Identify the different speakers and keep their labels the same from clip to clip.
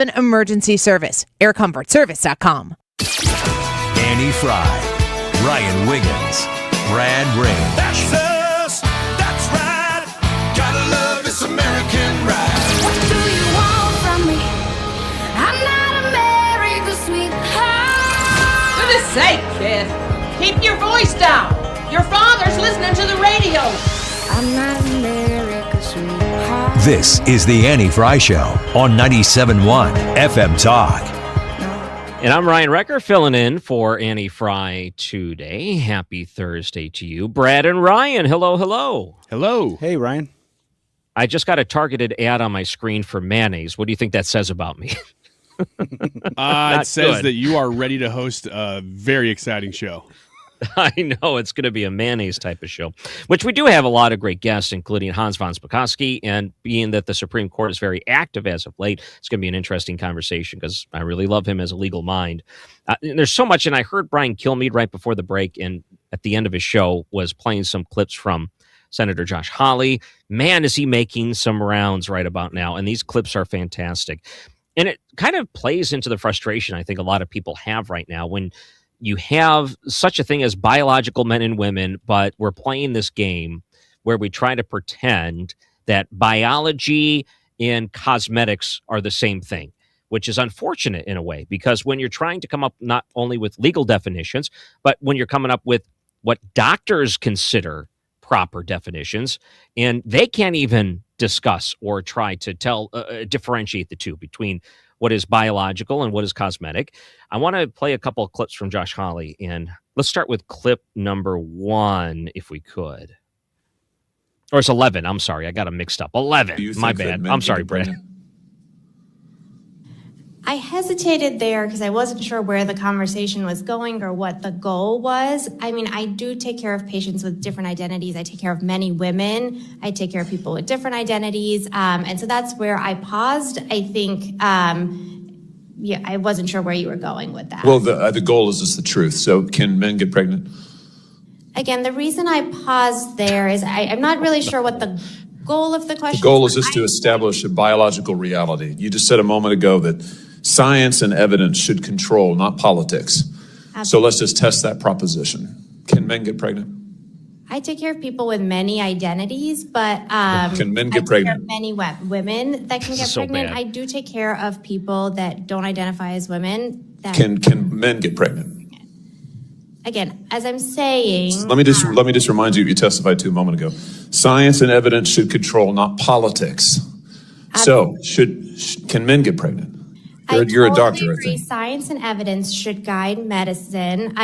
Speaker 1: An emergency service. aircomfortservice.com.
Speaker 2: Annie Fry, Ryan Wiggins, Brad Ring.
Speaker 3: That's us. That's right. Gotta love this American ride.
Speaker 4: What do you want from me? I'm not America's sweetheart.
Speaker 5: Goodness sake, kid. Keep your voice down. Your father's listening to the radio.
Speaker 4: I'm not America's sweetheart.
Speaker 2: This is the Annie Fry Show on 97.1 FM Talk.
Speaker 6: And I'm Ryan Recker filling in for Annie Fry today. Happy Thursday to you. Brad and Ryan, hello, hello.
Speaker 7: Hello. Hey, Ryan.
Speaker 6: I just got a targeted ad on my screen for mayonnaise. What do you think that says about me?
Speaker 7: It says
Speaker 6: good.
Speaker 7: that you are ready to host a very exciting show.
Speaker 6: I know it's going to be a mayonnaise type of show, which we do have a lot of great guests, including Hans von Spakovsky. And being that the Supreme Court is very active as of late, it's going to be an interesting conversation because I really love him as a legal mind. And there's so much. And I heard Brian Kilmeade right before the break and at the end of his show was playing some clips from Senator Josh Hawley. Man, is he making some rounds right about now. And these clips are fantastic. And it kind of plays into the frustration I think a lot of people have right now when you have such a thing as biological men and women, but we're playing this game where we try to pretend that biology and cosmetics are the same thing, which is unfortunate in a way, because when you're trying to come up not only with legal definitions, but when you're coming up with what doctors consider proper definitions, and they can't even discuss or try to differentiate the two between what is biological and what is cosmetic. I want to play a couple of clips from Josh Hawley, and let's start with clip number 1, if we could. Or it's 11. I'm sorry. I got them mixed up. 11. My bad. I'm sorry, Brad.
Speaker 8: I hesitated there because I wasn't sure where the conversation was going or what the goal was. I mean, I do take care of patients with different identities. I take care of many women. I take care of people with different identities. And so that's where I paused. I think, I wasn't sure where you were going with that.
Speaker 9: Well, the goal is just the truth. So can men get pregnant?
Speaker 8: Again, the reason I paused there is I'm not really sure what the goal of the question.
Speaker 9: The goal is just to establish a biological reality. You just said a moment ago that science and evidence should control, not politics.
Speaker 8: Absolutely.
Speaker 9: So let's just test that proposition. Can men get pregnant?
Speaker 8: I take care of people with many identities, but
Speaker 9: can men get
Speaker 8: I take
Speaker 9: pregnant?
Speaker 8: care of many women that can get
Speaker 6: so
Speaker 8: pregnant.
Speaker 6: bad.
Speaker 8: I do take care of people that don't identify as women. That
Speaker 9: Can men get pregnant?
Speaker 8: Again, as I'm saying,
Speaker 9: Let me just remind you what you testified to a moment ago. Science and evidence should control, not politics. So can men get pregnant? You're a doctor, I
Speaker 8: agree.
Speaker 9: think.
Speaker 8: Science and evidence should guide medicine.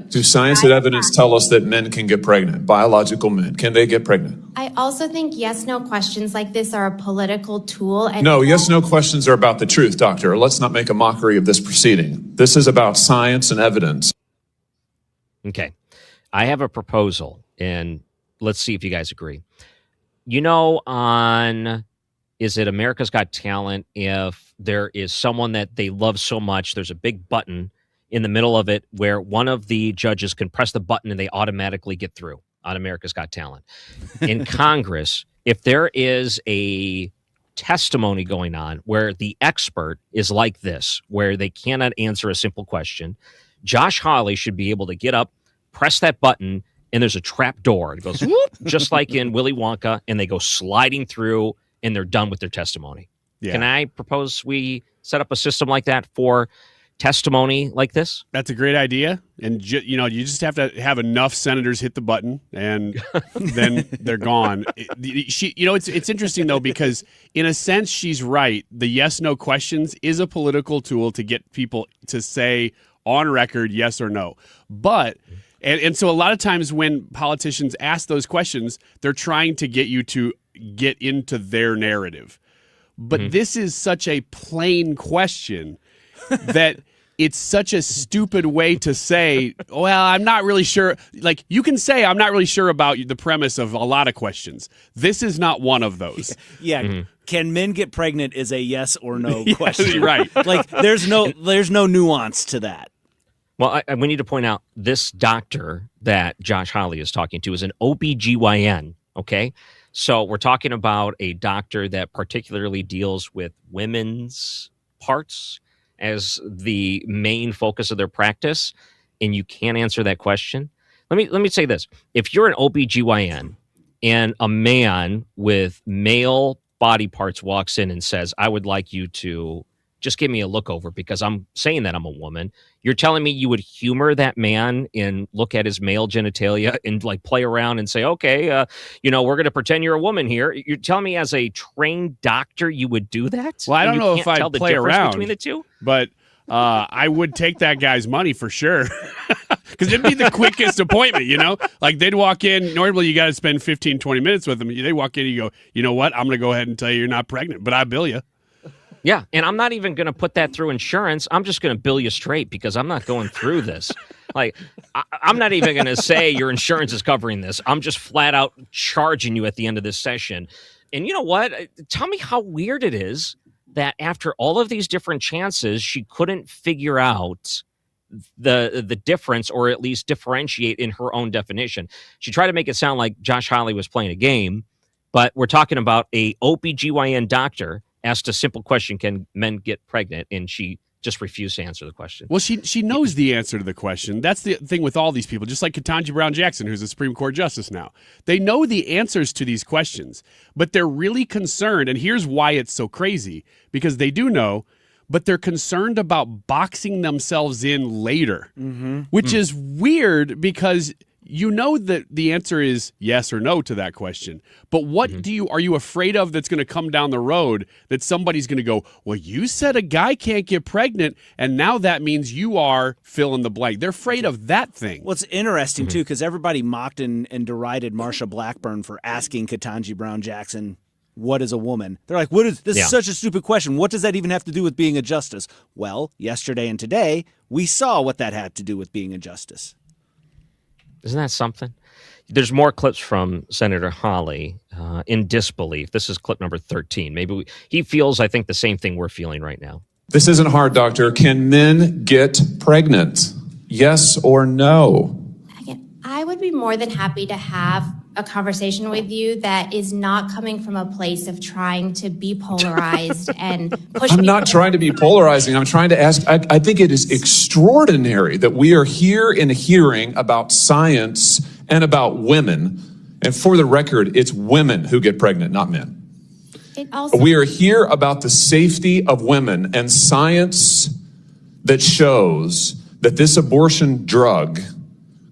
Speaker 9: Do science and evidence tell us that men can get pregnant? Biological men, can they get pregnant?
Speaker 8: I also think yes/no questions like this are a political tool. And
Speaker 9: No, yes/no questions are about the truth, doctor. Let's not make a mockery of this proceeding. This is about science and evidence.
Speaker 6: Okay. I have a proposal, and let's see if you guys agree. You know, is it America's Got Talent, if there is someone that they love so much, there's a big button in the middle of it where one of the judges can press the button and they automatically get through on America's Got Talent. In Congress, if there is a testimony going on where the expert is like this, where they cannot answer a simple question, Josh Hawley should be able to get up, press that button, and there's a trap door. It goes whoop, just like in Willy Wonka, and they go sliding through, and they're done with their testimony. Yeah. Can I propose we set up a system like that for testimony like this?
Speaker 7: That's a great idea. And, you just have to have enough senators hit the button, and then they're gone. It's interesting, though, because in a sense, she's right. The yes-no questions is a political tool to get people to say on record yes or no. But and so a lot of times when politicians ask those questions, they're trying to get you to get into their narrative. But this is such a plain question that it's such a stupid way to say, well, I'm not really sure. Like, you can say, I'm not really sure about the premise of a lot of questions. This is not one of those.
Speaker 10: Yeah. Can men get pregnant is a yes or no question.
Speaker 7: Right.
Speaker 10: Like, there's no nuance to that.
Speaker 6: Well, we need to point out this doctor that Josh Hawley is talking to is an OBGYN, okay? So we're talking about a doctor that particularly deals with women's parts as the main focus of their practice, and you can't answer that question. Let me say this. If you're an OBGYN and a man with male body parts walks in and says, I would like you to just give me a look over because I'm saying that I'm a woman, you're telling me you would humor that man and look at his male genitalia and like play around and say, okay, we're going to pretend you're a woman here. You're telling me as a trained doctor you would do that?
Speaker 7: Well, I don't know if I'd play around
Speaker 6: between the two,
Speaker 7: but I would take that guy's money for sure. Because it'd be the quickest appointment, Like they'd walk in. Normally you got to spend 15, 20 minutes with them. They walk in and you go, you know what? I'm going to go ahead and tell you you're not pregnant, but I bill you.
Speaker 6: Yeah, and I'm not even going to put that through insurance. I'm just going to bill you straight because I'm not going through this. Like, I'm not even going to say your insurance is covering this. I'm just flat out charging you at the end of this session. And you know what? Tell me how weird it is that after all of these different chances, she couldn't figure out the difference or at least differentiate in her own definition. She tried to make it sound like Josh Hawley was playing a game, but we're talking about a OBGYN doctor asked a simple question, can men get pregnant? And she just refused to answer the question.
Speaker 7: Well, she knows the answer to the question. That's the thing with all these people, just like Ketanji Brown Jackson, who's a Supreme Court justice now. They know the answers to these questions, but they're really concerned. And here's why it's so crazy, because they do know, but they're concerned about boxing themselves in later, which is weird because you know that the answer is yes or no to that question. But what are you afraid of that's going to come down the road that somebody's going to go, well, you said a guy can't get pregnant, and now that means you are fill in the blank. They're afraid of that thing.
Speaker 10: Well, it's interesting, too, because everybody mocked and derided Marsha Blackburn for asking Ketanji Brown Jackson, what is a woman? They're like, this is such a stupid question. What does that even have to do with being a justice? Well, yesterday and today, we saw what that had to do with being a justice.
Speaker 6: Isn't that something? There's more clips from Senator Hawley in disbelief. This is clip number 13. Maybe he feels, I think, the same thing we're feeling right now.
Speaker 9: This isn't hard, doctor. Can men get pregnant? Yes or no?
Speaker 8: Again, I would be more than happy to have a conversation with you that is not coming from a place of trying to be polarized and push.
Speaker 9: I'm not trying to be polarizing. I'm trying to ask. I think it is extraordinary that we are here in a hearing about science and about women. And for the record, it's women who get pregnant, not men. We are here about the safety of women and science that shows that this abortion drug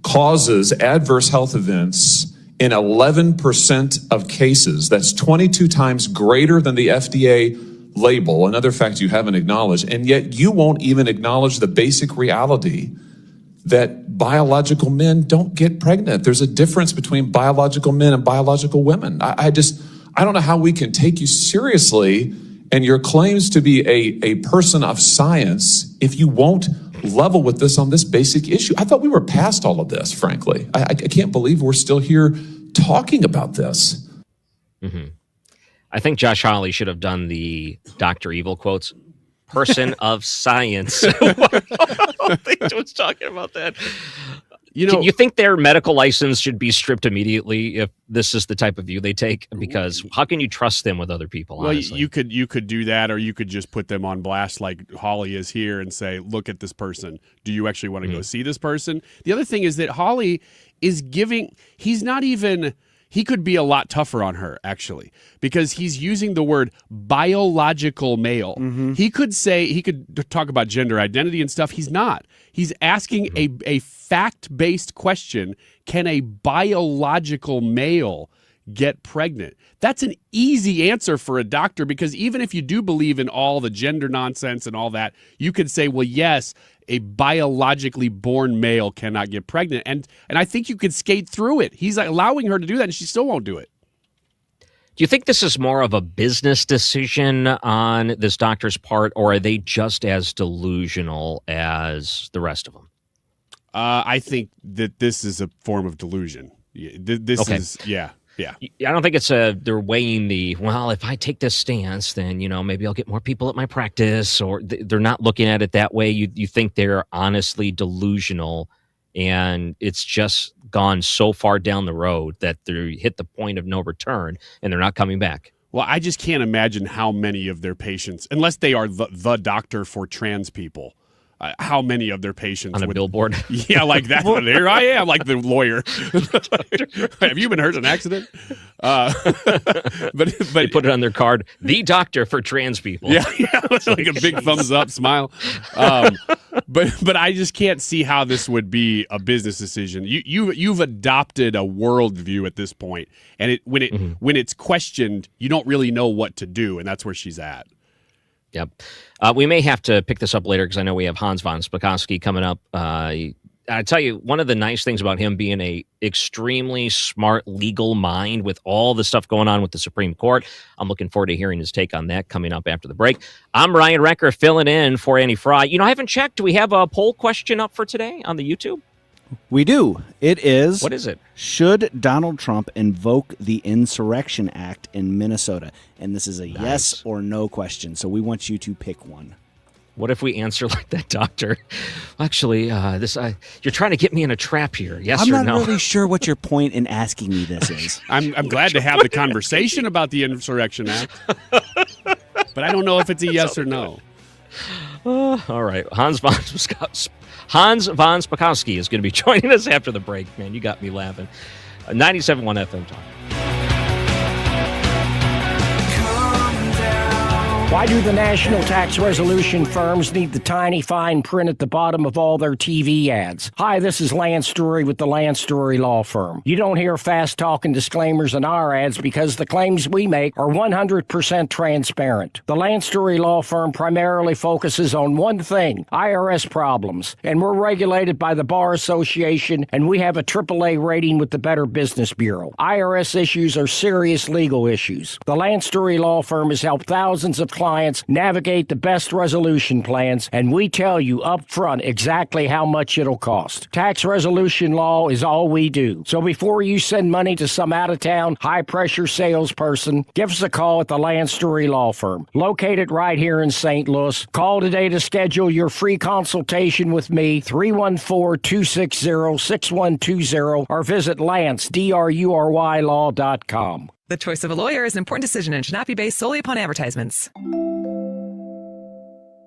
Speaker 9: causes adverse health events in 11% of cases. That's 22 times greater than the FDA label. Another fact you haven't acknowledged, and yet you won't even acknowledge the basic reality that biological men don't get pregnant. There's a difference between biological men and biological women. I don't know how we can take you seriously and your claims to be a person of science if you won't level with this on this basic issue. I thought we were past all of this, frankly. I can't believe we're still here talking about this.
Speaker 6: I think Josh Hawley should have done the Dr. Evil quotes. Person of science. I don't think he was talking about that. You think their medical license should be stripped immediately if this is the type of view they take? Because how can you trust them with other people?
Speaker 7: Well,
Speaker 6: honestly?
Speaker 7: you could do that, or you could just put them on blast like Hawley is here and say, look at this person. Do you actually want to go see this person? The other thing is that Hawley is he could be a lot tougher on her, actually, because he's using the word biological male. He could talk about gender identity and stuff. He's not. He's asking a fact-based question. Can a biological male get pregnant? That's an easy answer for a doctor, because even if you do believe in all the gender nonsense and all that, you could say, well, yes, a biologically born male cannot get pregnant. And I think you could skate through it. He's allowing her to do that, and she still won't do it.
Speaker 6: Do you think this is more of a business decision on this doctor's part, or are they just as delusional as the rest of them?
Speaker 7: I think that this is a form of delusion. Yeah.
Speaker 6: I don't think it's they're weighing if I take this stance, then, maybe I'll get more people at my practice, or they're not looking at it that way. You think they're honestly delusional, and it's just gone so far down the road that they hit the point of no return and they're not coming back.
Speaker 7: Well, I just can't imagine how many of their patients, unless they are the doctor for trans people, how many of their patients
Speaker 6: on a
Speaker 7: would,
Speaker 6: billboard.
Speaker 7: Yeah, like that. Here I am, like the lawyer. Have you been hurt in an accident? But
Speaker 6: they put it on their card. The doctor for trans people.
Speaker 7: Yeah, like a big thumbs up smile. But I just can't see how this would be a business decision. You've adopted a worldview at this point, and when it's questioned, you don't really know what to do, and that's where she's at.
Speaker 6: Yep. We may have to pick this up later because I know we have Hans von Spakovsky coming up. I tell you, one of the nice things about him being a extremely smart legal mind with all the stuff going on with the Supreme Court, I'm looking forward to hearing his take on that coming up after the break. I'm Ryan Recker filling in for Annie Fry. I haven't checked. Do we have a poll question up for today on the YouTube?
Speaker 10: We do. It is.
Speaker 6: What is it?
Speaker 10: Should Donald Trump invoke the Insurrection Act in Minnesota? And this is a yes or no question. So we want you to pick one.
Speaker 6: What if we answer like that doctor? Actually, you're trying to get me in a trap here. Yes or no?
Speaker 10: I'm not really sure what your point in asking me this is.
Speaker 7: I'm glad to have the conversation about the Insurrection Act, but I don't know if it's a yes or no.
Speaker 6: All right. Hans von Spakovsky is going to be joining us after the break. Man, you got me laughing. 97.1 FM Talk.
Speaker 11: Why do the national tax resolution firms need the tiny fine print at the bottom of all their TV ads? Hi, this is Lance Story with the Lance Story Law Firm. You don't hear fast-talking disclaimers in our ads because the claims we make are 100% transparent. The Lance Story Law Firm primarily focuses on one thing, IRS problems, and we're regulated by the Bar Association, and we have a AAA rating with the Better Business Bureau. IRS issues are serious legal issues. The Lance Story Law Firm has helped thousands of clients navigate the best resolution plans, and we tell you up front exactly how much it'll cost. Tax resolution law is all we do. So before you send money to some out-of-town, high-pressure salesperson, give us a call at the Lance Story Law Firm, located right here in St. Louis. Call today to schedule your free consultation with me, 314-260-6120, or visit LanceDruryLaw.com.
Speaker 12: The choice of a lawyer is an important decision and should not be based solely upon advertisements.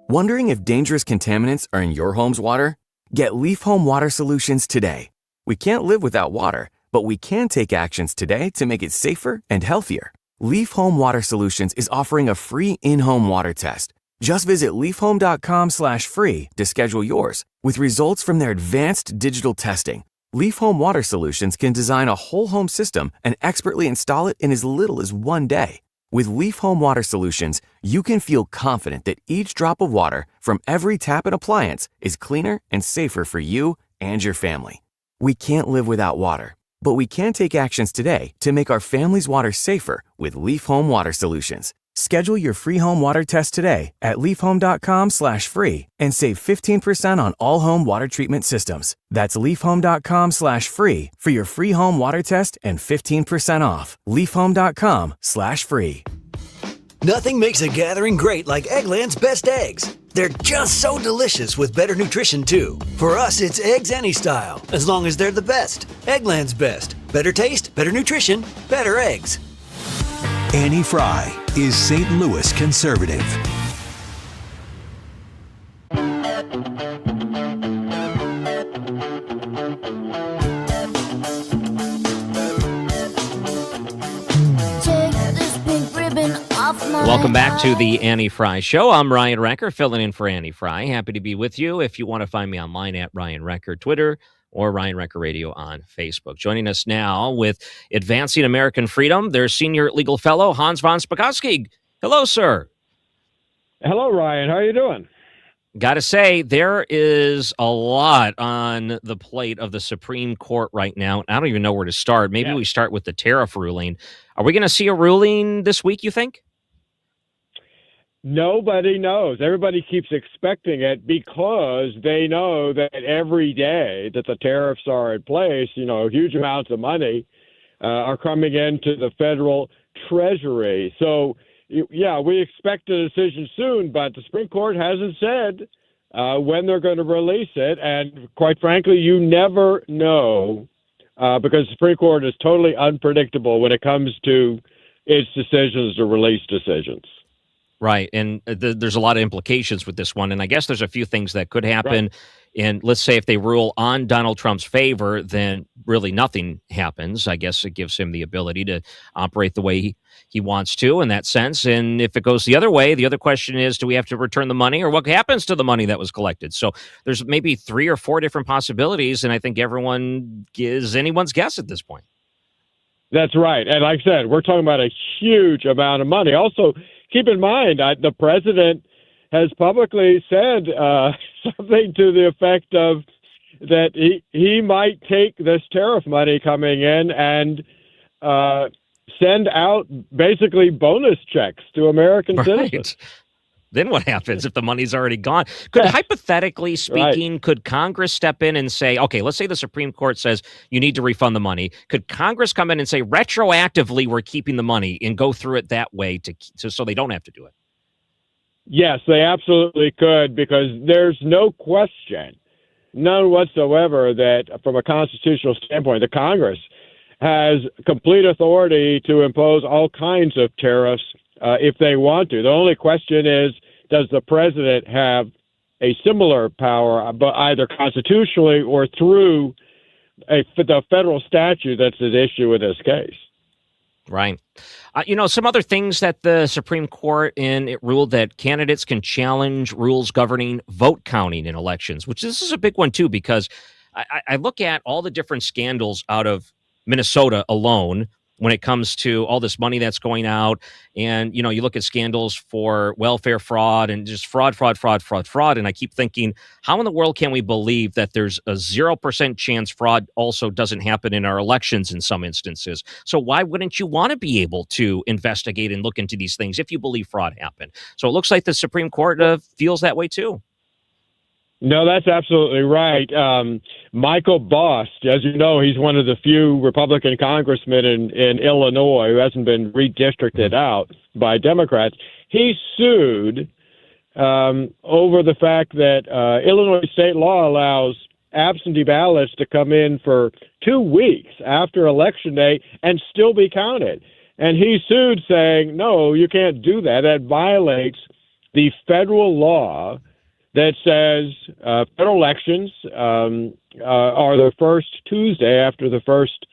Speaker 13: Wondering if dangerous contaminants are in your home's water? Get Leaf Home Water Solutions today. We can't live without water, but we can take actions today to make it safer and healthier. Leaf Home Water Solutions is offering a free in-home water test. Just visit leafhome.com/free to schedule yours. With results from their advanced digital testing, Leaf Home Water Solutions can design a whole home system and expertly install it in as little as 1 day. With Leaf Home Water Solutions, you can feel confident that each drop of water from every tap and appliance is cleaner and safer for you and your family. We can't live without water, but we can take actions today to make our family's water safer with Leaf Home Water Solutions. Schedule your free home water test today at leafhome.com/free and save 15% on all home water treatment systems. That's leafhome.com/free for your free home water test and 15% off. leafhome.com/free.
Speaker 14: Nothing makes a gathering great like Eggland's Best Eggs. They're just so delicious with better nutrition, too. For us, it's eggs any style, as long as they're the best. Eggland's Best. Better taste, better nutrition, better eggs.
Speaker 2: Annie Fry is St. Louis conservative.
Speaker 6: Welcome back to the Annie Fry Show. I'm Ryan Recker, filling in for Annie Fry. Happy to be with you. If you want to find me online at Ryan Recker, Twitter, or Ryan Recker Radio on Facebook. Joining us now with Advancing American Freedom, their senior legal fellow, Hans von Spakovsky. Hello, sir.
Speaker 15: Hello, Ryan. How are you doing?
Speaker 6: Got to say, there is a lot on the plate of the Supreme Court right now. I don't even know where to start. Maybe we start with the tariff ruling. Are we going to see a ruling this week, you think?
Speaker 15: Nobody knows. Everybody keeps expecting it because they know that every day that the tariffs are in place, huge amounts of money are coming into the federal treasury. So, we expect a decision soon, but the Supreme Court hasn't said when they're going to release it. And quite frankly, you never know because the Supreme Court is totally unpredictable when it comes to its decisions to release decisions.
Speaker 6: Right. And there's a lot of implications with this one. And I guess there's a few things that could happen. Right. And let's say if they rule on Donald Trump's favor, then really nothing happens. I guess it gives him the ability to operate the way he wants to in that sense. And if it goes the other way, the other question is, do we have to return the money, or what happens to the money that was collected? So there's maybe 3 or 4 different possibilities. And I think everyone is anyone's guess at this point.
Speaker 15: That's right. And like I said, we're talking about a huge amount of money. Also, keep in mind, the president has publicly said something to the effect of that he might take this tariff money coming in and send out basically bonus checks to American citizens.
Speaker 6: Then what happens if the money's already gone? Could, hypothetically speaking, could Congress step in and say, okay, let's say the Supreme Court says you need to refund the money. Could Congress come in and say retroactively we're keeping the money and go through it that way so they don't have to do it?
Speaker 15: Yes, they absolutely could, because there's no question, none whatsoever, that from a constitutional standpoint, the Congress has complete authority to impose all kinds of tariffs if they want to. The only question is, does the president have a similar power, but either constitutionally or through the federal statute that's at issue in this case?
Speaker 6: Right. Some other things that the Supreme Court it ruled that candidates can challenge rules governing vote counting in elections, which this is a big one, too, because I look at all the different scandals out of Minnesota alone when it comes to all this money that's going out. And, you look at scandals for welfare fraud and just fraud. And I keep thinking, how in the world can we believe that there's a 0% chance fraud also doesn't happen in our elections in some instances? So why wouldn't you want to be able to investigate and look into these things if you believe fraud happened? So it looks like the Supreme Court feels that way too.
Speaker 15: No, that's absolutely right. Michael Bost, as you know, he's one of the few Republican congressmen in Illinois who hasn't been redistricted out by Democrats. He sued over the fact that Illinois state law allows absentee ballots to come in for 2 weeks after Election Day and still be counted. And he sued saying, no, you can't do that. That violates the federal law that says federal elections are the first Tuesday after the first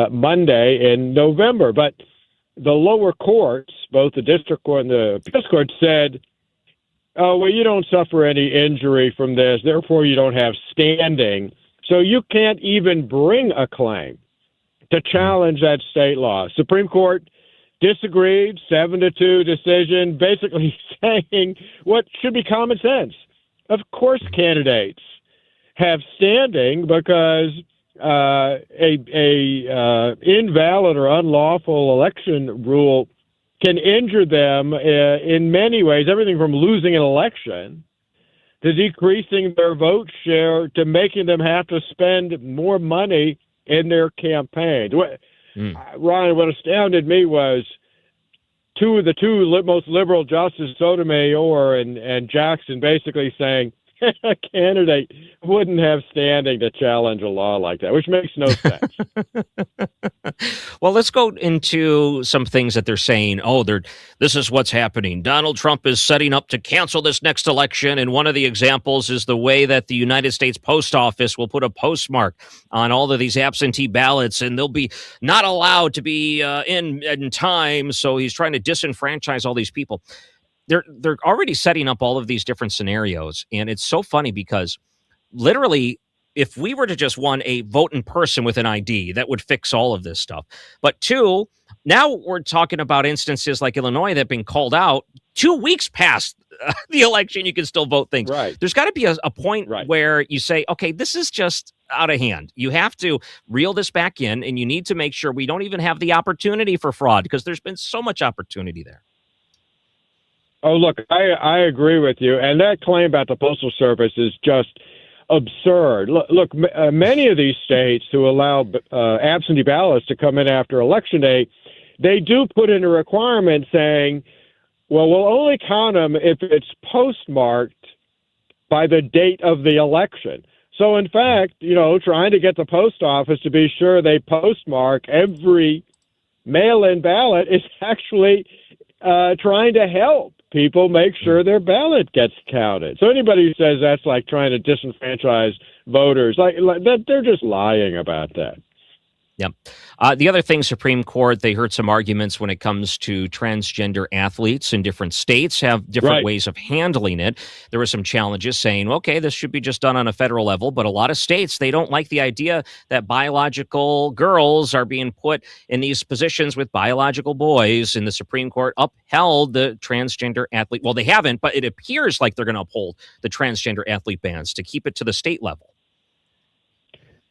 Speaker 15: Monday in November. But the lower courts, both the district court and the appeals court, said, oh, well, you don't suffer any injury from this, therefore you don't have standing. So you can't even bring a claim to challenge that state law. Supreme Court disagreed, 7-2 decision, basically saying what should be common sense. Of course, candidates have standing because a invalid or unlawful election rule can injure them in many ways, everything from losing an election to decreasing their vote share to making them have to spend more money in their campaigns. Ryan, what astounded me was the two most liberal justices, Sotomayor and Jackson, basically saying a candidate wouldn't have standing to challenge a law like that, which makes no sense.
Speaker 6: Well, let's go into some things that they're saying. This is what's happening. Donald Trump is setting up to cancel this next election, and one of the examples is the way that the United States Post Office will put a postmark on all of these absentee ballots, and they'll be not allowed to be in time, so he's trying to disenfranchise all these people. They're already setting up all of these different scenarios, and it's so funny because literally, if we were to just vote in person with an ID, that would fix all of this stuff. But 2, now we're talking about instances like Illinois that have been called out 2 weeks past the election. You can still vote things.
Speaker 15: Right.
Speaker 6: There's got to be a point where you say, okay, this is just out of hand. You have to reel this back in, and you need to make sure we don't even have the opportunity for fraud, because there's been so much opportunity there.
Speaker 15: Oh, look, I agree with you. And that claim about the Postal Service is just absurd. Look, many of these states who allow absentee ballots to come in after Election Day, they do put in a requirement saying, well, we'll only count them if it's postmarked by the date of the election. So, in fact, trying to get the post office to be sure they postmark every mail-in ballot is actually trying to help people make sure their ballot gets counted. So anybody who says that's like trying to disenfranchise voters, like that, they're just lying about that.
Speaker 6: Yep. The other thing, Supreme Court, they heard some arguments when it comes to transgender athletes in different states have different ways of handling it. There were some challenges saying, okay, this should be just done on a federal level, but a lot of states, they don't like the idea that biological girls are being put in these positions with biological boys, and the Supreme Court upheld the transgender athlete. Well, they haven't, but it appears like they're going to uphold the transgender athlete bans to keep it to the state level.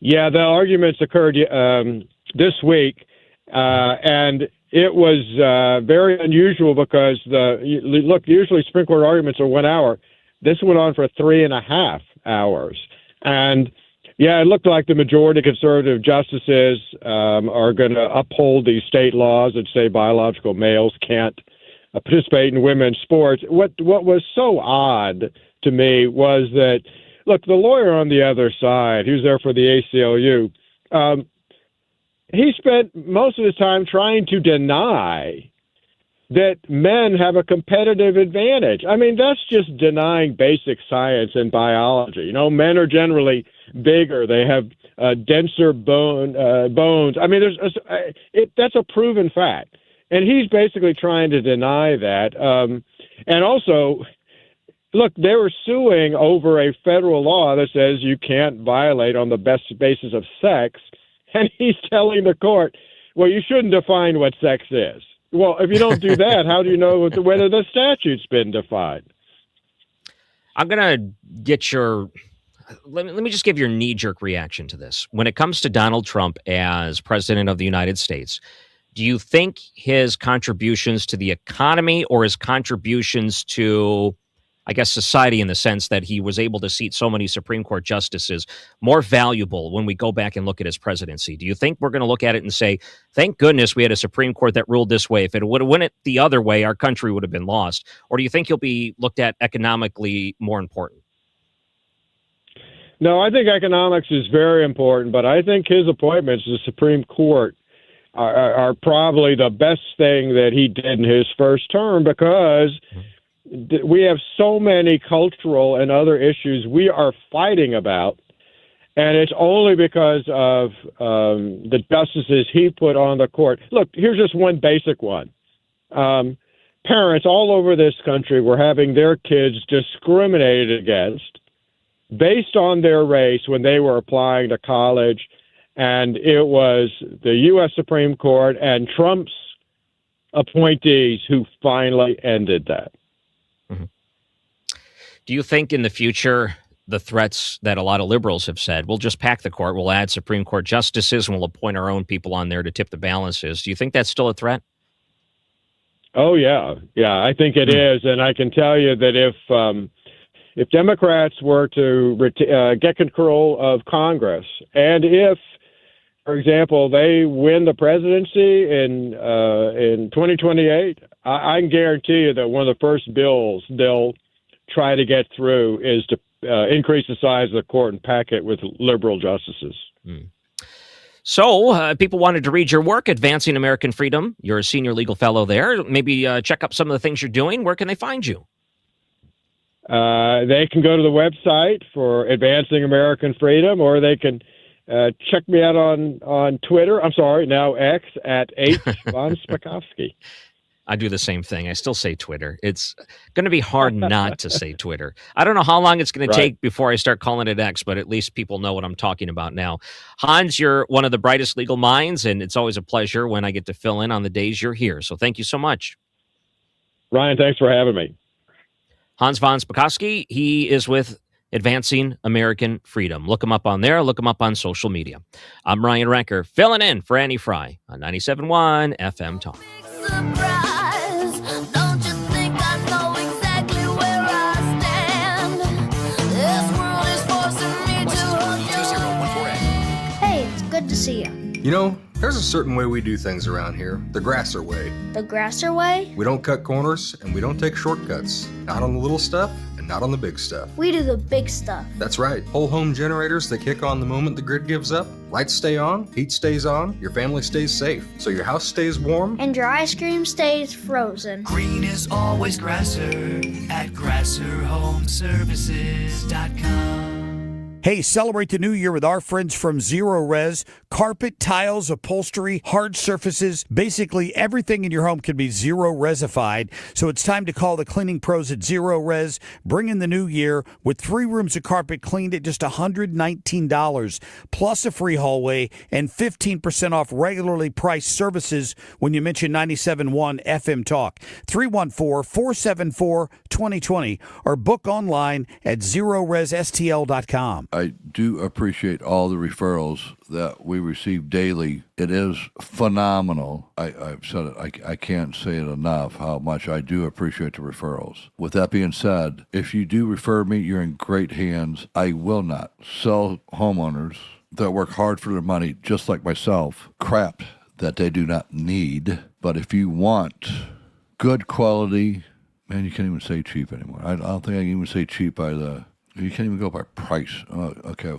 Speaker 15: Yeah, the arguments occurred this week, and it was very unusual because usually Supreme Court arguments are 1 hour. This went on for 3.5 hours, and yeah, it looked like the majority conservative justices are going to uphold these state laws that say biological males can't participate in women's sports. What was so odd to me was that, look, the lawyer on the other side, who's there for the ACLU, he spent most of his time trying to deny that men have a competitive advantage. I mean, that's just denying basic science and biology. You know, men are generally bigger. They have denser bones. I mean, that's a proven fact. And he's basically trying to deny that. And also, look, they were suing over a federal law that says you can't violate on the best basis of sex, and he's telling the court, well, you shouldn't define what sex is. Well, if you don't do that, how do you know whether the statute's been defined?
Speaker 6: I'm going to get your... Let me just give your knee-jerk reaction to this. When it comes to Donald Trump as president of the United States, do you think his contributions to the economy or his contributions to, I guess, society, in the sense that he was able to seat so many Supreme Court justices, more valuable when we go back and look at his presidency? Do you think we're going to look at it and say, thank goodness we had a Supreme Court that ruled this way? If it would have went it the other way, our country would have been lost. Or do you think he'll be looked at economically more important?
Speaker 15: No, I think economics is very important, but I think his appointments to the Supreme Court are probably the best thing that he did in his first term, because we have so many cultural and other issues we are fighting about, and it's only because of the justices he put on the court. Look, here's just one basic one. Parents all over this country were having their kids discriminated against based on their race when they were applying to college, and it was the U.S. Supreme Court and Trump's appointees who finally ended that.
Speaker 6: Mm-hmm. Do you think in the future the threats that a lot of liberals have said, we'll just pack the court, we'll add Supreme Court justices, and we'll appoint our own people on there to tip the balances, do you think that's still a threat?
Speaker 15: Oh, yeah. Yeah, I think it is. And I can tell you that if Democrats were to get control of Congress, and if, for example, they win the presidency in 2028, I can guarantee you that one of the first bills they'll try to get through is to increase the size of the court and pack it with liberal justices.
Speaker 6: So, people wanted to read your work, Advancing American Freedom. You're a senior legal fellow there. Maybe check up some of the things you're doing. Where can they find you?
Speaker 15: They can go to the website for Advancing American Freedom, or they can check me out on Twitter. I'm sorry, now X, at H. von Spakovsky.
Speaker 6: I do the same thing. I still say Twitter. It's going to be hard not to say Twitter. I don't know how long it's going to take before I start calling it X, but at least people know what I'm talking about now. Hans, you're one of the brightest legal minds, and it's always a pleasure when I get to fill in on the days you're here. So thank you so much.
Speaker 15: Ryan, thanks for having me.
Speaker 6: Hans von Spakovsky, he is with Advancing American Freedom. Look him up on there. Look him up on social media. I'm Ryan Ranker, filling in for Annie Fry on 97.1 FM Talk.
Speaker 4: Don't you think I know exactly where I stand? This world is forcing me to
Speaker 16: Hey, it's good to see you.
Speaker 17: You know, there's a certain way we do things around here, the Grasser way.
Speaker 16: The Grasser way?
Speaker 17: We don't cut corners and we don't take shortcuts. Not on the little stuff and not on the big stuff.
Speaker 16: We do the big stuff.
Speaker 17: That's right. Whole home generators that kick on the moment the grid gives up. Lights stay on, heat stays on, your family stays safe, so your house stays warm.
Speaker 16: And your ice cream stays frozen.
Speaker 3: Green is always Grasser at GrasserHomeservices.com.
Speaker 18: Hey, celebrate the new year with our friends from Zero Res. Carpet, tiles, upholstery, hard surfaces, basically everything in your home can be Zero Resified. So it's time to call the cleaning pros at Zero Res. Bring in the new year with 3 rooms of carpet cleaned at just $119, plus a free hallway and 15% off regularly priced services when you mention 97.1 FM Talk. 314-474-2020 or book online at ZeroResSTL.com.
Speaker 19: I do appreciate all the referrals that we receive daily. It is phenomenal. I've said it. I can't say it enough how much I do appreciate the referrals. With that being said, if you do refer me, you're in great hands. I will not sell homeowners that work hard for their money, just like myself, crap that they do not need. But if you want good quality, man, you can't even say cheap anymore. I don't think I can even say cheap by the... You can't even go by price. Oh, okay,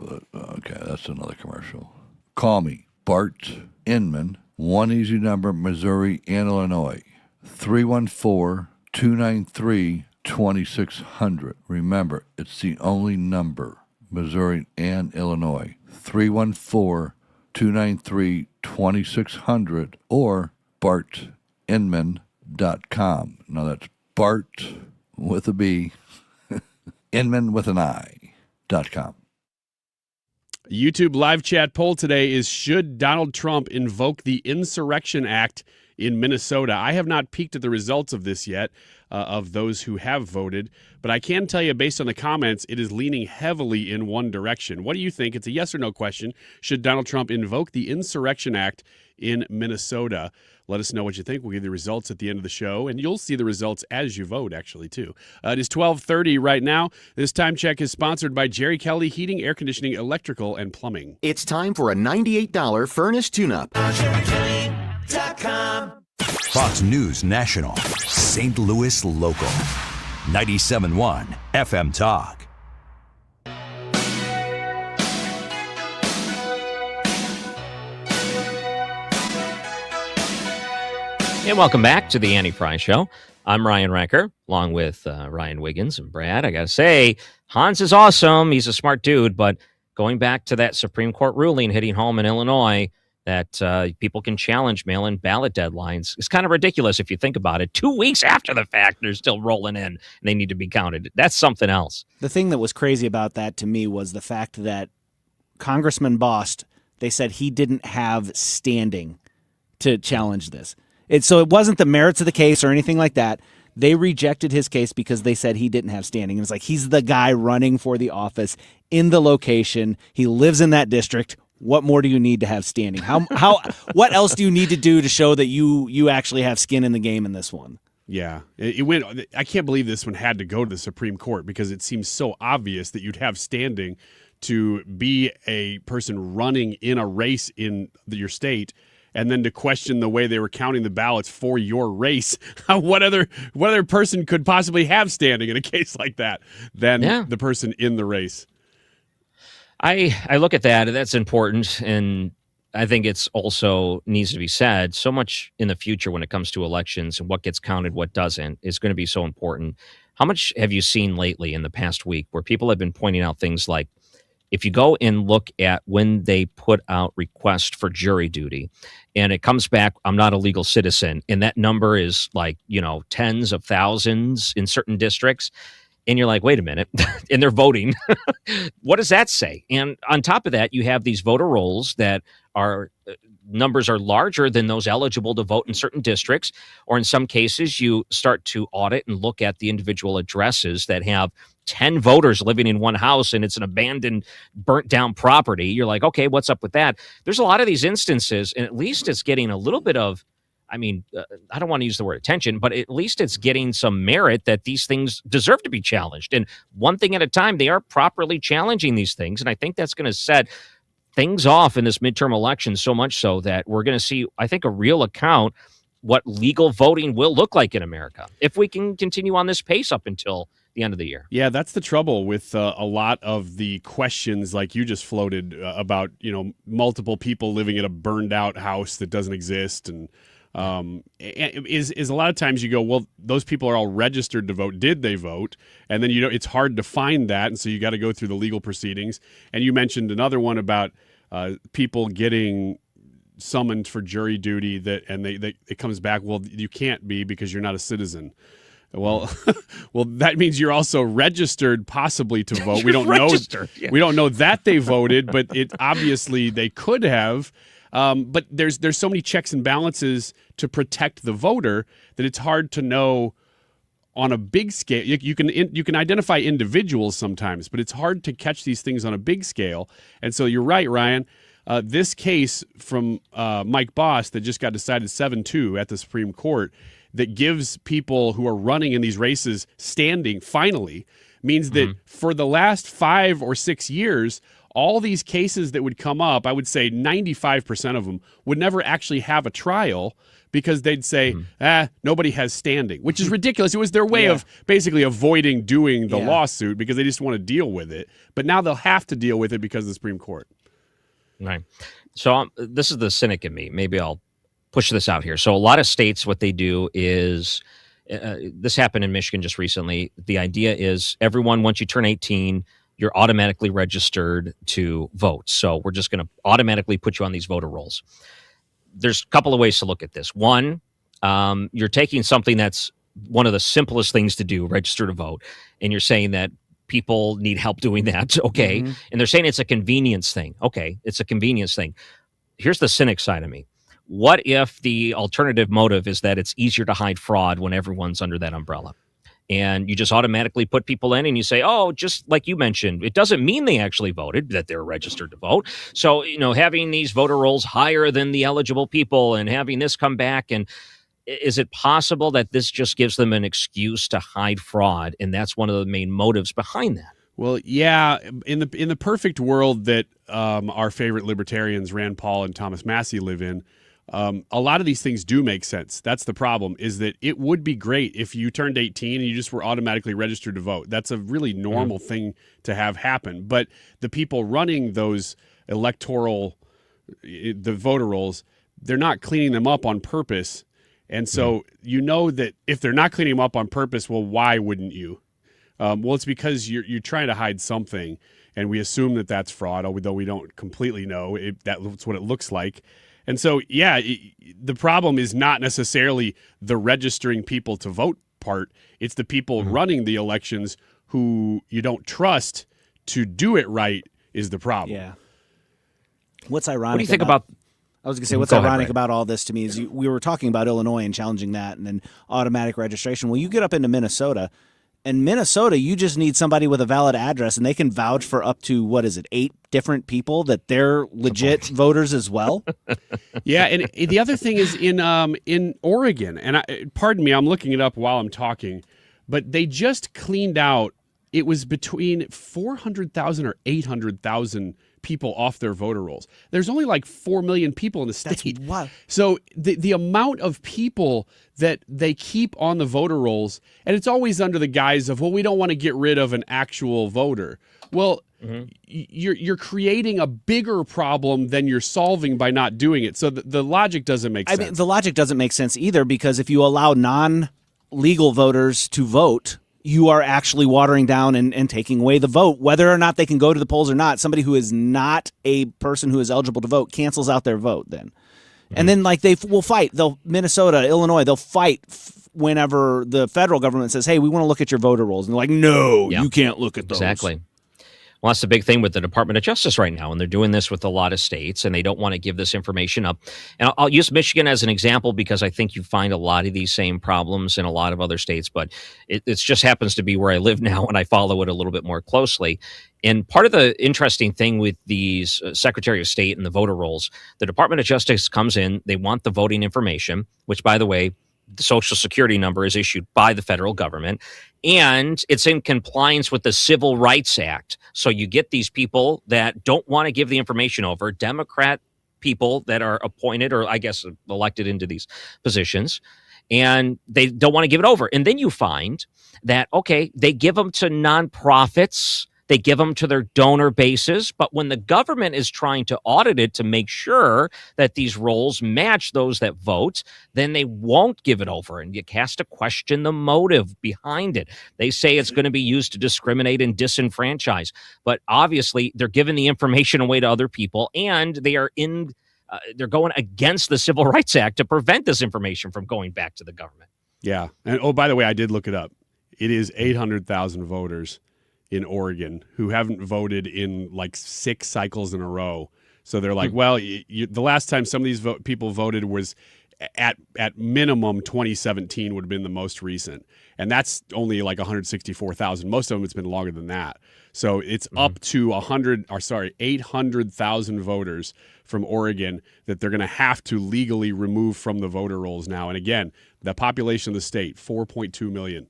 Speaker 19: that's another commercial. Call me, Bart Inman, one easy number, Missouri and Illinois, 314-293-2600. Remember, it's the only number, Missouri and Illinois, 314-293-2600 or bartinman.com. Now that's Bart with a B, Inman with an I.com.
Speaker 7: YouTube live chat poll today is, should Donald Trump invoke the Insurrection Act in Minnesota? I have not peeked at the results of this yet, of those who have voted, but I can tell you based on the comments, it is leaning heavily in one direction. What do you think? It's a yes or no question. Should Donald Trump invoke the Insurrection Act in Minnesota? Let us know what you think. We'll give you the results at the end of the show, and you'll see the results as you vote, actually, too. It is 12:30 right now. This time check is sponsored by Jerry Kelly Heating, Air Conditioning, Electrical, and Plumbing.
Speaker 20: It's time for a $98 furnace tune-up.
Speaker 2: Fox News National, St. Louis Local, 97.1 FM Talk.
Speaker 6: And welcome back to the Annie Fry Show. I'm Ryan Recker, along with Ryan Wiggins and Brad. I got to say, Hans is awesome. He's a smart dude, but going back to that Supreme Court ruling hitting home in Illinois that people can challenge mail-in ballot deadlines is kind of ridiculous if you think about it. 2 weeks after the fact, they're still rolling in and they need to be counted. That's something else.
Speaker 10: The thing that was crazy about that to me was the fact that Congressman Bost, they said he didn't have standing to challenge this. So it wasn't the merits of the case or anything like that. They rejected his case because they said he didn't have standing. And it's like, he's the guy running for the office in the location. He lives in that district. What more do you need to have standing? What else do you need to do to show that you actually have skin in the game in this one?
Speaker 7: Yeah, it went. I can't believe this one had to go to the Supreme Court because it seems so obvious that you'd have standing to be a person running in a race in your state, and then to question the way they were counting the ballots for your race. What other person could possibly have standing in a case like that than the person in the race?
Speaker 6: I look at that, and that's important, and I think it's also needs to be said. So much in the future when it comes to elections and what gets counted, what doesn't, is going to be so important. How much have you seen lately in the past week where people have been pointing out things like, if you go and look at when they put out requests for jury duty and it comes back, I'm not a legal citizen, and that number is like, tens of thousands in certain districts, and you're like, wait a minute, and they're voting. What does that say? And on top of that, you have these voter rolls that are numbers are larger than those eligible to vote in certain districts, or in some cases, you start to audit and look at the individual addresses that have 10 voters living in one house and it's an abandoned, burnt down property. You're like, okay, what's up with that? There's a lot of these instances, and at least it's getting a little bit of, I don't want to use the word attention, but at least it's getting some merit that these things deserve to be challenged. And one thing at a time, they are properly challenging these things. And I think that's going to set things off in this midterm election so much so that we're going to see, I think, a real account what legal voting will look like in America if we can continue on this pace up until the end of the year.
Speaker 7: Yeah, that's the trouble with a lot of the questions like you just floated about, multiple people living in a burned out house that doesn't exist. And is a lot of times you go, well, those people are all registered to vote. Did they vote? And then, it's hard to find that. And so you got to go through the legal proceedings. And you mentioned another one about people getting summoned for jury duty and it comes back, well, you can't be because you're not a citizen. Well, that means you're also registered possibly to vote. We don't know.
Speaker 6: Yeah.
Speaker 7: We don't know that they voted, but it obviously they could have. But there's so many checks and balances to protect the voter that it's hard to know on a big scale. You can identify individuals sometimes, but it's hard to catch these things on a big scale. And so you're right, Ryan. This case from Mike Boss that just got decided 7-2 at the Supreme Court that gives people who are running in these races standing finally means that for the last 5 or 6 years, all these cases that would come up, I would say 95% of them would never actually have a trial because they'd say, nobody has standing, which is ridiculous. It was their way of basically avoiding doing the lawsuit because they just want to deal with it. But now they'll have to deal with it because of the Supreme Court.
Speaker 6: Right. So this is the cynic in me. Maybe I'll push this out here. So a lot of states, what they do is, this happened in Michigan just recently. The idea is everyone, once you turn 18, you're automatically registered to vote. So we're just going to automatically put you on these voter rolls. There's a couple of ways to look at this. One, you're taking something that's one of the simplest things to do, register to vote, and you're saying that people need help doing that. Okay. And they're saying it's a convenience thing. Okay. It's a convenience thing. Here's the cynic side of me. What if the alternative motive is that it's easier to hide fraud when everyone's under that umbrella? And you just automatically put people in and you say, oh, just like you mentioned, it doesn't mean they actually voted, that they're registered to vote. So, having these voter rolls higher than the eligible people and having this come back, and is it possible that this just gives them an excuse to hide fraud? And that's one of the main motives behind that.
Speaker 7: Well, yeah, in the perfect world that our favorite libertarians, Rand Paul and Thomas Massey, live in, a lot of these things do make sense. That's the problem, is that it would be great if you turned 18 and you just were automatically registered to vote. That's a really normal thing to have happen. But the people running those the voter rolls, they're not cleaning them up on purpose. And so that if they're not cleaning them up on purpose, well, why wouldn't you? Well, it's because you're trying to hide something, and we assume that that's fraud, although we don't completely know. That's what it looks like. And so, the problem is not necessarily the registering people to vote part. It's the people running the elections who you don't trust to do it right is the problem.
Speaker 10: Yeah. What's ironic?
Speaker 6: What do you think about?
Speaker 10: I was going to say, what's ironic about all this to me is we were talking about Illinois and challenging that and then automatic registration. Well, you get up into Minnesota. In Minnesota, you just need somebody with a valid address, and they can vouch for up to, 8 different people that they're legit voters as well.
Speaker 7: Yeah, and the other thing is in Oregon, and pardon me, I'm looking it up while I'm talking, but they just cleaned out, it was between 400,000 or 800,000 people off their voter rolls. There's only like 4 million people in the state.
Speaker 10: That's wild.
Speaker 7: So the amount of people that they keep on the voter rolls, and it's always under the guise of, well, we don't want to get rid of an actual voter. Well, you're creating a bigger problem than you're solving by not doing it. So the logic doesn't make sense.
Speaker 10: I mean, the logic doesn't make sense either, because if you allow non-legal voters to vote, you are actually watering down and taking away the vote. Whether or not they can go to the polls or not, somebody who is not a person who is eligible to vote cancels out their vote then. And then they will fight. Minnesota, Illinois, they'll fight whenever the federal government says, hey, we want to look at your voter rolls. And they're like, no, you can't look at those.
Speaker 6: Exactly. Well, that's the big thing with the Department of Justice right now, and they're doing this with a lot of states, and they don't want to give this information up. And I'll use Michigan as an example because I think you find a lot of these same problems in a lot of other states, but it just happens to be where I live now, and I follow it a little bit more closely. And part of the interesting thing with these Secretary of State and the voter rolls, the Department of Justice comes in, they want the voting information, which, by the way, the Social Security number is issued by the federal government, and it's in compliance with the Civil Rights Act. So you get these people that don't want to give the information over, Democrat people that are appointed or I guess elected into these positions, and they don't want to give it over. And then you find that, okay, they give them to nonprofits, they give them to their donor bases, but when the government is trying to audit it to make sure that these rolls match those that vote, then they won't give it over. And you has to question the motive behind it. They say it's going to be used to discriminate and disenfranchise, but obviously they're giving the information away to other people, and they are they're going against the Civil Rights Act to prevent this information from going back to the government.
Speaker 7: Yeah. And by the way, I did look it up. It is 800,000 voters in Oregon who haven't voted in like 6 cycles in a row. So they're like, well, the last time some of these people voted was at minimum 2017 would have been the most recent. And that's only like 164,000. Most of them, it's been longer than that. So it's up to 800,000 voters from Oregon that they're going to have to legally remove from the voter rolls now. And again, the population of the state, 4.2 million.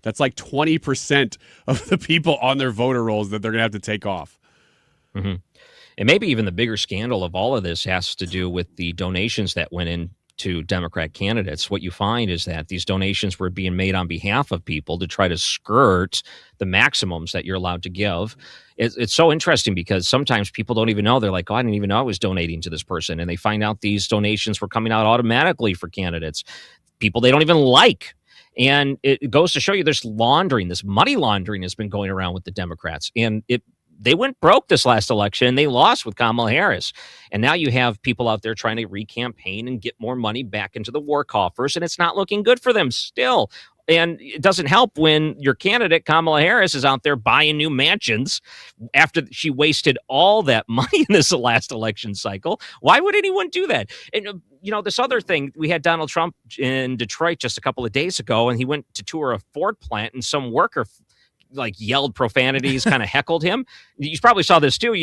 Speaker 7: That's like 20% of the people on their voter rolls that they're going to have to take off.
Speaker 6: Mm-hmm. And maybe even the bigger scandal of all of this has to do with the donations that went in to Democrat candidates. What you find is that these donations were being made on behalf of people to try to skirt the maximums that you're allowed to give. It's so interesting because sometimes people don't even know. They're like, oh, I didn't even know I was donating to this person. And they find out these donations were coming out automatically for candidates, people they don't even like. And it goes to show you this laundering, this money laundering has been going around with the Democrats. And they went broke this last election and they lost with Kamala Harris. And now you have people out there trying to re-campaign and get more money back into the war coffers. And it's not looking good for them still. And it doesn't help when your candidate, Kamala Harris, is out there buying new mansions after she wasted all that money in this last election cycle. Why would anyone do that? And, this other thing, we had Donald Trump in Detroit just a couple of days ago, and he went to tour a Ford plant, and some worker yelled profanities, kind of heckled him. You probably saw this too.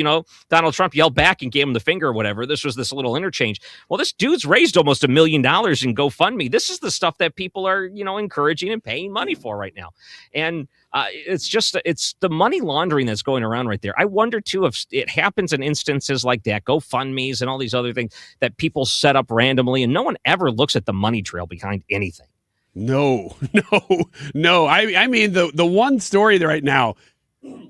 Speaker 6: Donald Trump yelled back and gave him the finger or whatever. This was this little interchange. Well, this dude's raised almost $1 million in GoFundMe. This is the stuff that people are, encouraging and paying money for right now. And it's the money laundering that's going around right there. I wonder too, if it happens in instances like that, GoFundMes and all these other things that people set up randomly and no one ever looks at the money trail behind anything.
Speaker 7: No. I mean, the one story right now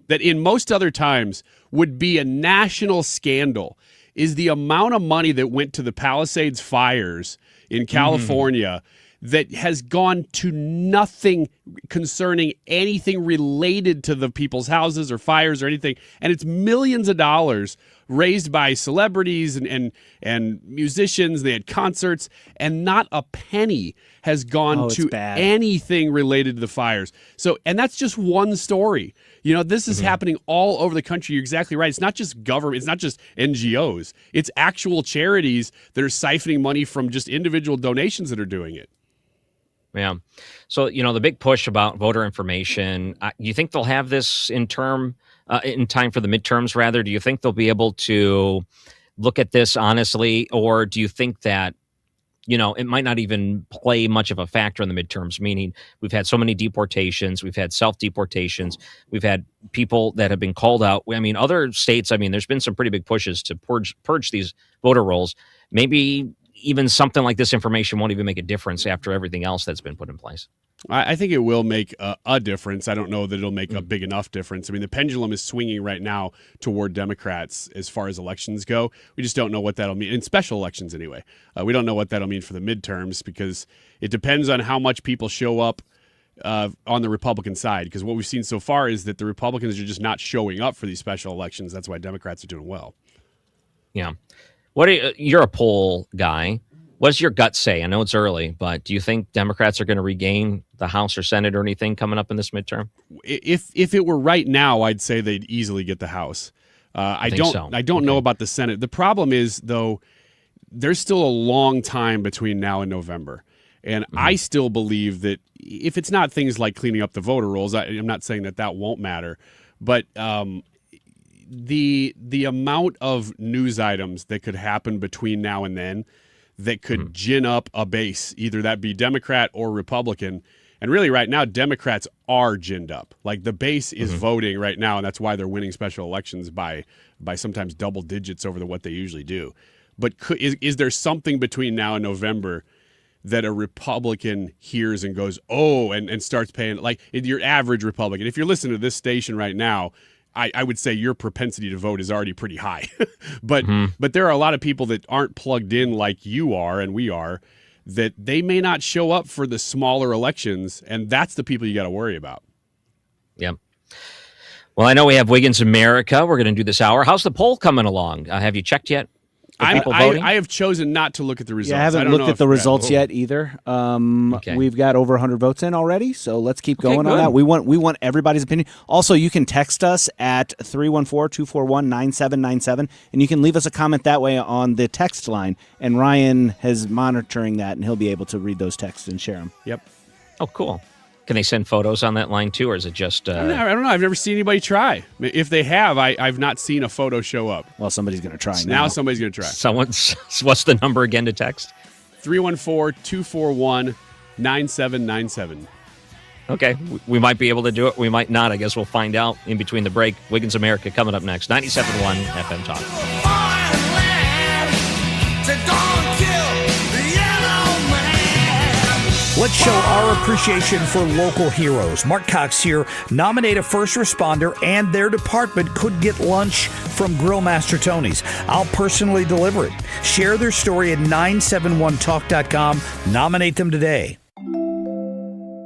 Speaker 7: that in most other times would be a national scandal is the amount of money that went to the Palisades fires in California that has gone to nothing concerning anything related to the people's houses or fires or anything. And it's millions of dollars raised by celebrities and musicians. They had concerts, and not a penny has gone to anything related to the fires. So, and that's just one story. This is happening all over the country. You're exactly right. It's not just government. It's not just NGOs. It's actual charities that are siphoning money from just individual donations that are doing it.
Speaker 6: Yeah. So, the big push about voter information, you think they'll have this in time for the midterms, rather? Do you think they'll be able to look at this honestly? Or do you think that, it might not even play much of a factor in the midterms, meaning we've had so many deportations, we've had self-deportations, we've had people that have been called out. I mean, other states, there's been some pretty big pushes to purge these voter rolls. Maybe even something like this information won't even make a difference after everything else that's been put in place.
Speaker 7: I think it will make a difference. I don't know that it'll make a big enough difference. The pendulum is swinging right now toward Democrats as far as elections go. We just don't know what that'll mean, in special elections anyway. We don't know what that'll mean for the midterms because it depends on how much people show up on the Republican side. Because what we've seen so far is that the Republicans are just not showing up for these special elections. That's why Democrats are doing well.
Speaker 6: Yeah. You're a poll guy. What does your gut say? I know it's early, but do you think Democrats are going to regain the House or Senate or anything coming up in this midterm?
Speaker 7: If it were right now, I'd say they'd easily get the House. I don't know about the Senate. The problem is, though, there's still a long time between now and November. And I still believe that if it's not things like cleaning up the voter rolls, I'm not saying that won't matter, but the amount of news items that could happen between now and then that could gin up a base, either that be Democrat or Republican. And really right now, Democrats are ginned up. Like the base is voting right now, and that's why they're winning special elections by sometimes double digits over what they usually do. But is there something between now and November that a Republican hears and goes, oh, and starts paying, like your average Republican. If you're listening to this station right now, I would say your propensity to vote is already pretty high. But there are a lot of people that aren't plugged in like you are and we are, that they may not show up for the smaller elections, and that's the people you got to worry about.
Speaker 6: Yep. Well, I know we have Wiggins America. We're going to do this hour. How's the poll coming along? Have you checked yet?
Speaker 7: I have chosen not to look at the results.
Speaker 10: Yeah, I haven't looked at the results yet either. We've got over 100 votes in already, so let's keep going on that. We want everybody's opinion. Also, you can text us at 314-241-9797, and you can leave us a comment that way on the text line, and Ryan is monitoring that, and he'll be able to read those texts and share them.
Speaker 7: Yep.
Speaker 6: Oh, cool. Can they send photos on that line too, or is it just...
Speaker 7: I don't know. I've never seen anybody try. If they have, I've not seen a photo show up.
Speaker 10: Well, somebody's going to try
Speaker 7: now. Somebody's going to try.
Speaker 6: What's the number again to text?
Speaker 7: 314-241-9797.
Speaker 6: Okay. We might be able to do it. We might not. I guess we'll find out in between the break. Wiggins America coming up next. 97.1 FM Talk.
Speaker 18: Let's show our appreciation for local heroes. Mark Cox here. Nominate a first responder and their department could get lunch from Grill Master Tony's. I'll personally deliver it. Share their story at 971talk.com. Nominate them today.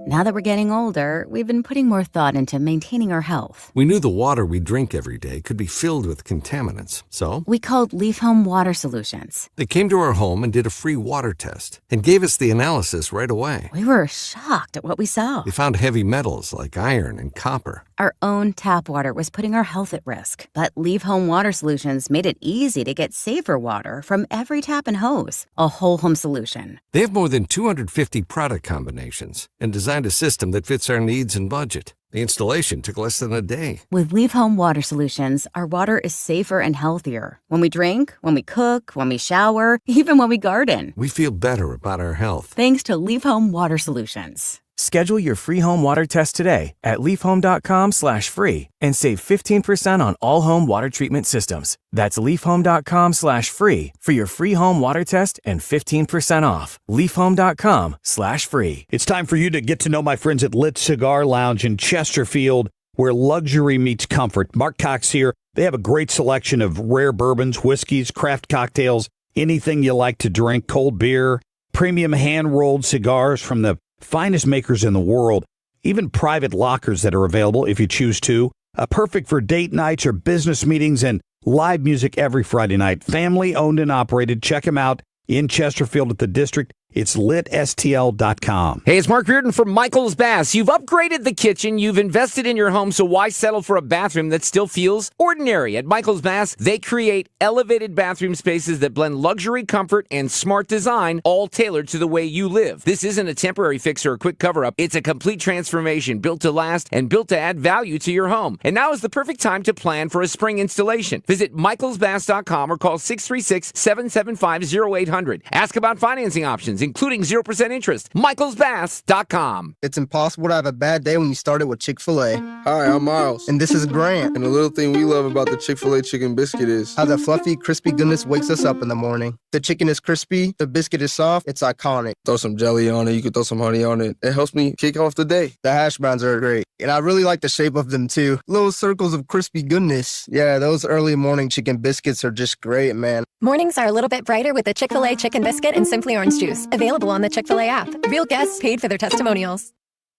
Speaker 21: Now that we're getting older, we've been putting more thought into maintaining our health.
Speaker 22: We knew the water we drink every day could be filled with contaminants, so
Speaker 21: we called Leaf Home Water Solutions.
Speaker 22: They came to our home and did a free water test and gave us the analysis right away.
Speaker 21: We were shocked at what we saw.
Speaker 22: They found heavy metals like iron and copper.
Speaker 21: Our own tap water was putting our health at risk, but Leaf Home Water Solutions made it easy to get safer water from every tap and hose. A whole home solution.
Speaker 22: They have more than 250 product combinations and designed a system that fits our needs and budget. The installation took less than a day.
Speaker 21: With Leaf Home Water Solutions, our water is safer and healthier. When we drink, when we cook, when we shower, even when we garden.
Speaker 22: We feel better about our health.
Speaker 21: Thanks to Leaf Home Water Solutions.
Speaker 13: Schedule your free home water test today at leafhome.com/free and save 15% on all home water treatment systems. That's leafhome.com/free for your free home water test and 15% off. leafhome.com/free.
Speaker 18: It's time for you to get to know my friends at Lit Cigar Lounge in Chesterfield, where luxury meets comfort. Mark Cox here. They have a great selection of rare bourbons, whiskeys, craft cocktails, anything you like to drink, cold beer, premium hand-rolled cigars from the finest makers in the world, even private lockers that are available if you choose to. Perfect for date nights or business meetings, and live music every Friday night. Family owned and operated. Check them out in Chesterfield at the District. It's litstl.com.
Speaker 23: Hey, it's Mark Reardon from Michael's Bass. You've upgraded the kitchen, you've invested in your home, so why settle for a bathroom that still feels ordinary? At Michael's Bass, they create elevated bathroom spaces that blend luxury, comfort, and smart design, all tailored to the way you live. This isn't a temporary fix or a quick cover-up. It's a complete transformation, built to last and built to add value to your home. And now is the perfect time to plan for a spring installation. Visit michaelsbass.com or call 636-775-0800. Ask about financing options, including 0% interest. michaelsbass.com.
Speaker 24: It's impossible to have a bad day when you started with Chick-fil-A. Hi, I'm Miles. And this is Grant. And the little thing we love about the Chick-fil-A chicken biscuit is how the fluffy, crispy goodness wakes us up in the morning. The chicken is crispy, the biscuit is soft, it's iconic. Throw some jelly on it, you can throw some honey on it. It helps me kick off the day. The hash browns are great. And I really like the shape of them too. Little circles of crispy goodness. Yeah, those early morning chicken biscuits are just great, man.
Speaker 25: Mornings are a little bit brighter with the Chick-fil-A Chicken Biscuit and Simply Orange Juice. Available on the Chick-fil-A app. Real guests paid for their testimonials.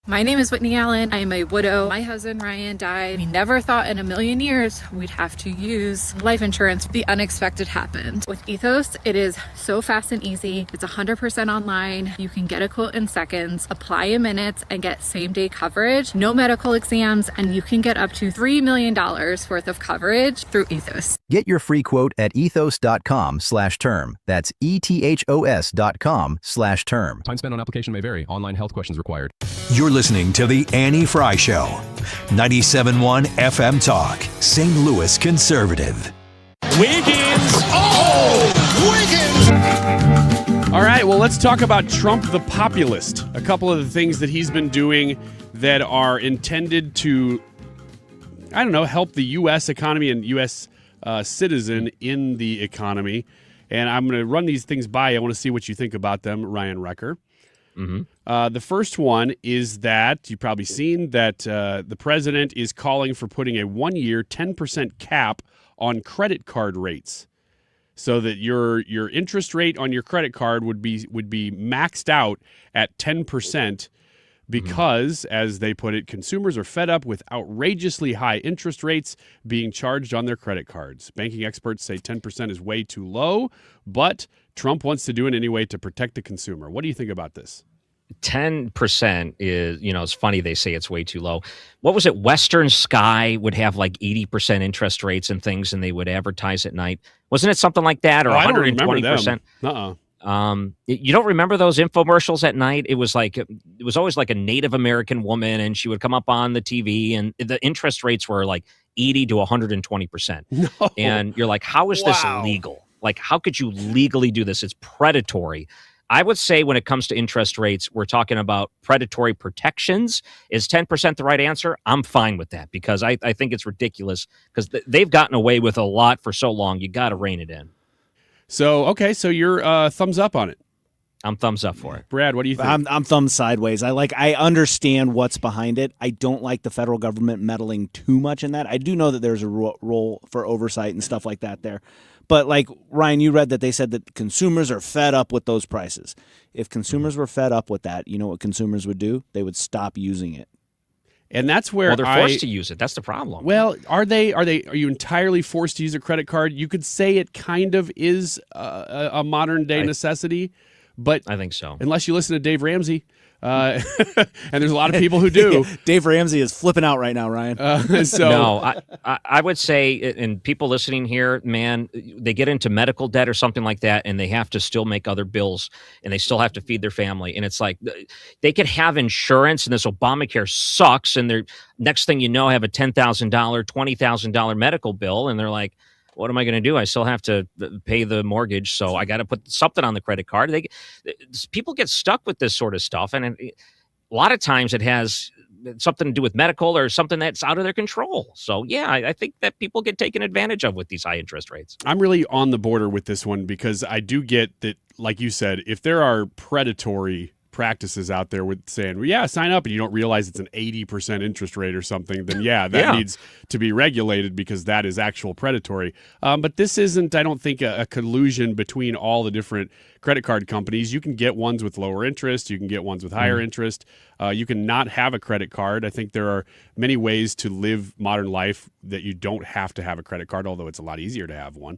Speaker 26: My name is Whitney Allen. I am a widow. My husband Ryan died. We never thought in a million years we'd have to use life insurance. The unexpected happened. With Ethos, it is so fast and easy. It's 100% online. You can get a quote in seconds, apply in minutes, and get same-day coverage. No medical exams, and you can get up to $3 million worth of coverage through Ethos.
Speaker 27: Get your free quote at ethos.com/term. That's ethos.com/term.
Speaker 28: Time spent on application may vary. Online health questions required.
Speaker 2: You're listening to The Annie Fry Show. 97.1 FM Talk. St. Louis Conservative.
Speaker 7: Wiggins! Oh! Wiggins! All right, well, let's talk about Trump the populist. A couple of the things that he's been doing that are intended to, I don't know, help the U.S. economy and U.S. Citizen in the economy. And I'm going to run these things by you. I want to see what you think about them, Ryan Recker. The first one is that you've probably seen that the president is calling for putting a 1-year 10% cap on credit card rates, so that your interest rate on your credit card would be maxed out at 10%, because, as they put it, consumers are fed up with outrageously high interest rates being charged on their credit cards. Banking experts say 10% is way too low, but Trump wants to do it anyway to protect the consumer. What do you think about this?
Speaker 6: 10% is, it's funny they say it's way too low. What was it? Western Sky would have like 80% interest rates and things, and they would advertise at night. Wasn't it something like that? Or 120%? You don't remember those infomercials at night? It was always like a Native American woman, and she would come up on the TV, and the interest rates were like 80 to 120%.
Speaker 7: No.
Speaker 6: And you're like, how is this legal? Like, how could you legally do this? It's predatory. I would say when it comes to interest rates, we're talking about predatory protections. Is 10% the right answer? I'm fine with that, because I think it's ridiculous, because they've gotten away with a lot for so long. You got to rein it in.
Speaker 7: So, okay, so you're thumbs up on it.
Speaker 6: I'm thumbs up for it.
Speaker 7: Brad, what do you think?
Speaker 10: I'm thumbs sideways. I understand what's behind it. I don't like the federal government meddling too much in that. I do know that there's a role for oversight and stuff like that there. But like, Ryan, you read that they said that consumers are fed up with those prices. If consumers were fed up with that, you know what consumers would do? They would stop using it.
Speaker 7: And that's where
Speaker 6: they're forced to use it. That's the problem.
Speaker 7: Well, are you entirely forced to use a credit card? You could say it kind of is a modern day necessity, but
Speaker 6: I think so.
Speaker 7: Unless you listen to Dave Ramsey. And there's a lot of people who do.
Speaker 10: Dave Ramsey is flipping out right now, Ryan.
Speaker 6: No, I would say, and people listening here, man, they get into medical debt or something like that, and they have to still make other bills, and they still have to feed their family. And it's like, they could have insurance, and this Obamacare sucks, and they're, next thing you know, have a $10,000, $20,000 medical bill, and they're like, what am I going to do? I still have to pay the mortgage, so I got to put something on the credit card. People get stuck with this sort of stuff, and a lot of times it has something to do with medical or something that's out of their control. So, yeah, I think that people get taken advantage of with these high interest rates. I'm
Speaker 7: really on the border with this one, because I do get that, like you said, if there are predatory practices out there with saying, well, yeah, sign up, and you don't realize it's an 80% interest rate or something, then that needs to be regulated, because that is actual predatory. But this isn't, I don't think, a collusion between all the different credit card companies. You can get ones with lower interest. You can get ones with higher interest. You can not have a credit card. I think there are many ways to live modern life that you don't have to have a credit card, although it's a lot easier to have one.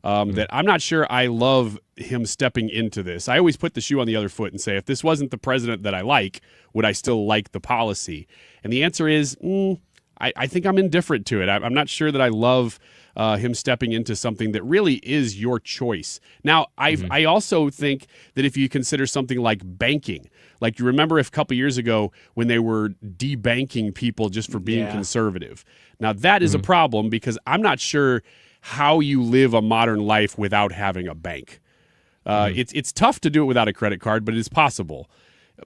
Speaker 7: That I'm not sure I love him stepping into this. I always put the shoe on the other foot and say, if this wasn't the president that I like, would I still like the policy? And the answer is, I think I'm indifferent to it. I'm not sure that I love him stepping into something that really is your choice. Now, I also think that if you consider something like banking, like you remember a couple years ago when they were debanking people just for being conservative. Now, that is a problem, because I'm not sure how you live a modern life without having a bank. It's tough to do it without a credit card, but it is possible.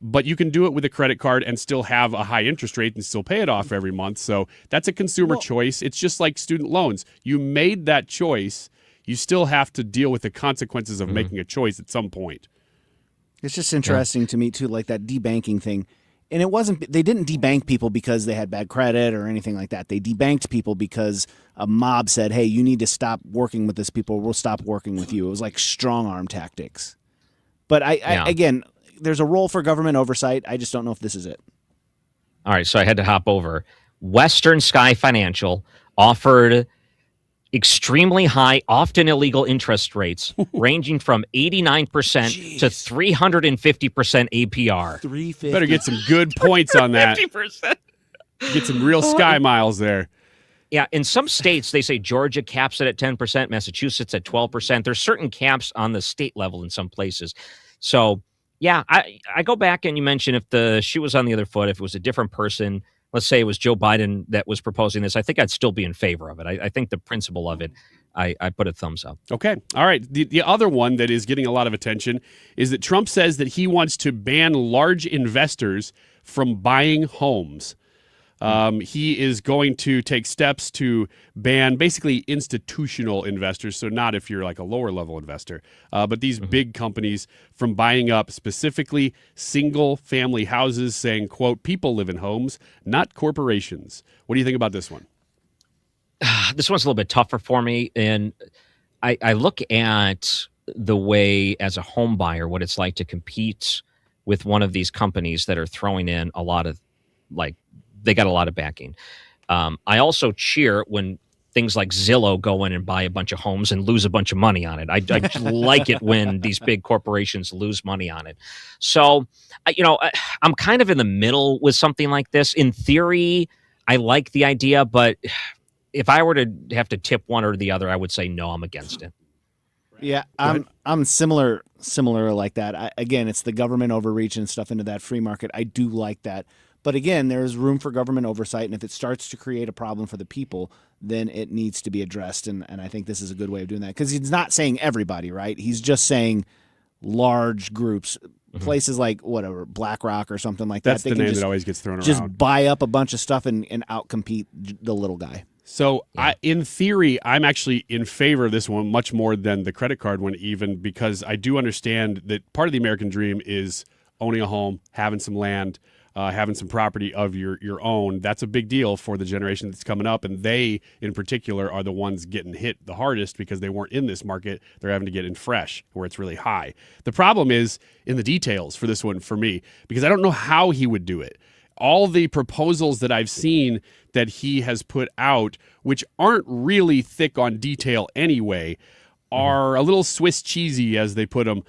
Speaker 7: But you can do it with a credit card and still have a high interest rate and still pay it off every month. So that's a consumer choice. It's just like student loans. You made that choice. You still have to deal with the consequences of making a choice at some point.
Speaker 10: It's just interesting to me, too, like that debanking thing. And they didn't debank people because they had bad credit or anything like that. They debanked people because a mob said, hey, you need to stop working with this people. We'll stop working with you. It was like strong arm tactics. But again, there's a role for government oversight. I just don't know if this is it.
Speaker 6: All right, so I had to hop over. Western Sky Financial offered extremely high, often illegal interest rates, ranging from 89% to 350% APR.
Speaker 10: 350.
Speaker 7: Better get some good points on that.
Speaker 6: 50%.
Speaker 7: Get some real Sky miles there.
Speaker 6: Yeah, in some states, they say Georgia caps it at 10%, Massachusetts at 12%. There's certain caps on the state level in some places. So, yeah, I go back and you mentioned if the shoe was on the other foot, if it was a different person, let's say it was Joe Biden that was proposing this, I think I'd still be in favor of it. I think the principle of it, I put a thumbs up.
Speaker 7: Okay. All right. The other one that is getting a lot of attention is that Trump says that he wants to ban large investors from buying homes. He is going to take steps to ban basically institutional investors, so not if you're like a lower level investor, but these big companies from buying up specifically single family houses, saying, quote, people live in homes, not corporations. What do you think about this one?
Speaker 6: This one's a little bit tougher for me, and I look at the way as a home buyer what it's like to compete with one of these companies that are throwing in a lot of, like, they got a lot of backing. I also cheer when things like Zillow go in and buy a bunch of homes and lose a bunch of money on it. I like it when these big corporations lose money on it. So, I'm kind of in the middle with something like this. In theory, I like the idea, but if I were to have to tip one or the other, I would say no, I'm against it.
Speaker 10: Yeah, I'm similar like that. Again, it's the government overreach and stuff into that free market. I do like that. But again, there's room for government oversight, and if it starts to create a problem for the people, then it needs to be addressed, and I think this is a good way of doing that. Because he's not saying everybody, right? He's just saying large groups, places like, whatever, BlackRock or something like
Speaker 7: That's
Speaker 10: that.
Speaker 7: the name that always gets thrown around.
Speaker 10: Just buy up a bunch of stuff and outcompete the little guy.
Speaker 7: So in theory, I'm actually in favor of this one much more than the credit card one, even because I do understand that part of the American dream is owning a home, having some land, having some property of your own. That's a big deal for the generation that's coming up, and they, in particular, are the ones getting hit the hardest because they weren't in this market. They're having to get in fresh, where it's really high. The problem is in the details for this one for me, because I don't know how he would do it. All the proposals that I've seen that he has put out, which aren't really thick on detail anyway, are a little Swiss cheesy, as they put them,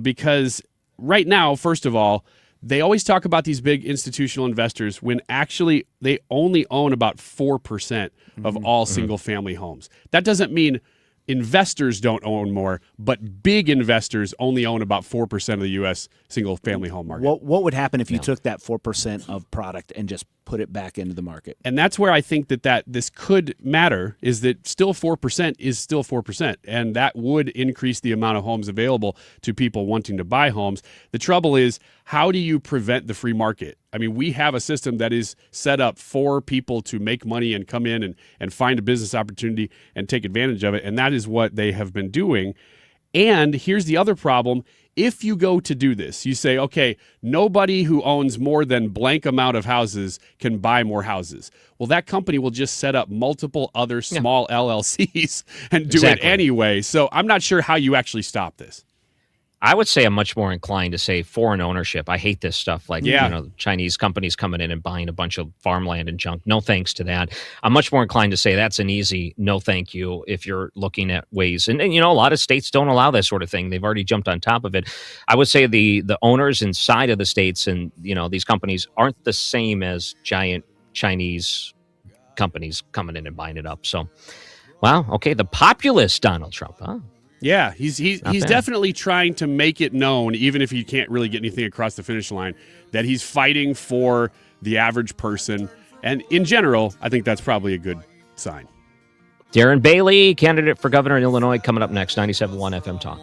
Speaker 7: because right now, first of all, they always talk about these big institutional investors when actually they only own about 4% of all single-family homes. That doesn't mean investors don't own more, but big investors only own about 4% of the U.S. single-family home market.
Speaker 10: What would happen if you took that 4% of product and just put it back into the market?
Speaker 7: And that's where I think that this could matter, is that still 4% is still 4%, and that would increase the amount of homes available to people wanting to buy homes. The trouble is, how do you prevent the free market? I mean, we have a system that is set up for people to make money and come in and find a business opportunity and take advantage of it, and that is what they have been doing. And here's the other problem. If you go to do this, you say, okay, nobody who owns more than blank amount of houses can buy more houses. Well, that company will just set up multiple other small LLCs and do it anyway. So I'm not sure how you actually stop this.
Speaker 6: I would say I'm much more inclined to say foreign ownership. I hate this stuff, like Chinese companies coming in and buying a bunch of farmland and junk. No thanks to that. I'm much more inclined to say that's an easy no thank you if you're looking at ways. And a lot of states don't allow this sort of thing. They've already jumped on top of it. I would say the owners inside of the states and these companies aren't the same as giant Chinese companies coming in and buying it up. So, wow, okay, the populist Donald Trump, huh?
Speaker 7: Yeah, he's definitely trying to make it known, even if he can't really get anything across the finish line, that he's fighting for the average person. And in general, I think that's probably a good sign.
Speaker 6: Darren Bailey, candidate for governor in Illinois, coming up next, 97.1 FM Talk.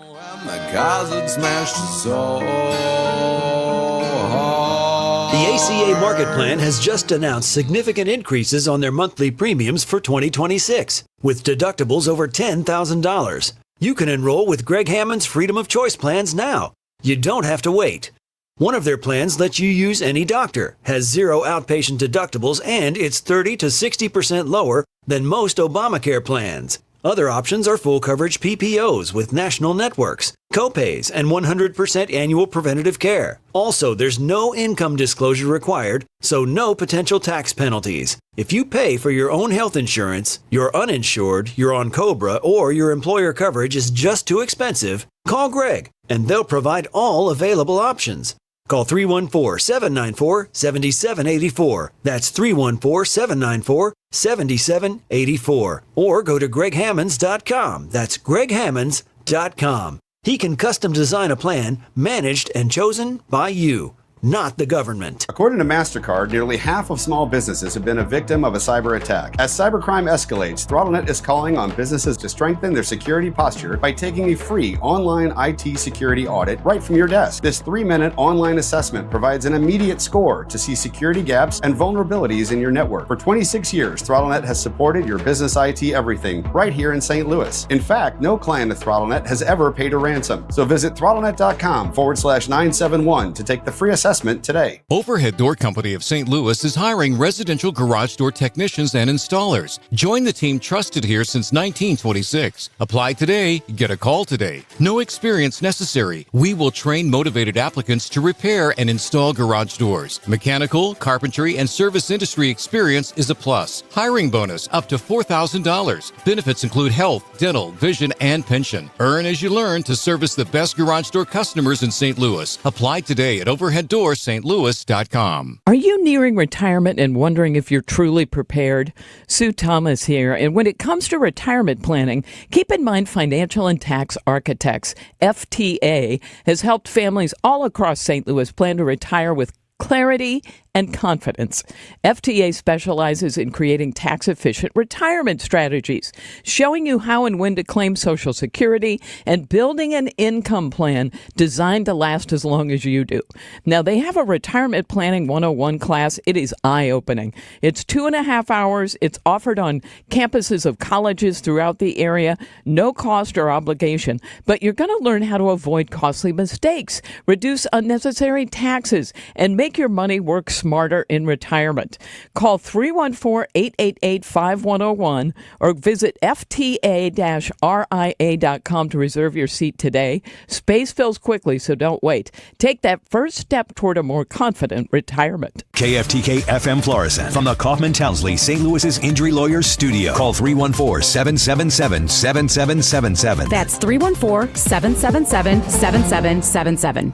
Speaker 1: The ACA Market Plan has just announced significant increases on their monthly premiums for 2026, with deductibles over $10,000. You can enroll with Greg Hammond's Freedom of Choice plans now. You don't have to wait. One of their plans lets you use any doctor, has zero outpatient deductibles, and it's 30 to 60% lower than most Obamacare plans. Other options are full coverage PPOs with national networks, copays, and 100% annual preventative care. Also, there's no income disclosure required, so no potential tax penalties. If you pay for your own health insurance, you're uninsured, you're on COBRA, or your employer coverage is just too expensive, call Greg, and they'll provide all available options. Call 314-794-7784. That's 314-794-7784. Or go to greghammonds.com. That's greghammonds.com. He can custom design a plan managed and chosen by you. not the government.
Speaker 4: According to MasterCard, nearly half of small businesses have been a victim of a cyber attack. As cybercrime escalates, ThrottleNet is calling on businesses to strengthen their security posture by taking a free online IT security audit right from your desk. This 3-minute online assessment provides an immediate score to see security gaps and vulnerabilities in your network. For 26 years, ThrottleNet has supported your business IT everything right here in St. Louis. In fact, no client of ThrottleNet has ever paid a ransom. So visit throttlenet.com/971 to take the free assessment today.
Speaker 5: Overhead Door Company of St. Louis is hiring residential garage door technicians and installers. Join the team trusted here since 1926. Apply today, get a call today. No experience necessary. We will train motivated applicants to repair and install garage doors. Mechanical, carpentry, and service industry experience is a plus. Hiring bonus up to $4,000. Benefits include health, dental, vision, and pension. Earn as you learn to service the best garage door customers in St. Louis. Apply today at overheaddoorstlouis.com.
Speaker 8: Are you nearing retirement and wondering if you're truly prepared? Sue Thomas here, and when it comes to retirement planning, keep in mind Financial and Tax Architects, FTA, has helped families all across St. Louis plan to retire with clarity and confidence. FTA specializes in creating tax-efficient retirement strategies, showing you how and when to claim Social Security, and building an income plan designed to last as long as you do. Now, they have a Retirement Planning 101 class. It is eye-opening. It's 2.5 hours. It's offered on campuses of colleges throughout the area. No cost or obligation, but you're going to learn how to avoid costly mistakes, reduce unnecessary taxes, and make your money work smarter in retirement. Call 314-888-5101 or visit fta-ria.com to reserve your seat today. Space fills quickly, so don't wait. Take that first step toward a more confident retirement.
Speaker 2: KFTK FM Florissant from the Kaufman Townsley St. Louis's Injury Lawyers Studio. Call 314-777-7777.
Speaker 9: That's 314-777-7777.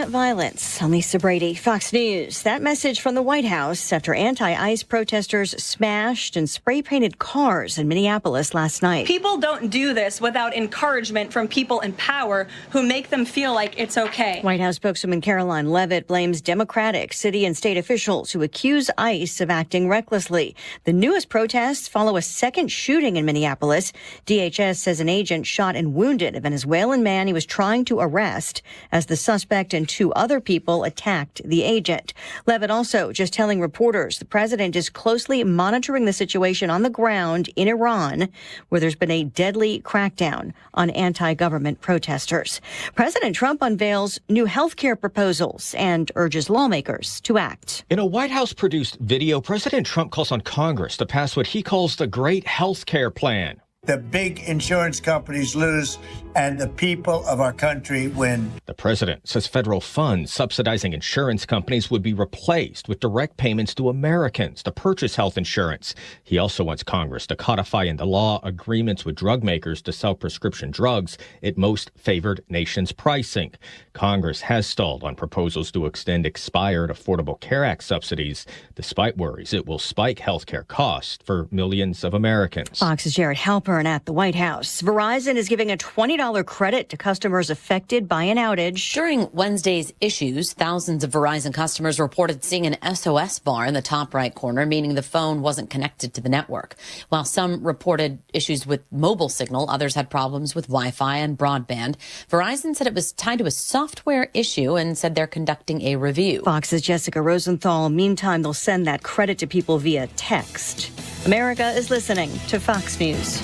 Speaker 11: Violence. I'm Lisa Brady, Fox News. That message from the White House after anti-ICE protesters smashed and spray-painted cars in Minneapolis last night.
Speaker 12: People don't do this without encouragement from people in power who make them feel like it's okay.
Speaker 11: White House spokeswoman Caroline Leavitt blames Democratic city and state officials who accuse ICE of acting recklessly. The newest protests follow a second shooting in Minneapolis. DHS says an agent shot and wounded a Venezuelan man he was trying to arrest as the suspect and 2 other people attacked the agent. Leavitt also just telling reporters the president is closely monitoring the situation on the ground in Iran, where there's been a deadly crackdown on anti-government protesters. President Trump unveils new health care proposals and urges lawmakers to act.
Speaker 14: In a White House-produced video, President Trump calls on Congress to pass what he calls the Great Health Care Plan.
Speaker 15: The big insurance companies lose and the people of our country win.
Speaker 14: The president says federal funds subsidizing insurance companies would be replaced with direct payments to Americans to purchase health insurance. He also wants Congress to codify into law agreements with drug makers to sell prescription drugs at most favored nations pricing. Congress has stalled on proposals to extend expired Affordable Care Act subsidies, despite worries it will spike health care costs for millions of Americans.
Speaker 11: Fox's Jared Halpern at the White House. Verizon is giving a $20 credit to customers affected by an outage.
Speaker 29: During Wednesday's issues, thousands of Verizon customers reported seeing an SOS bar in the top right corner, meaning the phone wasn't connected to the network. While some reported issues with mobile signal, others had problems with Wi-Fi and broadband. Verizon said it was tied to a software issue and said they're conducting a review.
Speaker 11: Fox's Jessica Rosenthal. Meantime, they'll send that credit to people via text. America is listening to Fox News.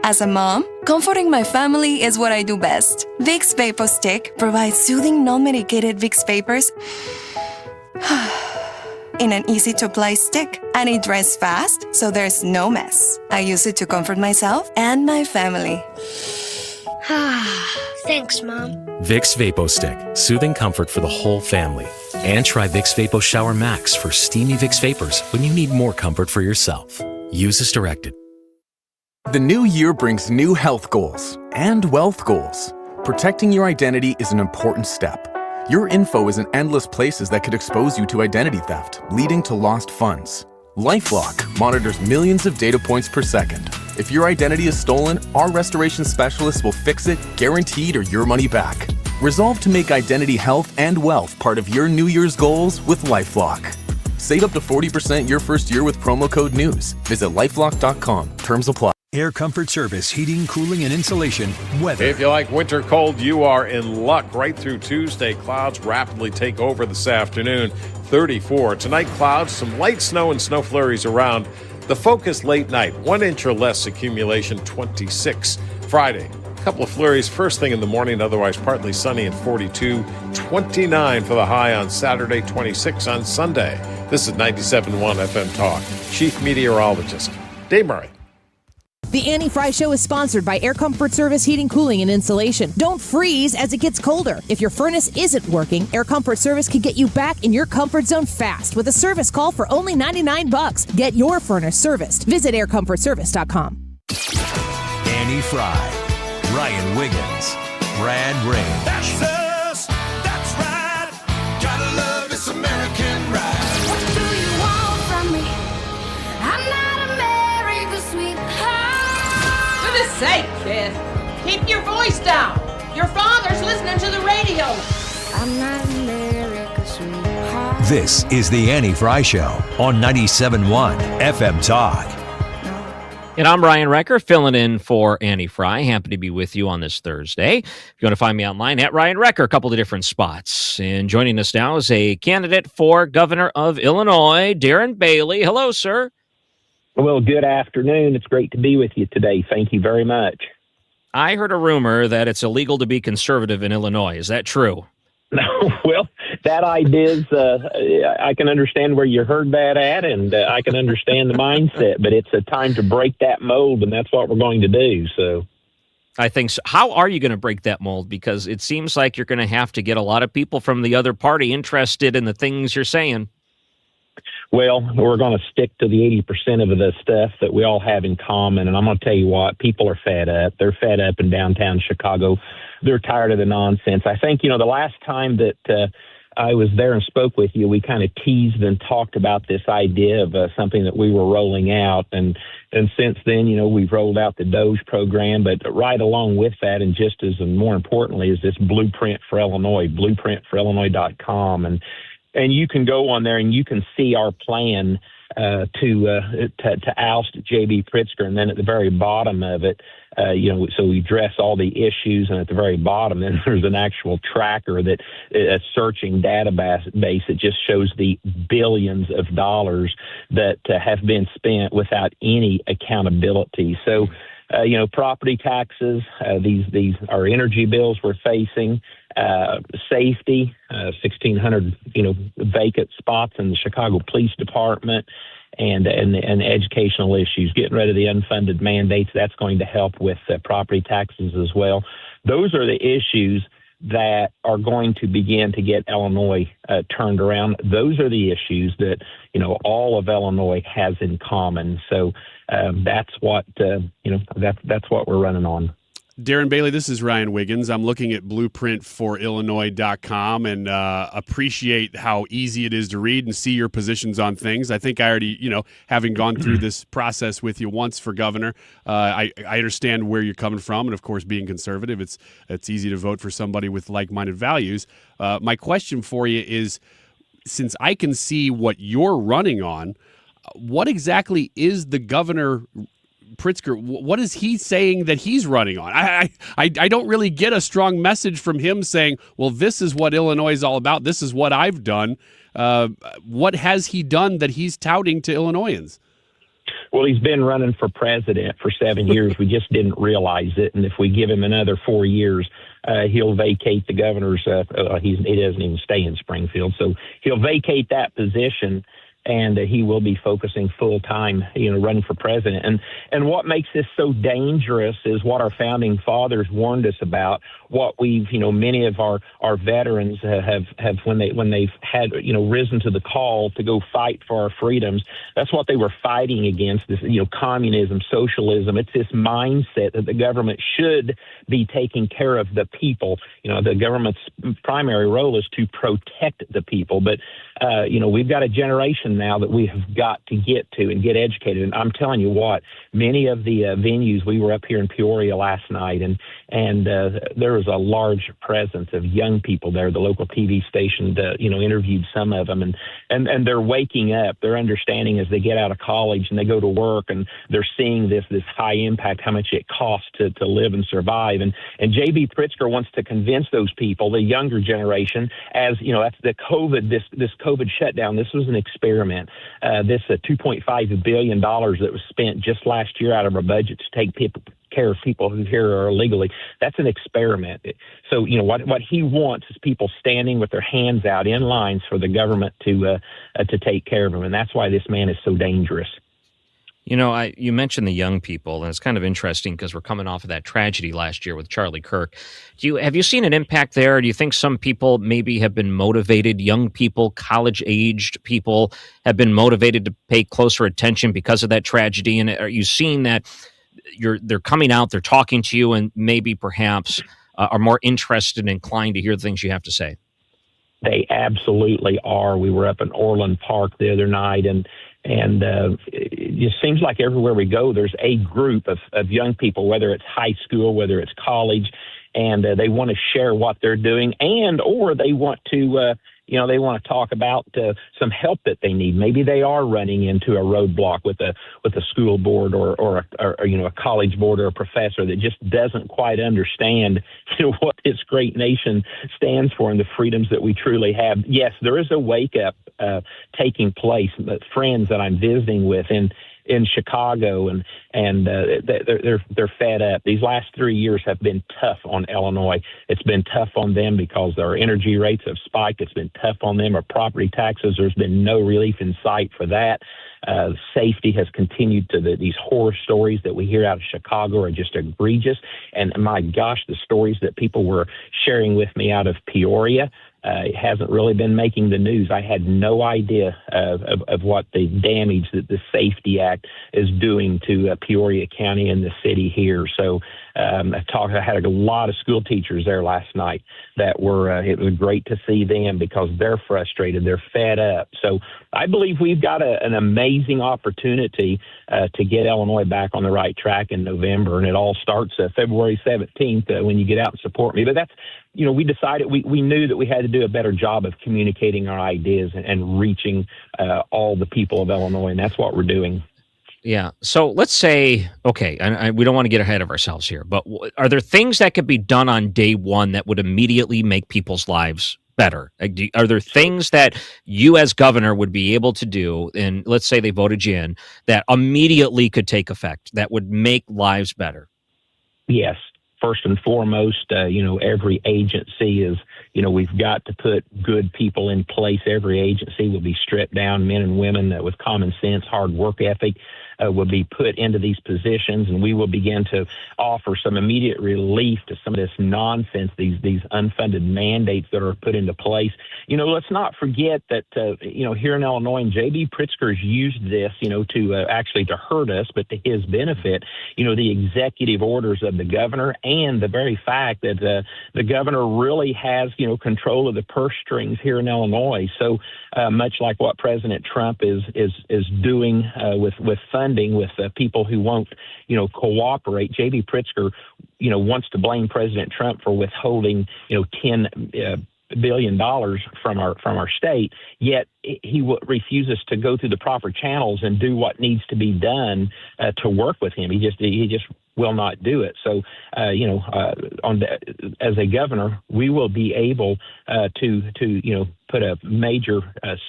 Speaker 30: As a mom, comforting my family is what I do best. Vicks Vapor Stick provides soothing, non-medicated Vicks vapors in an easy-to-apply stick, and it dries fast, so there's no mess. I use it to comfort myself and my family.
Speaker 16: Thanks, Mom.
Speaker 31: Vicks Vapo Stick, soothing comfort for the whole family. And try Vicks Vapo Shower Max for steamy Vicks vapors when you need more comfort for yourself. Use as directed.
Speaker 32: The new year brings new health goals and wealth goals. Protecting your identity is an important step. Your info is in endless places that could expose you to identity theft, leading to lost funds. LifeLock monitors millions of data points per second If your identity is stolen, our restoration specialists will fix it, guaranteed, or your money back. Resolve to make identity health and wealth part of your New Year's goals with LifeLock. Save up to 40% your first year with promo code NEWS. Visit lifelock.com. Terms apply.
Speaker 2: Air Comfort Service, heating, cooling, and insulation, weather.
Speaker 3: If you like winter cold, you are in luck. Right through Tuesday, clouds rapidly take over this afternoon. 34. Tonight, clouds, some light snow and snow flurries around. The focus late night, 1 inch or less accumulation, 26. Friday, a couple of flurries first thing in the morning, otherwise partly sunny and 42. 29 for the high on Saturday, 26 on Sunday. This is 97.1 FM Talk. Chief Meteorologist Dave Murray.
Speaker 9: The Annie Fry Show is sponsored by Air Comfort Service Heating, Cooling, and Insulation. Don't freeze as it gets colder. If your furnace isn't working, Air Comfort Service can get you back in your comfort zone fast with a service call for only $99. Get your furnace serviced. Visit aircomfortservice.com.
Speaker 2: Annie Fry, Ryan Wiggins, Brad Ray.
Speaker 13: That's us. That's right. Gotta love this American ride. What do you want from me? I'm not America's sweetheart.
Speaker 17: For goodness sake, kid. Keep your voice down. Your father's listening to the radio.
Speaker 13: I'm not America's sweetheart.
Speaker 2: This is the Annie Fry Show on 97.1 FM Talk.
Speaker 6: And I'm Ryan Recker, filling in for Annie Fry. Happy to be with you on this Thursday. If you want to find me online, at Ryan Recker, a couple of different spots. And joining us now is a candidate for governor of Illinois, Darren Bailey. Hello, sir.
Speaker 18: Well, good afternoon. It's great to be with you today. Thank you very much.
Speaker 6: I heard a rumor that it's illegal to be conservative in Illinois. Is that true?
Speaker 18: Well, that idea is, I can understand where you heard that at, and I can understand the mindset, but it's a time to break that mold, and that's what we're going to do. So,
Speaker 6: I think so. How are you going to break that mold? Because it seems like you're going to have to get a lot of people from the other party interested in the things you're saying.
Speaker 18: Well, we're going to stick to the 80% of the stuff that we all have in common, and I'm going to tell you what, people are fed up. They're fed up in downtown Chicago. They're tired of the nonsense. I think, the last time that I was there and spoke with you, we kind of teased and talked about this idea of something that we were rolling out. And since then, we've rolled out the Doge program. But right along with that, and just as and more importantly, is this Blueprint for Illinois, blueprintforillinois.com. And you can go on there and you can see our plan to oust J.B. Pritzker. And then at the very bottom of it, so we address all the issues, and at the very bottom, then there's an actual tracker that a searching database that just shows the billions of dollars that have been spent without any accountability. So, property taxes, these are energy bills we're facing, safety, 1,600, vacant spots in the Chicago Police Department, and educational issues, getting rid of the unfunded mandates. That's going to help with property taxes as well. Those are the issues that are going to begin to get Illinois turned around. Those are the issues that, all of Illinois has in common. So that's what, that's what we're running on.
Speaker 7: Darren Bailey, this is Ryan Wiggins. I'm looking at blueprintforillinois.com and appreciate how easy it is to read and see your positions on things. I think I already, having gone through this process with you once for governor, I understand where you're coming from. And, of course, being conservative, it's easy to vote for somebody with like-minded values. My question for you is, since I can see what you're running on, what exactly is the governor Pritzker, what is he saying that he's running on? I don't really get a strong message from him saying, well, this is what Illinois is all about. This is what I've done. What has he done that he's touting to Illinoisans?
Speaker 18: Well, he's been running for president for 7 years. We just didn't realize it. And if we give him another 4 years, he'll vacate the governor's. He doesn't even stay in Springfield. So he'll vacate that position, and he will be focusing full time, running for president. And what makes this so dangerous is what our founding fathers warned us about. What we've, many of our veterans have when they've had, risen to the call to go fight for our freedoms. That's what they were fighting against. This, communism, socialism. It's this mindset that the government should be taking care of the people. The government's primary role is to protect the people. But we've got a generation person now that we have got to get to and get educated. And I'm telling you what, many of the venues, we were up here in Peoria last night, and there was a large presence of young people there. The local TV station, interviewed some of them, and they're waking up. They're understanding as they get out of college and they go to work, and they're seeing this high impact, how much it costs to live and survive. And J.B. Pritzker wants to convince those people, the younger generation, as that's the COVID, this COVID shutdown. This was an experiment. This $2.5 billion that was spent just last year out of our budget to take care of people who here are illegally. That's an experiment. So, what he wants is people standing with their hands out in lines for the government to take care of them. And that's why this man is so dangerous.
Speaker 6: You mentioned the young people, and it's kind of interesting because we're coming off of that tragedy last year with Charlie Kirk. Have you seen an impact there? Do you think some people maybe have been motivated, young people, college-aged people have been motivated to pay closer attention because of that tragedy? And are you seeing that they're coming out, they're talking to you, and maybe perhaps are more interested and inclined to hear the things you have to say?
Speaker 18: They absolutely are. We were up in Orland Park the other night, and it just seems like everywhere we go, there's a group of young people, whether it's high school, whether it's college, and they want to share what they're doing, or they want to, they want to talk about some help that they need. Maybe they are running into a roadblock with a school board or a college board or a professor that just doesn't quite understand what this great nation stands for and the freedoms that we truly have. Yes, there is a wake up taking place. Friends that I'm visiting with in Chicago, and they're fed up. These last 3 years have been tough on Illinois. It's been tough on them because our energy rates have spiked. It's been tough on them. Our property taxes, there's been no relief in sight for that. Safety has continued to these horror stories that we hear out of Chicago are just egregious. And my gosh, the stories that people were sharing with me out of Peoria, it hasn't really been making the news. I had no idea of what the damage that the Safety Act is doing to Peoria County and the city here. So I had a lot of school teachers there last night that it was great to see them because they're frustrated. They're fed up. So I believe we've got an amazing opportunity to get Illinois back on the right track in November. And it all starts February 17th when you get out and support me. But that's, we decided we knew that we had to do a better job of communicating our ideas and reaching all the people of Illinois. And that's what we're doing.
Speaker 6: Yeah. So let's say, okay, we don't want to get ahead of ourselves here, but are there things that could be done on day one that would immediately make people's lives better? Are there things that you as governor would be able to do, and let's say they voted you in, that immediately could take effect, that would make lives better?
Speaker 18: Yes. First and foremost, every agency is, we've got to put good people in place. Every agency will be stripped down, men and women with common sense, hard work ethic will be put into these positions, and we will begin to offer some immediate relief to some of this nonsense, these unfunded mandates that are put into place. Let's not forget that, here in Illinois, and J.B. Pritzker's used this, to actually to hurt us, but to his benefit, the executive orders of the governor and the very fact that the governor really has, control of the purse strings here in Illinois. So much like what President Trump is doing with funding with people who won't, cooperate. J.B. Pritzker, wants to blame President Trump for withholding, $10 billion from our state, yet he refuses to go through the proper channels and do what needs to be done to work with him. He just will not do it. So, as a governor, we will be able to put a major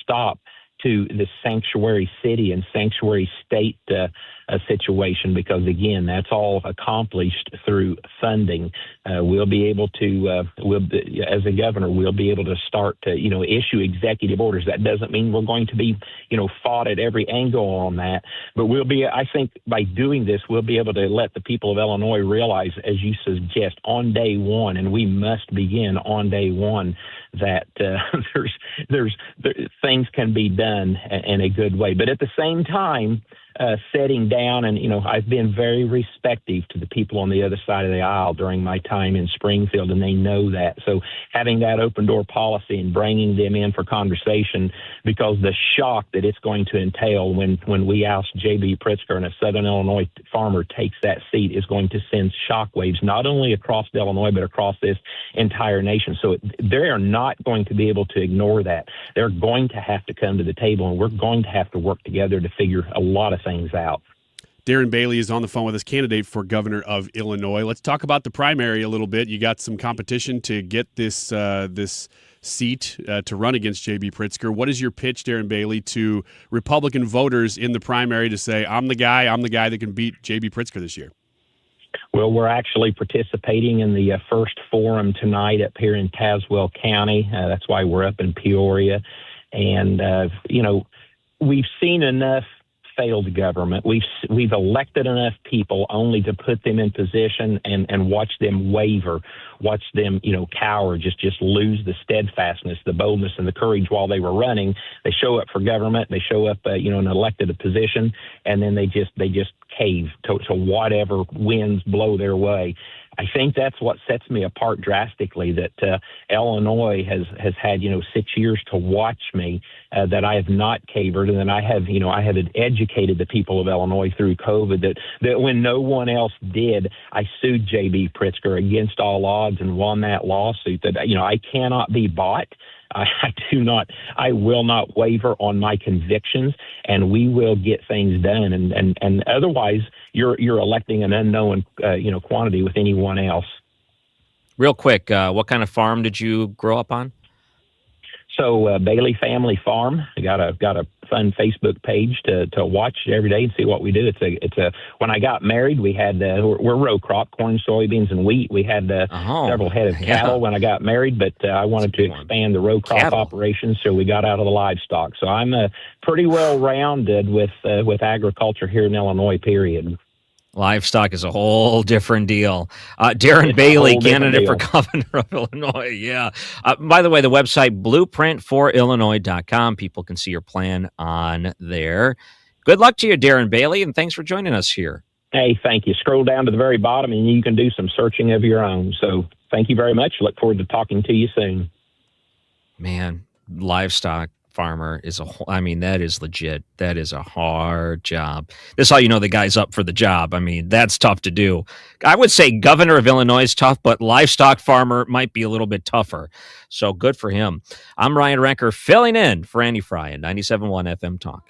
Speaker 18: stop to the sanctuary city and sanctuary state situation, because again, that's all accomplished through funding. We'll be able to, as a governor, we'll be able to start to, issue executive orders. That doesn't mean we're going to be, fought at every angle on that, but I think by doing this, we'll be able to let the people of Illinois realize, as you suggest, on day one, and we must begin on day one, that there's things can be done in a good way. But at the same time, setting down, and, I've been very respectful to the people on the other side of the aisle during my time in Springfield, and they know that. So having that open door policy and bringing them in for conversation, because the shock that it's going to entail when we oust J.B. Pritzker and a Southern Illinois farmer takes that seat is going to send shockwaves not only across Illinois but across this entire nation. So they are not going to be able to ignore that. They're going to have to come to the table, and we're going to have to work together to figure a lot of things out.
Speaker 7: Darren Bailey is on the phone with us, candidate for governor of Illinois. Let's talk about the primary a little bit. You got some competition to get this seat to run against J.B. Pritzker. What is your pitch, Darren Bailey, to Republican voters in the primary to say, I'm the guy that can beat J.B. Pritzker this year?
Speaker 18: Well, we're actually participating in the first forum tonight up here in Tazewell County. That's why we're up in Peoria. And, we've seen enough failed government. We've elected enough people only to put them in position and watch them waver, watch them, cower, just lose the steadfastness, the boldness, and the courage while they were running. They show up for government, they show up, in an elected position, and then they just cave to whatever winds blow their way. I think that's what sets me apart drastically, that Illinois has had, 6 years to watch me, that I have not cavered, and then I have educated the people of Illinois through COVID that when no one else did, I sued J.B. Pritzker against all odds and won that lawsuit. That, I cannot be bought. I will not waver on my convictions, and we will get things done. And otherwise, you're electing an unknown, quantity with anyone else.
Speaker 6: Real quick, what kind of farm did you grow up on?
Speaker 18: So Bailey Family Farm. I got a fun Facebook page to watch every day and see what we do. It's a when I got married, we had we're row crop, corn, soybeans, and wheat. We had several head of cattle when I got married, but I wanted to expand the row crop operations, so we got out of the livestock. So I'm pretty well rounded with agriculture here in Illinois. Period.
Speaker 6: Livestock is a whole different deal. Darren Bailey, candidate for governor of Illinois. Yeah. By the way, the website blueprintforillinois.com. People can see your plan on there. Good luck to you, Darren Bailey, and thanks for joining us here.
Speaker 18: Hey, thank you. Scroll down to the very bottom, and you can do some searching of your own. So thank you very much. Look forward to talking to you soon.
Speaker 6: Man, livestock farmer is that is legit. That is a hard job. This is how you know the guy's up for the job. That's tough to do. I would say governor of Illinois is tough, but livestock farmer might be a little bit tougher. So good for him. I'm Ryan Ranker filling in for Andy Fry at 97.1 FM Talk.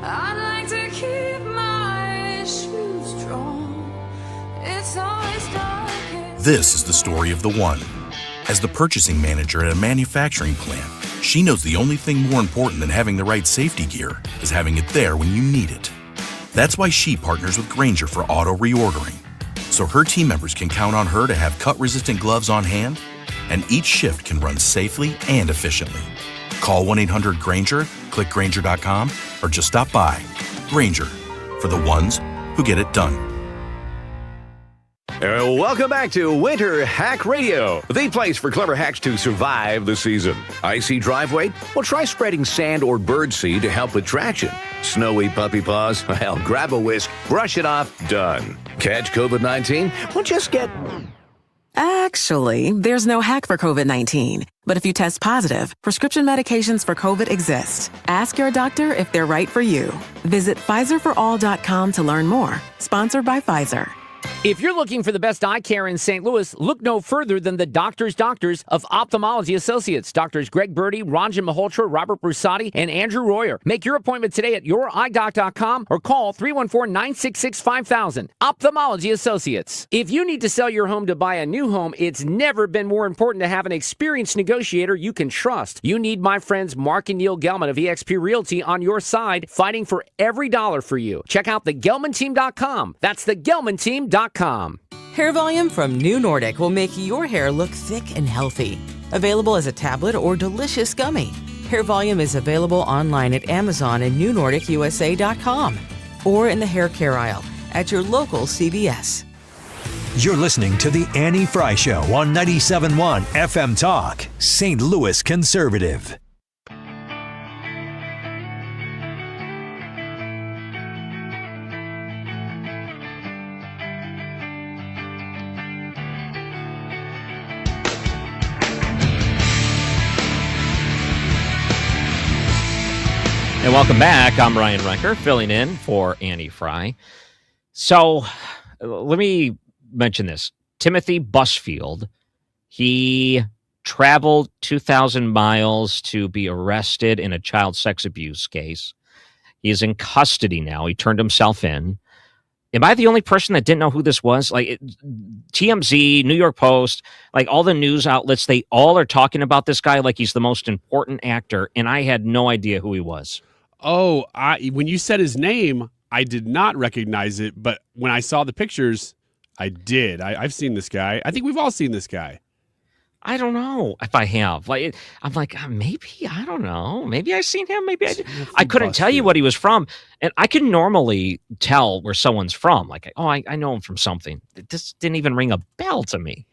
Speaker 13: I'd like to keep my shoes strong. It's always dark.
Speaker 1: This is the story of the one. As the purchasing manager at a manufacturing plant, she knows the only thing more important than having the right safety gear is having it there when you need it. That's why she partners with Grainger for auto reordering, so her team members can count on her to have cut-resistant gloves on hand, and each shift can run safely and efficiently. Call 1-800-GRAINGER, click Grainger.com, or just stop by. Grainger, for the ones who get it done.
Speaker 10: Welcome back to Winter Hack Radio, the place for clever hacks to survive the season. Icy driveway? Well, try spreading sand or birdseed to help with traction. Snowy puppy paws? Well, grab a whisk, brush it off, done. Catch COVID-19? Well, just get...
Speaker 19: Actually, there's no hack for COVID-19. But if you test positive, prescription medications for COVID exist. Ask your doctor if they're right for you. Visit PfizerForAll.com to learn more. Sponsored by Pfizer.
Speaker 20: If you're looking for the best eye care in St. Louis, look no further than the doctors of Ophthalmology Associates. Doctors Greg Birdie, Ranjan Malhotra, Robert Brusati, and Andrew Royer. Make your appointment today at yourEyeDoc.com or call 314-966-5000. Ophthalmology Associates. If you need to sell your home to buy a new home, it's never been more important to have an experienced negotiator you can trust. You need my friends Mark and Neil Gelman of eXp Realty on your side, fighting for every dollar for you. Check out thegelmanteam.com. That's thegelmanteam.com.
Speaker 21: Hair Volume from New Nordic will make your hair look thick and healthy. Available as a tablet or delicious gummy. Hair Volume is available online at Amazon and NewNordicUSA.com or in the hair care aisle at your local CVS.
Speaker 2: You're listening to The Annie Fry Show on 97.1 FM Talk, St. Louis Conservative.
Speaker 6: And welcome back. I'm Ryan Recker, filling in for Annie Fry. So let me mention this. Timothy Busfield, he traveled 2,000 miles to be arrested in a child sex abuse case. He is in custody now. He turned himself in. Am I the only person that didn't know who this was? TMZ, New York Post, all the news outlets, they all are talking about this guy like he's the most important actor, and I had no idea who he was.
Speaker 7: Oh, when you said his name, I did not recognize it, but when I saw the pictures, I did. I've seen this guy. I think we've all seen this guy.
Speaker 6: I don't know if I have. I'm like, maybe, I don't know. Maybe I've seen him. Maybe I couldn't tell you what he was from. And I can normally tell where someone's from. I know him from something. This didn't even ring a bell to me.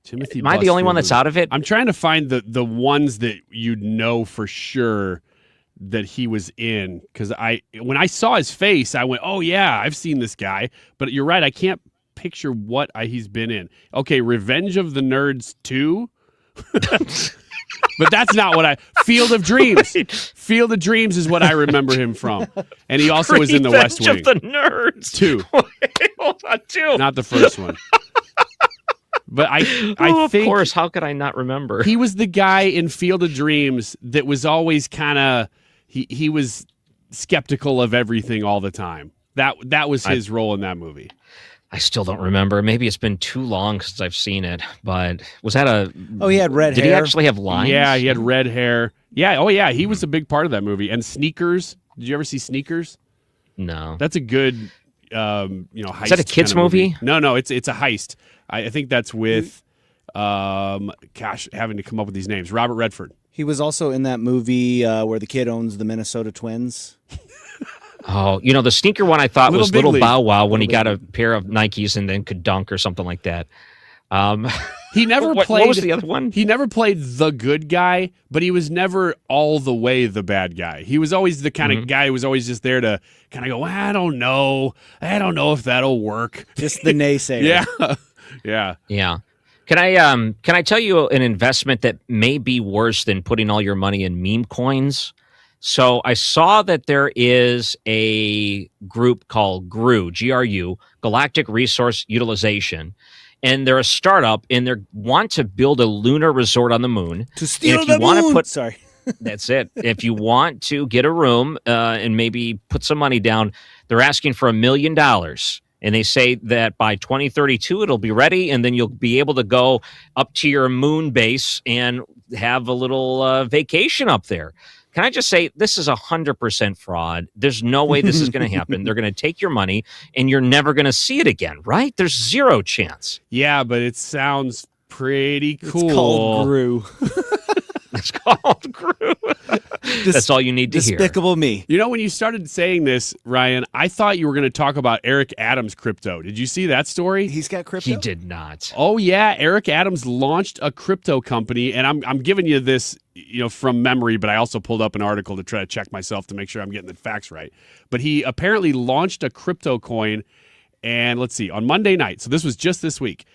Speaker 7: Timothy
Speaker 6: Am I the only one that's out of it?
Speaker 7: I'm trying to find the ones that you'd know for sure that he was in, because when I saw his face, I went, oh yeah, I've seen this guy. But you're right, I can't picture what he's been in. Okay, Revenge of the Nerds 2. But that's not what Field of Dreams. Wait. Field of Dreams is what I remember him from. And he also was in The West Wing.
Speaker 6: Revenge of the Nerds
Speaker 7: 2.
Speaker 6: Wait, hold on, 2.
Speaker 7: Not the first one. But I
Speaker 6: of
Speaker 7: think,
Speaker 6: course, how could I not remember?
Speaker 7: He was the guy in Field of Dreams that was always kind of, he was skeptical of everything all the time. That was his role in that movie.
Speaker 6: I still don't remember. Maybe it's been too long since I've seen it. But was that
Speaker 4: he had red hair.
Speaker 6: Did he actually have lines?
Speaker 7: Yeah, he had red hair. Yeah, oh yeah, he was a big part of that movie. And Sneakers. Did you ever see Sneakers?
Speaker 6: No.
Speaker 7: That's a good, heist.
Speaker 6: Is that a kids movie?
Speaker 7: No, it's a heist. I think that's with, having to come up with these names. Robert Redford.
Speaker 4: He was also in that movie where the kid owns the Minnesota Twins.
Speaker 6: Oh, the sneaker one I thought was Little Bow Wow when he got a pair of Nikes and then could dunk or something like that.
Speaker 7: He never played.
Speaker 6: What was the other one?
Speaker 7: He never played the good guy, but he was never all the way the bad guy. He was always the kind of guy who was always just there to kind of go, I don't know if that'll work.
Speaker 4: Just the naysayer.
Speaker 7: Yeah.
Speaker 6: Can I tell you an investment that may be worse than putting all your money in meme coins? So I saw that there is a group called GRU, G-R-U, Galactic Resource Utilization, and they're a startup, and they want to build a lunar resort on the moon.
Speaker 4: To steal the moon! Sorry.
Speaker 6: That's it. If you want to get a room and maybe put some money down, they're asking for $1 million. And they say that by 2032, it'll be ready, and then you'll be able to go up to your moon base and have a little vacation up there. Can I just say, this is 100% fraud. There's no way this is going to happen. They're going to take your money, and you're never going to see it again, right? There's zero chance.
Speaker 7: Yeah, but it sounds pretty cool.
Speaker 4: It's called GRU.
Speaker 6: It's called GRU. That's all you need to hear.
Speaker 4: Despicable Me.
Speaker 7: When you started saying this, Ryan, I thought you were going to talk about Eric Adams' crypto. Did you see that story?
Speaker 4: He's got crypto?
Speaker 6: He did not.
Speaker 7: Oh, yeah. Eric Adams launched a crypto company, and I'm giving you this from memory, but I also pulled up an article to try to check myself to make sure I'm getting the facts right. But he apparently launched a crypto coin, and let's see, on Monday night, so this was just this week,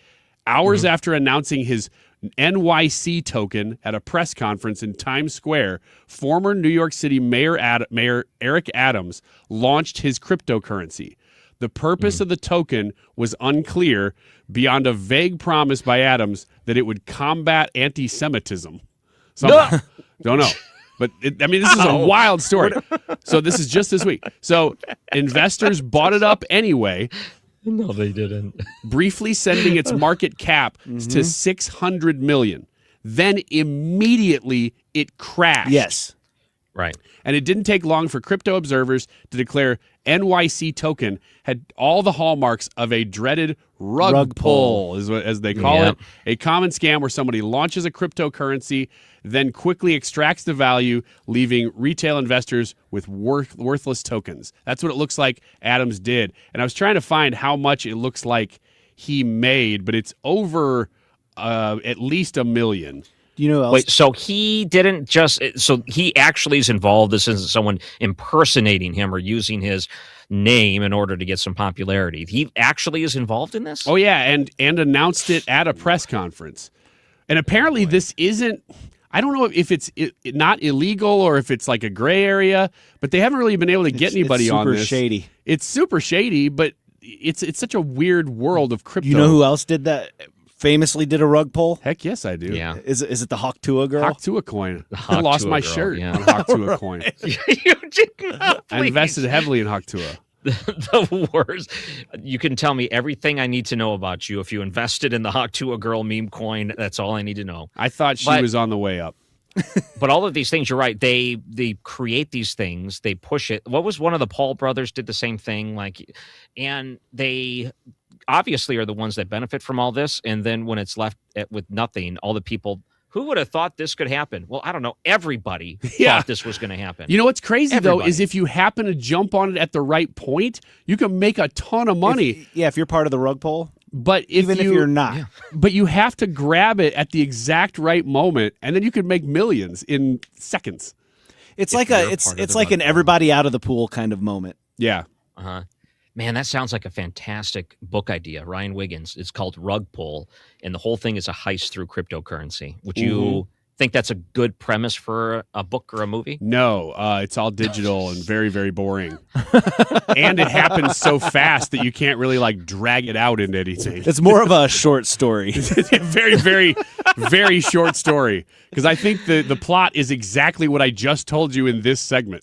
Speaker 7: hours after announcing his NYC token at a press conference in Times Square, former New York City Mayor Eric Adams launched his cryptocurrency. The purpose of the token was unclear beyond a vague promise by Adams that it would combat anti-Semitism. Don't know. But this is a wild story. So this is just this week. So investors bought it up anyway.
Speaker 6: No, they didn't.
Speaker 7: Briefly sending its market cap to $600 million. Then immediately it crashed.
Speaker 4: Yes.
Speaker 6: Right.
Speaker 7: And it didn't take long for crypto observers to declare NYC token had all the hallmarks of a dreaded rug pull, as they call it. A common scam where somebody launches a cryptocurrency, then quickly extracts the value, leaving retail investors with worthless tokens. That's what it looks like Adams did. And I was trying to find how much it looks like he made, but it's over at least $1 million.
Speaker 4: Do you know else?
Speaker 6: Wait, so he didn't just, so he actually is involved. This isn't someone impersonating him or using his name in order to get some popularity. He actually is involved in this?
Speaker 7: Oh, yeah, and announced it at a press conference. And apparently this isn't, I don't know if it's not illegal or if it's like a gray area, but they haven't really been able to get anybody on this.
Speaker 4: It's super shady.
Speaker 7: It's super shady, but it's such a weird world of crypto.
Speaker 4: You know who else did that? Famously did a rug pull?
Speaker 7: Heck yes, I do.
Speaker 6: Yeah.
Speaker 4: Is it the Hawktua girl?
Speaker 7: Hawktua coin.
Speaker 6: Hawktua
Speaker 7: I lost my
Speaker 6: girl,
Speaker 7: shirt
Speaker 6: yeah.
Speaker 7: on Hawktua coin.
Speaker 6: You did not,
Speaker 7: I invested heavily in Hawktua.
Speaker 6: The worst. You can tell me everything I need to know about you if you invested in the Hawktua girl meme coin. That's all I need to know.
Speaker 7: I thought she was on the way up.
Speaker 6: But all of these things, you're right. They create these things. They push it. What was one of the Paul brothers did the same thing? And they obviously are the ones that benefit from all this. And then when it's left with nothing, all the people who would have thought this could happen? Well, I don't know. Everybody thought this was going to happen.
Speaker 7: You know what's crazy though is if you happen to jump on it at the right point, you can make a ton of money.
Speaker 4: If you're part of the rug pull.
Speaker 7: But if
Speaker 4: you're not,
Speaker 7: but you have to grab it at the exact right moment, and then you can make millions in seconds.
Speaker 4: It's like an everybody out of the pool kind of moment.
Speaker 7: Yeah.
Speaker 6: Man, that sounds like a fantastic book idea. Ryan Wiggins. It's called Rug Pull, and the whole thing is a heist through cryptocurrency. Would you think that's a good premise for a book or a movie?
Speaker 7: No, it's all digital and very, very boring. And it happens so fast that you can't really drag it out into anything.
Speaker 4: It's more of a short story.
Speaker 7: Very, very, very short story. Because I think the plot is exactly what I just told you in this segment.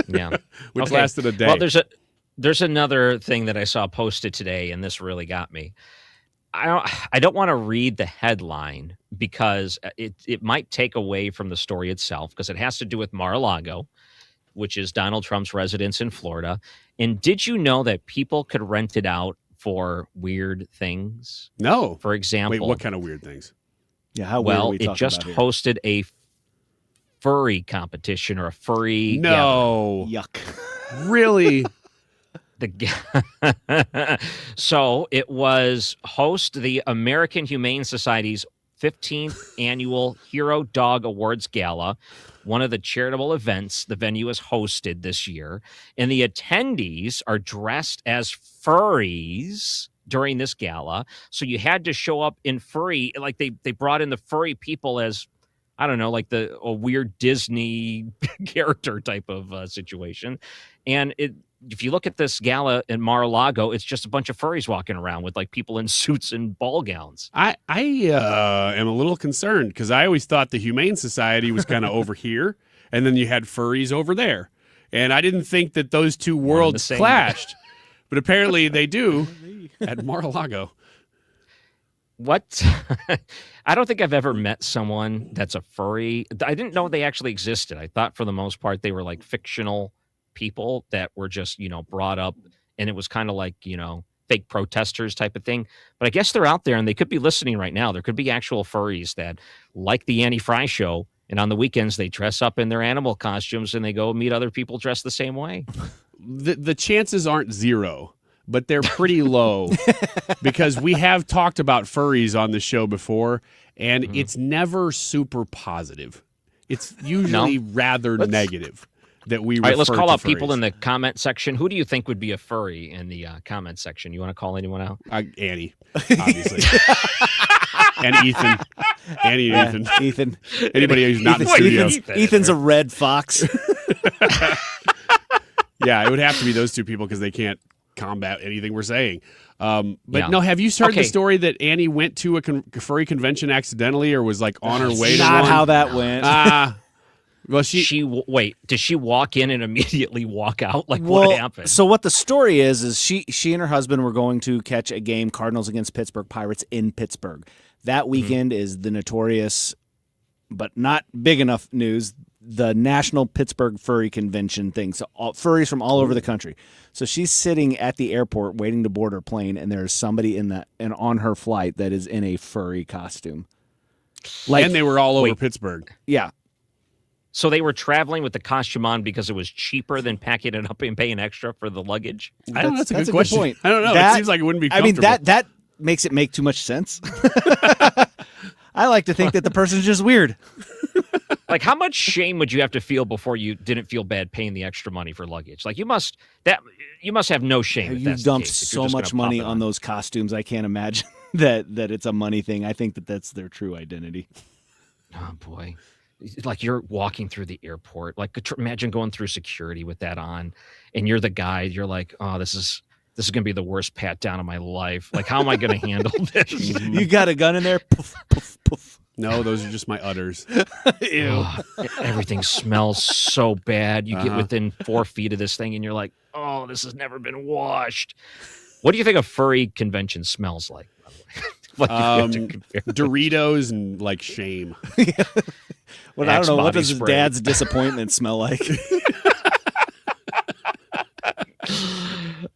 Speaker 6: Yeah.
Speaker 7: Which lasted a day.
Speaker 6: Well, there's another thing that I saw posted today, and this really got me. I don't want to read the headline because it might take away from the story itself, because it has to do with Mar-a-Lago, which is Donald Trump's residence in Florida. And did you know that people could rent it out for weird things?
Speaker 7: No.
Speaker 6: For example.
Speaker 7: Wait, what kind of weird things?
Speaker 4: Yeah, how weird are we talking
Speaker 6: it just
Speaker 4: about here?
Speaker 6: hosted a furry competition or a furry
Speaker 7: No.
Speaker 6: gathering.
Speaker 7: Yuck. Really?
Speaker 6: So it was the American Humane Society's 15th annual Hero Dog Awards Gala, one of the charitable events the venue has hosted this year. And the attendees are dressed as furries during this gala. So you had to show up in furry, like they brought in the furry people as, I don't know, like a weird Disney character type of situation. And if you look at this gala in Mar-a-Lago, it's just a bunch of furries walking around with people in suits and ball gowns.
Speaker 7: I am a little concerned because I always thought the Humane Society was kind of over here, and then you had furries over there. And I didn't think that those two worlds clashed, but apparently they do at Mar-a-Lago.
Speaker 6: What? I don't think I've ever met someone that's a furry. I didn't know they actually existed. I thought for the most part they were fictional people that were just, brought up, and it was kind of fake protesters type of thing. But I guess they're out there and they could be listening right now. There could be actual furries that like the Annie Fry show, and on the weekends they dress up in their animal costumes and they go meet other people dressed the same way.
Speaker 7: The chances aren't zero, but they're pretty low because we have talked about furries on the show before, and it's never super positive. It's usually rather negative. That we
Speaker 6: all right, let's call out
Speaker 7: furries.
Speaker 6: people in the comment section. Who do you think would be a furry in the comment section? You want to call anyone out?
Speaker 7: Annie, obviously. And Ethan. Annie and
Speaker 4: Ethan.
Speaker 7: Anybody who's not in the studio.
Speaker 4: Ethan's a red fox.
Speaker 7: Yeah, it would have to be those two people because they can't combat anything we're saying. No, have you heard the story that Annie went to a furry convention accidentally or was on her way to one?
Speaker 4: Not how that went.
Speaker 6: Well, wait, did she walk in and immediately walk out? What happened?
Speaker 4: So what the story is she and her husband were going to catch a game, Cardinals against Pittsburgh Pirates in Pittsburgh. That weekend is the notorious, but not big enough news, the National Pittsburgh Furry Convention thing. So furries from all over the country. So she's sitting at the airport waiting to board her plane, and there's somebody and on her flight that is in a furry costume.
Speaker 7: And they were all over Pittsburgh.
Speaker 4: Yeah.
Speaker 6: So they were traveling with the costume on because it was cheaper than packing it up and paying extra for the luggage?
Speaker 7: I don't know. That's a good question.
Speaker 4: Point.
Speaker 7: I don't know. It seems like it wouldn't be comfortable.
Speaker 4: I mean, that makes it make too much sense. I like to think that the person's just weird.
Speaker 6: How much shame would you have to feel before you didn't feel bad paying the extra money for luggage? You must have no shame.
Speaker 4: You've dumped so much money on those costumes. I can't imagine that it's a money thing. I think that's their true identity.
Speaker 6: Oh boy. Like you're walking through the airport. Like imagine going through security with that on, and you're the guide. You're like, oh, this is going to be the worst pat down of my life. Like, how am I going to handle this?
Speaker 4: You got a gun in there? Poof, poof, poof.
Speaker 7: No, those are just my udders.
Speaker 4: Ew.
Speaker 6: Oh, everything smells so bad. You get within 4 feet of this thing, and you're like, oh, this has never been washed. What do you think a furry convention smells like? Like
Speaker 7: Doritos and like shame.
Speaker 4: Well, I don't know. What does his dad's disappointment smell like?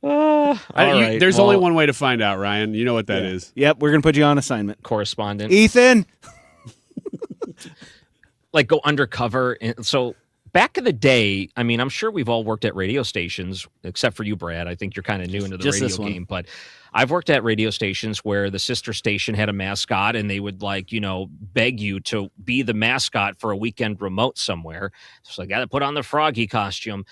Speaker 7: There's only one way to find out, Ryan. You know what that is.
Speaker 4: Yep, we're going to put you on assignment.
Speaker 6: Correspondent.
Speaker 4: Ethan!
Speaker 6: Like go undercover. So back in the day, I mean, I'm sure we've all worked at radio stations, except for you, Brad. I think you're kind of new into the radio game, but I've worked at radio stations where the sister station had a mascot and they would beg you to be the mascot for a weekend remote somewhere. So I got to put on the Froggy costume.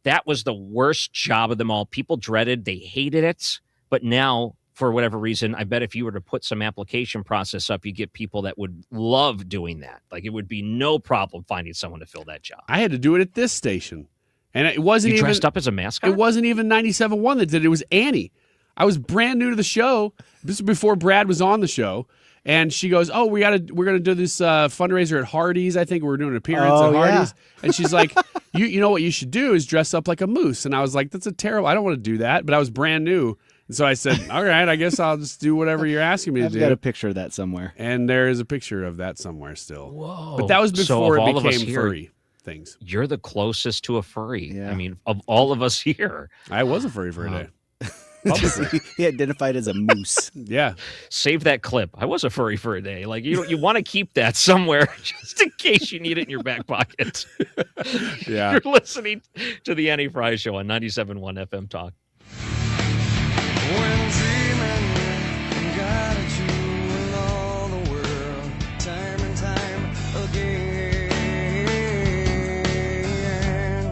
Speaker 6: That was the worst job of them all. People dreaded, they hated it. But now, for whatever reason, I bet if you were to put some application process up, you get people that would love doing that. Like it would be no problem finding someone to fill that job.
Speaker 7: I had to do it at this station. And it wasn't
Speaker 6: you
Speaker 7: even
Speaker 6: dressed up as a mascot?
Speaker 7: It wasn't even 97.1 that did it. It was Annie. I was brand new to the show. This was before Brad was on the show. And she goes, oh, we're gonna do this fundraiser at Hardee's. I think we're doing an appearance at Hardee's. Yeah. And she's like, you know what you should do is dress up like a moose. And I was like, that's a terrible. I don't want to do that. But I was brand new, and so I said, all right, I guess I'll just do whatever you're asking me to do.
Speaker 4: I've got a picture of that somewhere,
Speaker 7: and there is a picture of that somewhere still.
Speaker 6: Whoa!
Speaker 7: But that was before
Speaker 6: so
Speaker 7: it became furry things.
Speaker 6: You're the closest to a furry. Yeah. I mean, of all of us here,
Speaker 7: I was a furry for a day.
Speaker 4: He identified as a moose.
Speaker 7: Yeah.
Speaker 6: Save that clip. I was a furry for a day. Like you want to keep that somewhere just in case you need it in your back pocket.
Speaker 7: Yeah.
Speaker 6: You're listening to the Annie Fry Show on 97.1 FM Talk.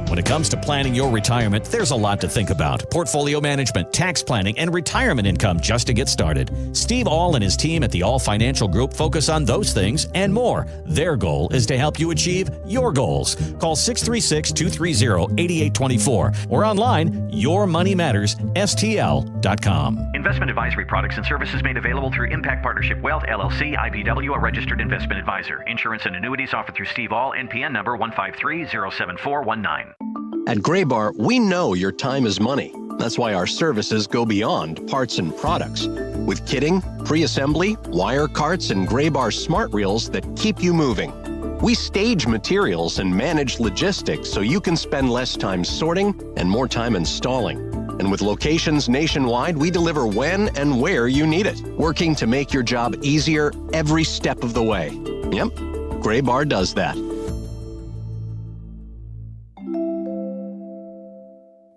Speaker 2: When it comes to planning your retirement, there's a lot to think about. Portfolio management, tax planning, and retirement income just to get started. Steve All and his team at the All Financial Group focus on those things and more. Their goal is to help you achieve your goals. Call 636-230-8824 or online, yourmoneymattersstl.com.
Speaker 5: Investment advisory products and services made available through Impact Partnership Wealth, LLC, IBW, a registered investment advisor. Insurance and annuities offered through Steve All, NPN number 153-07419.
Speaker 8: At Graybar, we know your time is money. That's why our services go beyond parts and products. With kitting, pre-assembly, wire carts, and Graybar smart reels that keep you moving. We stage materials and manage logistics so you can spend less time sorting and more time installing. And with locations nationwide, we deliver when and where you need it, working to make your job easier every step of the way. Yep, Graybar does that.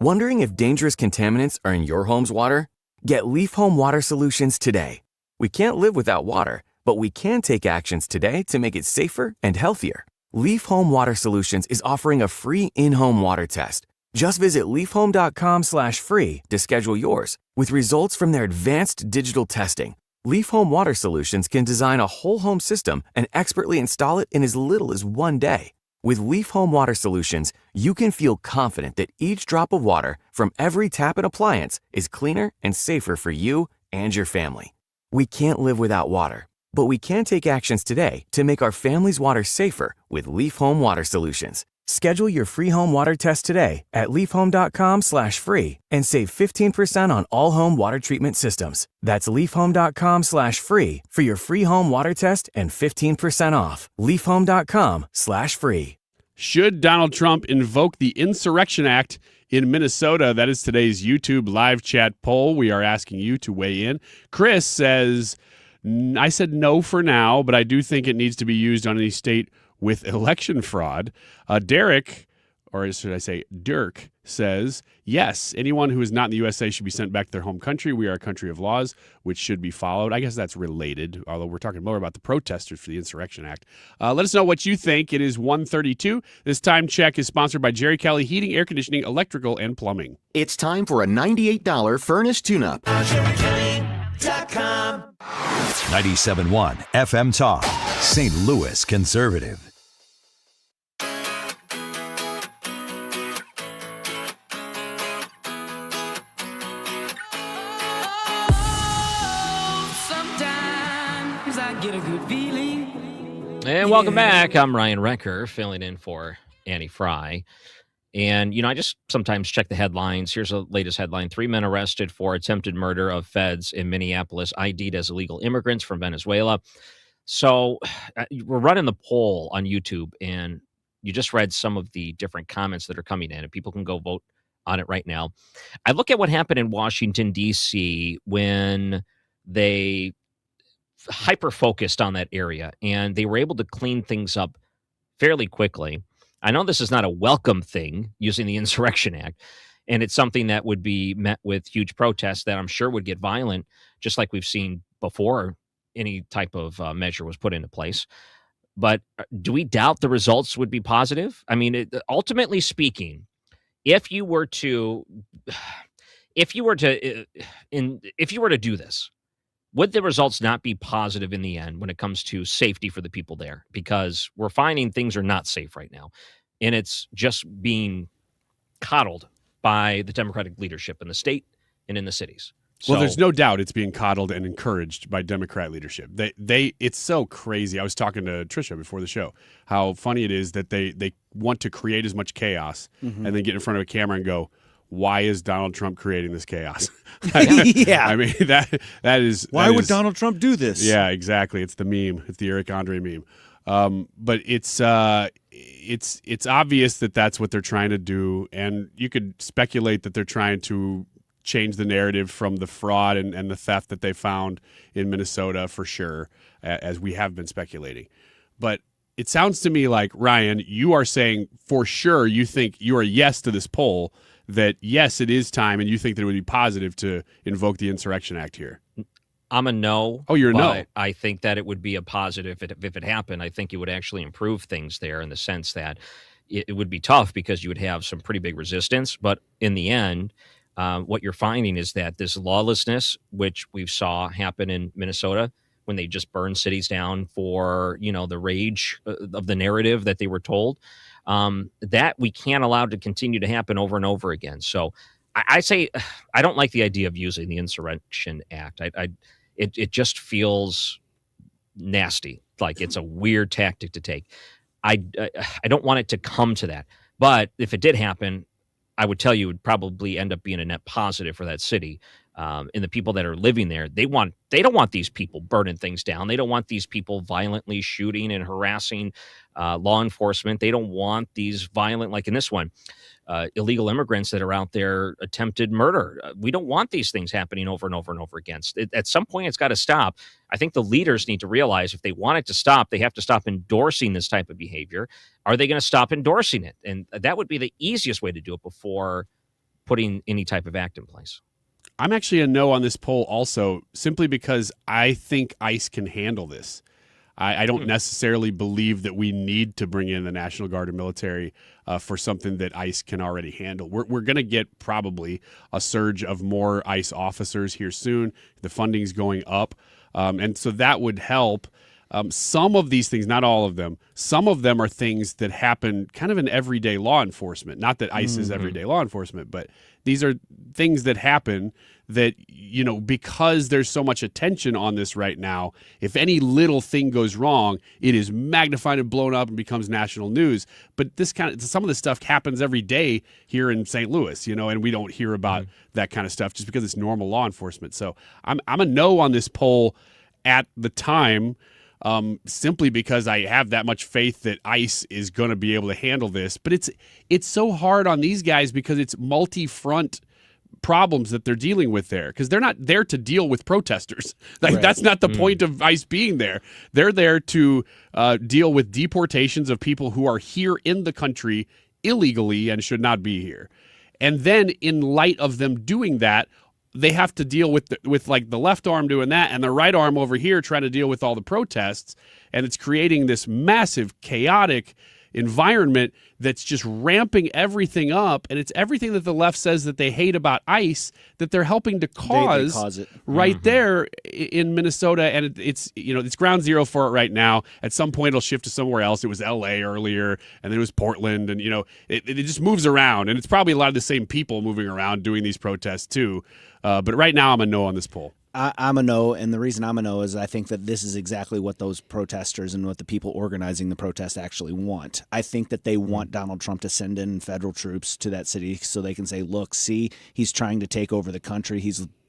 Speaker 12: Wondering if dangerous contaminants are in your home's water? Get Leaf Home Water Solutions today. We can't live without water, but we can take actions today to make it safer and healthier. Leaf Home Water Solutions is offering a free in-home water test. Just visit leafhome.com/free to schedule yours. With results from their advanced digital testing, Leaf Home Water Solutions can design a whole home system and expertly install it in as little as 1 day. With Leaf Home Water Solutions, you can feel confident that each drop of water from every tap and appliance is cleaner and safer for you and your family. We can't live without water, but we can take actions today to make our family's water safer with Leaf Home Water Solutions. Schedule your free home water test today at leafhome.com/free and save 15% on all home water treatment systems. That's leafhome.com/free for your free home water test and 15% off. leafhome.com/free.
Speaker 7: Should Donald Trump invoke the Insurrection Act in Minnesota? That is today's YouTube live chat poll. We are asking you to weigh in. Chris says, I said no for now, but I do think it needs to be used on any state with election fraud. Derek, or should I say Dirk, says, yes, anyone who is not in the USA should be sent back to their home country. We are a country of laws, which should be followed. I guess that's related, although we're talking more about the protesters for the Insurrection Act. Let us know what you think. It is 1:32. This time check is sponsored by Jerry Kelly Heating, Air Conditioning, Electrical, and Plumbing.
Speaker 14: It's time for a $98 furnace tune-up.
Speaker 2: 97.1 FM Talk.
Speaker 11: St. Louis conservative.
Speaker 13: Sometimes I get a good feeling.
Speaker 6: And welcome back. I'm Ryan Recker, filling in for Annie Fry. And, I just sometimes check the headlines. Here's the latest headline. 3 men arrested for attempted murder of feds in Minneapolis, ID'd as illegal immigrants from Venezuela. So we're running the poll on YouTube, and you just read some of the different comments that are coming in, and people can go vote on it right now. I look at what happened in Washington, D.C. when they hyper-focused on that area, and they were able to clean things up fairly quickly. I know this is not a welcome thing, using the Insurrection Act, and it's something that would be met with huge protests that I'm sure would get violent, just like we've seen before any type of measure was put into place. But do we doubt the results would be positive? I mean, ultimately speaking, if you were to do this, would the results not be positive in the end when it comes to safety for the people there? Because we're finding things are not safe right now, and it's just being coddled by the Democratic leadership in the state and in the cities.
Speaker 7: Well, there's no doubt it's being coddled and encouraged by Democrat leadership. It's so crazy. I was talking to Tricia before the show, how funny it is that they want to create as much chaos and then get in front of a camera and go, why is Donald Trump creating this chaos?
Speaker 4: Yeah.
Speaker 7: I mean, that is...
Speaker 4: Why would Donald Trump do this?
Speaker 7: Yeah, exactly. It's the meme. It's the Eric Andre meme. But it's obvious that that's what they're trying to do, and you could speculate that they're trying to change the narrative from the fraud and the theft that they found in Minnesota for sure, as we have been speculating. But it sounds to me like, Ryan, you are saying for sure you think you're a yes to this poll, that yes, it is time, and you think that it would be positive to invoke the Insurrection Act here.
Speaker 6: I'm a no.
Speaker 7: Oh, you're a no.
Speaker 6: I think that it would be a positive if it happened. I think it would actually improve things there in the sense that it would be tough because you would have some pretty big resistance. But in the end, what you're finding is that this lawlessness, which we saw happen in Minnesota when they just burned cities down for, the rage of the narrative that they were told, that we can't allow to continue to happen over and over again. So I say I don't like the idea of using the Insurrection Act. It just feels nasty, like it's a weird tactic to take. I don't want it to come to that. But if it did happen, I would tell you it would probably end up being a net positive for that city. And the people that are living there, they don't want these people burning things down. They don't want these people violently shooting and harassing law enforcement. They don't want these violent, like in this one, illegal immigrants that are out there attempted murder. We don't want these things happening over and over and over again. At some point, it's got to stop. I think the leaders need to realize if they want it to stop, they have to stop endorsing this type of behavior. Are they going to stop endorsing it? And that would be the easiest way to do it before putting any type of act in place.
Speaker 7: I'm actually a no on this poll also, simply because I think ICE can handle this. I don't necessarily believe that we need to bring in the National Guard or military for something that ICE can already handle. We're going to get probably a surge of more ICE officers here soon. The funding's going up, and so that would help. Some of these things, not all of them, some of them are things that happen kind of in everyday law enforcement. Not that ICE is everyday law enforcement, but these are things that happen that, because there's so much attention on this right now, if any little thing goes wrong, it is magnified and blown up and becomes national news. But some of this stuff happens every day here in St. Louis, and we don't hear about that kind of stuff just because it's normal law enforcement. So I'm a no on this poll at the time. Simply because I have that much faith that ICE is going to be able to handle this. But it's so hard on these guys because it's multi-front problems that they're dealing with there, because they're not there to deal with protesters. That's not the point of ICE being there. They're there to deal with deportations of people who are here in the country illegally and should not be here. And then in light of them doing that, they have to deal with like the left arm doing that and the right arm over here trying to deal with all the protests. And it's creating this massive chaotic environment that's just ramping everything up, and it's everything that the left says that they hate about ICE that they're helping to cause
Speaker 4: it
Speaker 7: right there in Minnesota, and it's ground zero for it right now. At some point, it'll shift to somewhere else. It was L.A. earlier, and then it was Portland, and it just moves around, and it's probably a lot of the same people moving around doing these protests too. But right now, I'm a no on this poll.
Speaker 4: I'm a no, and the reason I'm a no is I think that this is exactly what those protesters and what the people organizing the protest actually want. I think that they want Donald Trump to send in federal troops to that city so they can say, look, see, he's trying to take over the country.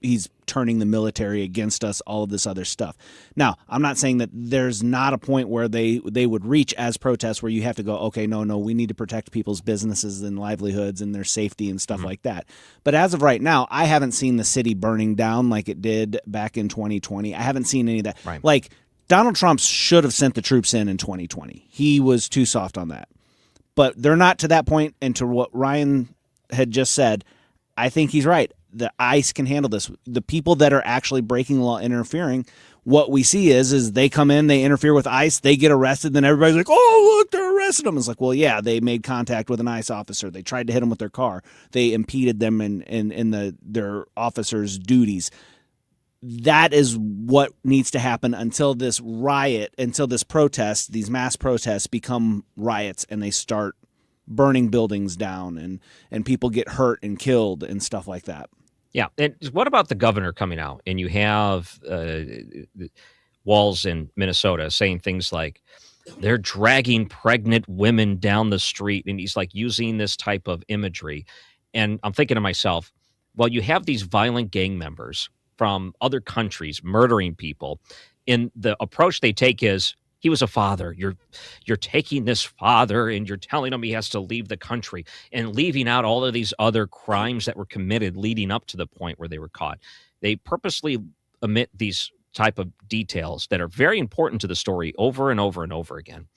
Speaker 4: He's turning the military against us, all of this other stuff. Now, I'm not saying that there's not a point where they would reach as protests where you have to go, okay, no, we need to protect people's businesses and livelihoods and their safety and stuff like that. But as of right now, I haven't seen the city burning down like it did back in 2020. I haven't seen any of that.
Speaker 6: Right.
Speaker 4: Like, Donald Trump should have sent the troops in 2020. He was too soft on that. But they're not to that point, and to what Ryan had just said, I think he's right. The ICE can handle this. The people that are actually breaking the law, interfering, what we see is they come in, they interfere with ICE, they get arrested, then everybody's like, oh, look, they're arresting them. It's like, well, yeah, they made contact with an ICE officer. They tried to hit them with their car. They impeded them in their officers' duties. That is what needs to happen until this riot, until this protest, these mass protests become riots and they start burning buildings down and people get hurt and killed and stuff like that.
Speaker 6: Yeah. And what about the governor coming out? And you have Walz in Minnesota saying things like, they're dragging pregnant women down the street. And he's like using this type of imagery. And I'm thinking to myself, well, you have these violent gang members from other countries murdering people. And the approach they take is, he was a father. You're taking this father and you're telling him he has to leave the country and leaving out all of these other crimes that were committed leading up to the point where they were caught. They purposely omit these type of details that are very important to the story over and over and over again.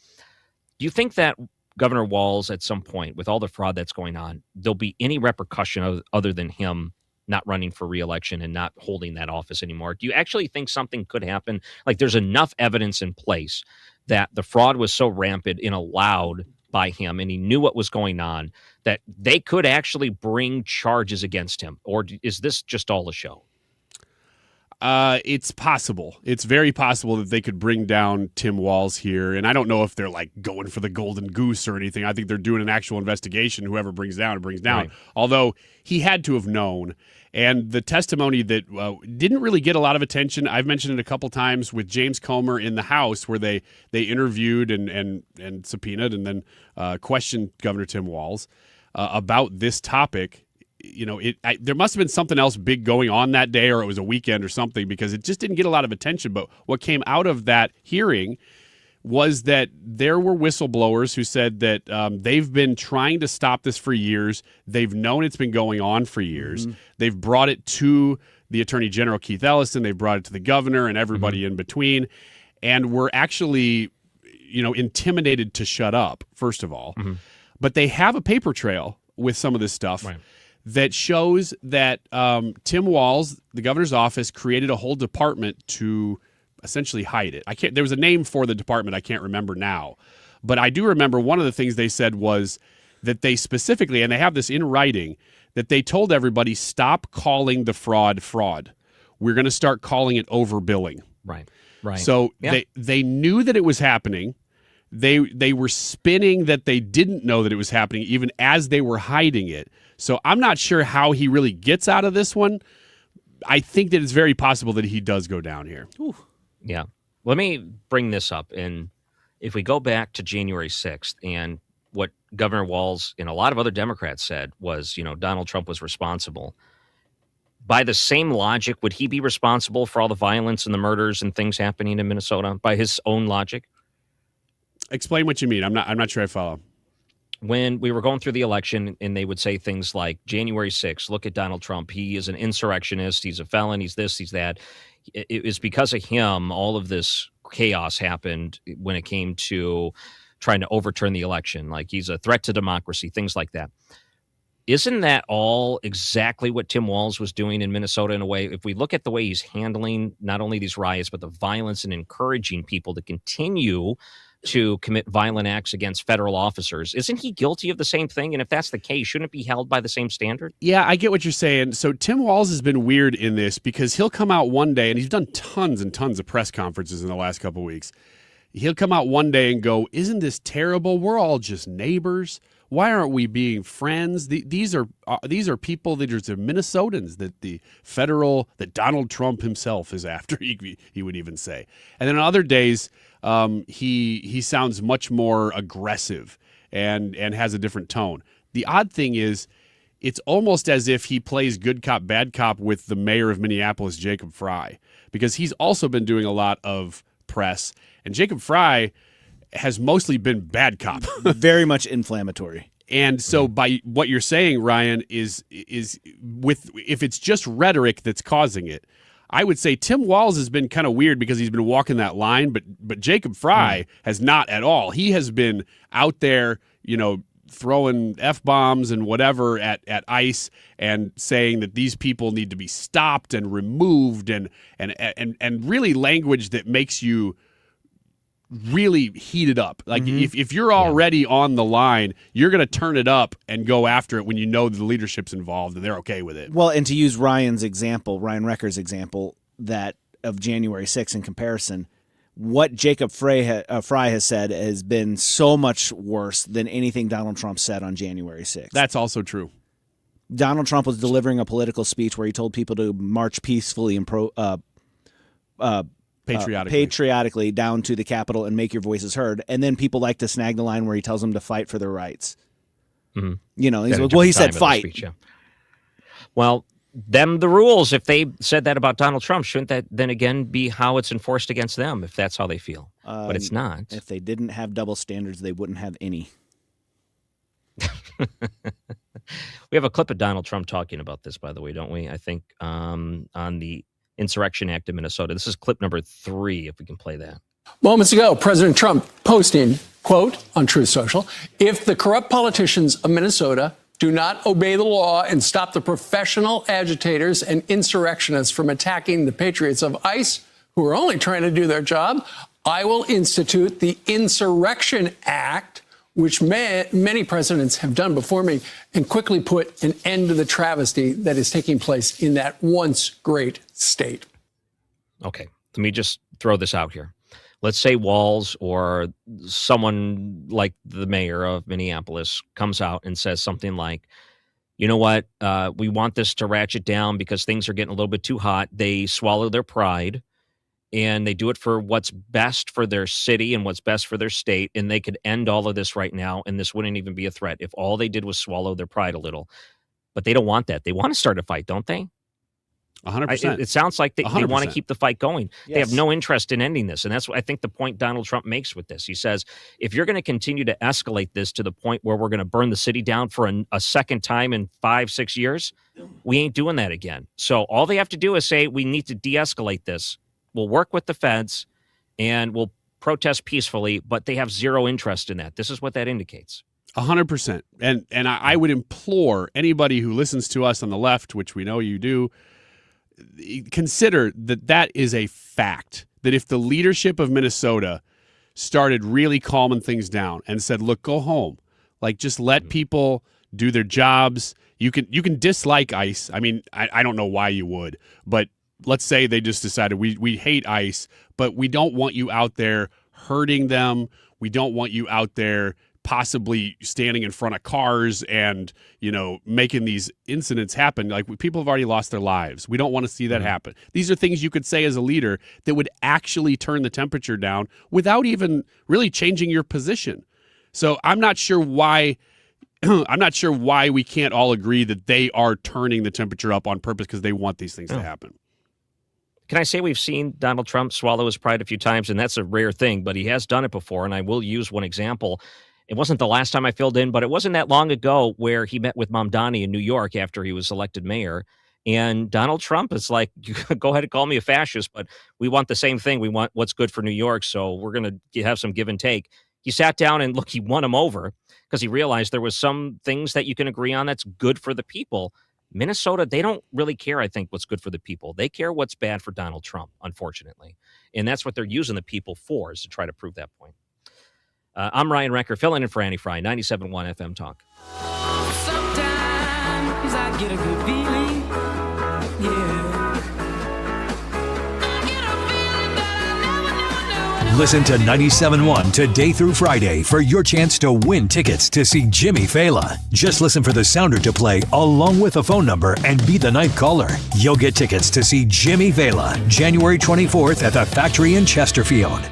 Speaker 6: Do you think that Governor Walz at some point, with all the fraud that's going on, there'll be any repercussion other than him not running for re-election and not holding that office anymore? Do you actually think something could happen? Like there's enough evidence in place that the fraud was so rampant and allowed by him and he knew what was going on that they could actually bring charges against him? Or is this just all a show?
Speaker 7: It's possible. It's very possible that they could bring down Tim Walz here. And I don't know if they're like going for the golden goose or anything. I think they're doing an actual investigation. Whoever brings down, brings down. Right. Although he had to have known. And the testimony that didn't really get a lot of attention, I've mentioned it a couple times with James Comer in the House, where they interviewed and subpoenaed and then questioned Governor Tim Walz about this topic. There must have been something else big going on that day, or it was a weekend or something, because it just didn't get a lot of attention. But what came out of that hearing was that there were whistleblowers who said that they've been trying to stop this for years. They've known it's been going on for years. Mm-hmm. They've brought it to the Attorney General, Keith Ellison. They've brought it to the governor and everybody in between. And were actually, intimidated to shut up, first of all. Mm-hmm. But they have a paper trail with some of this stuff. Right. That shows that Tim Walz, the governor's office, created a whole department to essentially hide it. There was a name for the department I can't remember now, but I do remember one of the things they said was that they specifically, and they have this in writing, that they told everybody, stop calling the fraud. We're going to start calling it overbilling.
Speaker 6: Right.
Speaker 7: So they knew that it was happening. They were spinning that they didn't know that it was happening even as they were hiding it. So I'm not sure how he really gets out of this one. I think that it's very possible that he does go down here.
Speaker 6: Ooh. Yeah. Let me bring this up. And if we go back to January 6th and what Governor Walz and a lot of other Democrats said was, Donald Trump was responsible. By the same logic, would he be responsible for all the violence and the murders and things happening in Minnesota by his own logic?
Speaker 7: Explain what you mean. I'm not sure I follow.
Speaker 6: When we were going through the election and they would say things like January 6th, look at Donald Trump. He is an insurrectionist. He's a felon. He's this, he's that. It was because of him, all of this chaos happened when it came to trying to overturn the election. Like he's a threat to democracy, things like that. Isn't that all exactly what Tim Walz was doing in Minnesota in a way? If we look at the way he's handling not only these riots, but the violence and encouraging people to continue to commit violent acts against federal officers. Isn't he guilty of the same thing? And if that's the case, shouldn't it be held by the same standard?
Speaker 7: Yeah, I get what you're saying. So Tim Walz has been weird in this because he'll come out one day, and he's done tons and tons of press conferences in the last couple of weeks. He'll come out one day and go, "Isn't this terrible? We're all just neighbors. Why aren't we being friends? These are people that are Minnesotans that Donald Trump himself is after." He would even say. And then on other days, he sounds much more aggressive and has a different tone. The odd thing is, it's almost as if he plays good cop, bad cop with the mayor of Minneapolis, Jacob Frey, because he's also been doing a lot of press, and Jacob Frey has mostly been bad cop.
Speaker 4: Very much inflammatory.
Speaker 7: And so by what you're saying, Ryan, is with if it's just rhetoric that's causing it, I would say Tim Walz has been kind of weird because he's been walking that line, but Jacob Frey has not at all. He has been out there, throwing F-bombs and whatever at ICE and saying that these people need to be stopped and removed and really language that makes you really heated up. Like if you're already on the line, you're going to turn it up and go after it when you know the leadership's involved and they're okay with it.
Speaker 4: Well, and to use Ryan Recker's example that of January 6th in comparison, what Jacob Frey has said has been so much worse than anything Donald Trump said on January 6th.
Speaker 7: That's also true.
Speaker 4: Donald Trump was delivering a political speech where he told people to march peacefully and patriotically down to the Capitol and make your voices heard. And then people like to snag the line where he tells them to fight for their rights.
Speaker 6: Mm-hmm.
Speaker 4: He's like, well, he said fight.
Speaker 6: Speech, yeah. Well, them the rules. If they said that about Donald Trump, shouldn't that then again be how it's enforced against them if that's how they feel? But it's not.
Speaker 4: If they didn't have double standards, they wouldn't have any.
Speaker 6: We have a clip of Donald Trump talking about this, by the way, don't we? I think on the Insurrection Act of Minnesota. This is clip number 3, if we can play that.
Speaker 15: Moments ago, President Trump posting, quote, on Truth Social, "If the corrupt politicians of Minnesota do not obey the law and stop the professional agitators and insurrectionists from attacking the patriots of ICE, who are only trying to do their job, I will institute the Insurrection Act, which many presidents have done before me, and quickly put an end to the travesty that is taking place in that once great state."
Speaker 6: Okay, let me just throw this out here. Let's say Walz or someone like the mayor of Minneapolis comes out and says something like, "You know what, we want this to ratchet down because things are getting a little bit too hot." They swallow their pride and they do it for what's best for their city and what's best for their state, and they could end all of this right now, and this wouldn't even be a threat if all they did was swallow their pride a little. But they don't want that. They want to start a fight, don't they?
Speaker 7: 100%.
Speaker 6: It sounds like they want to keep the fight going.
Speaker 4: Yes.
Speaker 6: They have no interest in ending this. And that's what I think the point Donald Trump makes with this. He says, if you're going to continue to escalate this to the point where we're going to burn the city down for a second time in 5-6 years, we ain't doing that again. So all they have to do is say, we need to de-escalate this. We'll work with the feds and we'll protest peacefully, but they have zero interest in that. This is what that indicates.
Speaker 7: 100%. And I would implore anybody who listens to us on the left, which we know you do, consider that is a fact, that if the leadership of Minnesota started really calming things down and said, look, go home, like just let people do their jobs. You can dislike ICE. I mean, I don't know why you would, but let's say they just decided we hate ICE, but we don't want you out there hurting them. We don't want you out there possibly standing in front of cars and, making these incidents happen. Like, people have already lost their lives. We don't want to see that happen. These are things you could say as a leader that would actually turn the temperature down without even really changing your position. So I'm not sure why we can't all agree that they are turning the temperature up on purpose because they want these things to happen.
Speaker 6: Can I say we've seen Donald Trump swallow his pride a few times, and that's a rare thing, but he has done it before, and I will use one example. It wasn't the last time I filled in, but it wasn't that long ago where he met with Mamdani in New York after he was elected mayor. And Donald Trump is like, go ahead and call me a fascist, but we want the same thing. We want what's good for New York, so we're going to have some give and take. He sat down and, look, he won him over because he realized there was some things that you can agree on that's good for the people. Minnesota, they don't really care, I think, what's good for the people. They care what's bad for Donald Trump, unfortunately. And that's what they're using the people for, is to try to prove that point. I'm Ryan Recker, filling in for Annie Fry, 97.1 FM Talk.
Speaker 13: Sometimes I get a good feeling, yeah.
Speaker 11: Listen to 97.1 today through Friday for your chance to win tickets to see Jimmy Fallon. Just listen for the sounder to play along with a phone number and be the ninth caller. You'll get tickets to see Jimmy Fallon January 24th at the Factory in Chesterfield.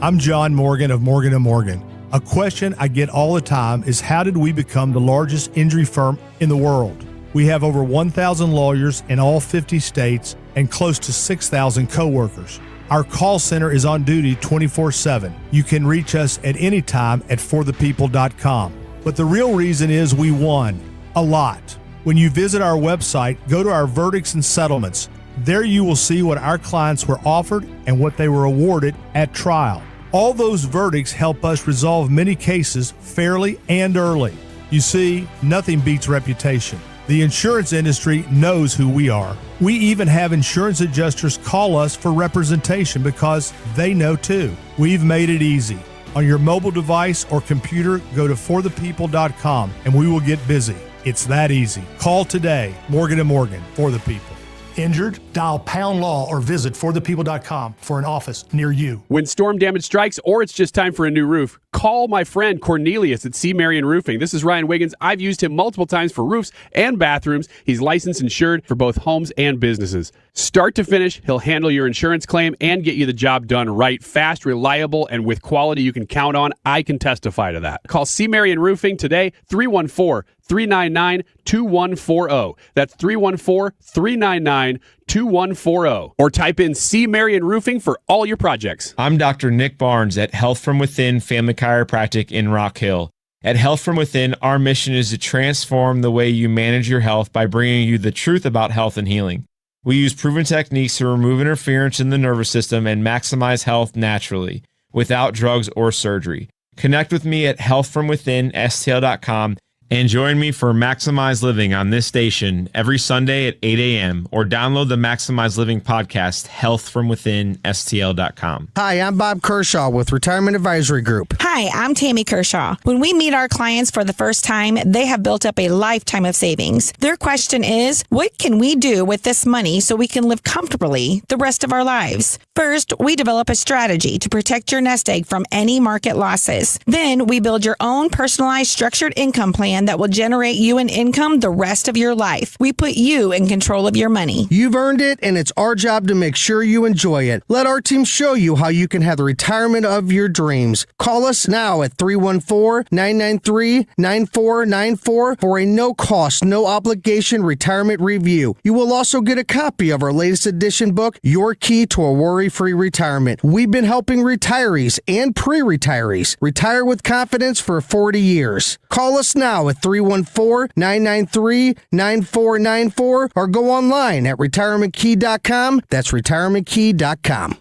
Speaker 16: I'm John Morgan of Morgan & Morgan. A question I get all the time is, how did we become the largest injury firm in the world? We have over 1,000 lawyers in all 50 states and close to 6,000 coworkers. Our call center is on duty 24/7. You can reach us at any time at forthepeople.com. But the real reason is we won a lot. When you visit our website, go to our verdicts and settlements. There you will see what our clients were offered and what they were awarded at trial. All those verdicts help us resolve many cases fairly and early. You see, nothing beats reputation. The insurance industry knows who we are. We even have insurance adjusters call us for representation because they know too. We've made it easy. On your mobile device or computer, go to forthepeople.com and we will get busy. It's that easy. Call today. Morgan & Morgan, for the people. Injured? Dial pound law or visit forthepeople.com for an office near you.
Speaker 7: When storm damage strikes or it's just time for a new roof, call my friend Cornelius at C. Marion Roofing. This is Ryan Wiggins. I've used him multiple times for roofs and bathrooms. He's licensed and insured for both homes and businesses. Start to finish, he'll handle your insurance claim and get you the job done right, fast, reliable, and with quality you can count on. I can testify to that. Call C. Marion Roofing today, 314-399-2140. That's 314-399-2140. Or type in C. Marion Roofing for all your projects.
Speaker 22: I'm Dr. Nick Barnes at Health From Within Family Chiropractic in Rock Hill. At Health From Within, our mission is to transform the way you manage your health by bringing you the truth about health and healing. We use proven techniques to remove interference in the nervous system and maximize health naturally, without drugs or surgery. Connect with me at healthfromwithinstl.com and join me for Maximize Living on this station every Sunday at 8 a.m. or download the Maximize Living podcast, healthfromwithinstl.com.
Speaker 23: Hi, I'm Bob Kershaw with Retirement Advisory Group.
Speaker 24: Hi, I'm Tammy Kershaw. When we meet our clients for the first time, they have built up a lifetime of savings. Their question is, what can we do with this money so we can live comfortably the rest of our lives? First, we develop a strategy to protect your nest egg from any market losses. Then we build your own personalized structured income plan that will generate you an income the rest of your life. We put you in control of your money.
Speaker 23: You've earned it, and it's our job to make sure you enjoy it. Let our team show you how you can have the retirement of your dreams. Call us now at 314-993-9494 for a no-cost, no-obligation retirement review. You will also get a copy of our latest edition book, Your Key to a Worry-Free Retirement. We've been helping retirees and pre-retirees retire with confidence for 40 years. Call us now at 314-993-9494 or go online at retirementkey.com. That's retirementkey.com.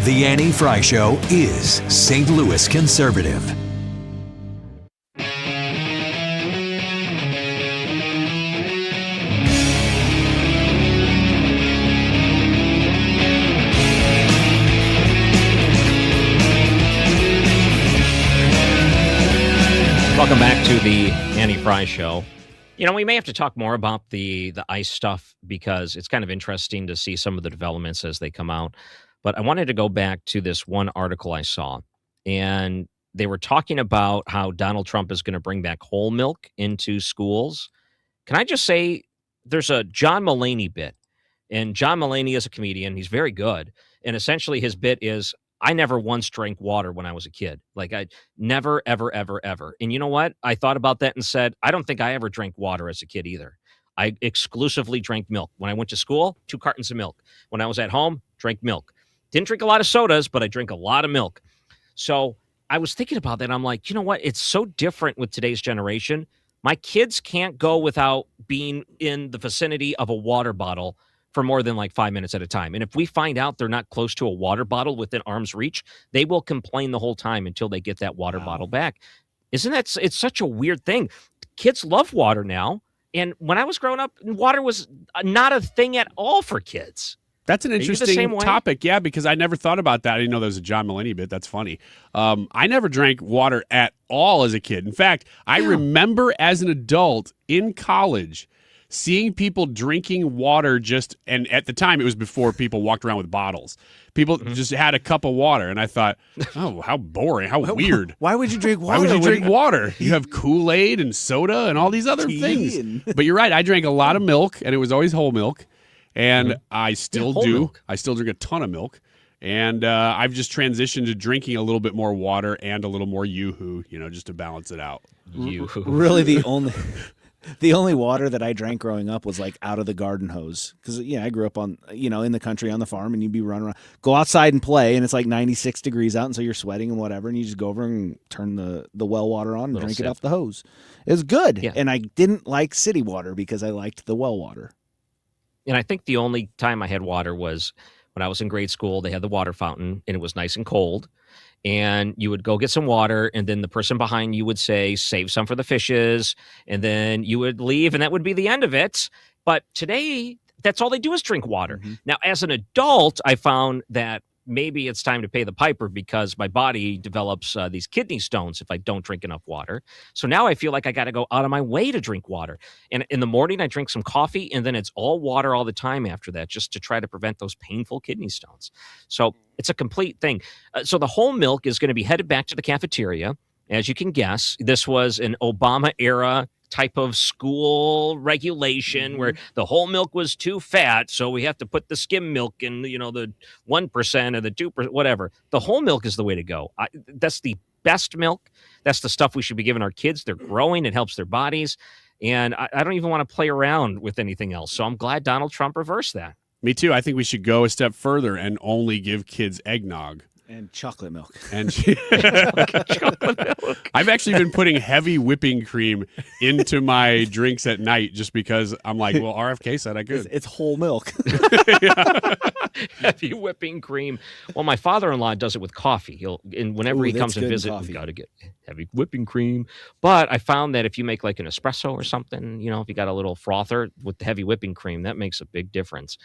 Speaker 11: The Annie Fry Show is St. Louis conservative.
Speaker 6: Welcome back to the Annie Fry Show. You know, we may have to talk more about the ICE stuff because it's kind of interesting to see some of the developments as they come out. But I wanted to go back to this one article I saw, and they were talking about how Donald Trump is going to bring back whole milk into schools. Can I just say there's a John Mulaney bit, and John Mulaney is a comedian. He's very good. And essentially his bit is, I never once drank water when I was a kid. Like, I never, ever, ever, ever. And you know what? I thought about that and said, I don't think I ever drank water as a kid either. I exclusively drank milk. When I went to school, 2 cartons of milk. When I was at home, drank milk. Didn't drink a lot of sodas, but I drink a lot of milk. So I was thinking about that. I'm like, you know what? It's so different with today's generation. My kids can't go without being in the vicinity of a water bottle for more than like 5 minutes at a time. And if we find out they're not close to a water bottle within arm's reach, they will complain the whole time until they get that water bottle back. Isn't that, it's such a weird thing. Kids love water now. And when I was growing up, water was not a thing at all for kids.
Speaker 7: That's an
Speaker 6: Are you the
Speaker 7: interesting
Speaker 6: same way?
Speaker 7: topic, yeah, because I never thought about that. I didn't know there was a John Mulaney bit. That's funny. I never drank water at all as a kid. In fact, I remember as an adult in college seeing people drinking water and at the time it was before people walked around with bottles. People just had a cup of water, and I thought, oh, how boring, how weird.
Speaker 4: Why would you drink water?
Speaker 7: Why would you drink water? You have Kool-Aid and soda and all these other things. But you're right, I drank a lot of milk, and it was always whole milk. And I still do.
Speaker 6: Milk.
Speaker 7: I still drink a ton of milk. And I've just transitioned to drinking a little bit more water and a little more Yoo-hoo, just to balance it out.
Speaker 6: Yoo-hoo.
Speaker 4: Really, the only water that I drank growing up was like out of the garden hose. Because, I grew up in the country on the farm, and you'd be running around, go outside and play, and it's like 96 degrees out, and so you're sweating and whatever, and you just go over and turn the well water on and drink it off the hose. It was good.
Speaker 6: Yeah.
Speaker 4: And I didn't like city water because I liked the well water.
Speaker 6: And I think the only time I had water was when I was in grade school. They had the water fountain, and it was nice and cold. And you would go get some water, and then the person behind you would say, save some for the fishes. And then you would leave, and that would be the end of it. But today, that's all they do is drink water. Now, as an adult, I found that maybe it's time to pay the piper because my body develops these kidney stones if I don't drink enough water. So now I feel like I got to go out of my way to drink water. And in the morning, I drink some coffee, and then it's all water all the time after that, just to try to prevent those painful kidney stones. So it's a complete thing. So the whole milk is going to be headed back to the cafeteria. As you can guess, this was an Obama-era type of school regulation where the whole milk was too fat, so we have to put the skim milk in, the 1% or the 2%, whatever. The whole milk is the way to go. That's the best milk. That's the stuff we should be giving our kids. They're growing. It helps their bodies. And I don't even want to play around with anything else. So I'm glad Donald Trump reversed that.
Speaker 7: Me too. I think we should go a step further and only give kids eggnog.
Speaker 4: And chocolate milk.
Speaker 7: And chocolate milk. I've actually been putting heavy whipping cream into my drinks at night just because I'm like, well, RFK said I could.
Speaker 4: It's whole milk.
Speaker 6: Heavy whipping cream. Well, my father-in-law does it with coffee. Whenever he comes and visits, we've got to get heavy whipping cream. But I found that if you make like an espresso or something, if you got a little frother with the heavy whipping cream, that makes a big difference.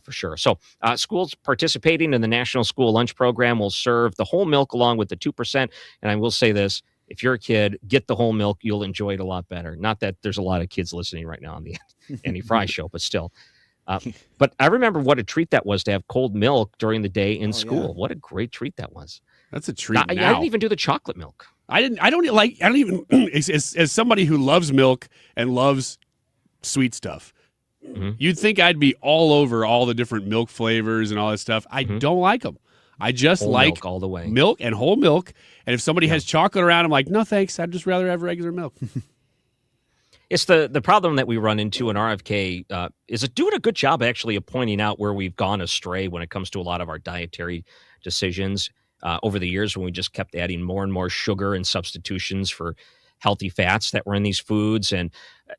Speaker 6: For sure. So schools participating in the National School Lunch Program will serve the whole milk along with the 2%. And I will say this, if you're a kid, get the whole milk. You'll enjoy it a lot better. Not that there's a lot of kids listening right now on the Andy Fry show, but still. But I remember what a treat that was to have cold milk during the day in school. Yeah. What a great treat that was.
Speaker 7: That's a treat.
Speaker 6: I didn't even do the chocolate milk.
Speaker 7: I don't even, as somebody who loves milk and loves sweet stuff, you'd think I'd be all over all the different milk flavors and all that stuff. I don't like them. I just
Speaker 6: whole
Speaker 7: like
Speaker 6: milk all the way.
Speaker 7: Milk and whole milk. And if somebody has chocolate around, I'm like, no, thanks. I'd just rather have regular milk.
Speaker 6: It's the problem that we run into in RFK is doing a good job actually of pointing out where we've gone astray when it comes to a lot of our dietary decisions over the years when we just kept adding more and more sugar and substitutions for healthy fats that were in these foods. And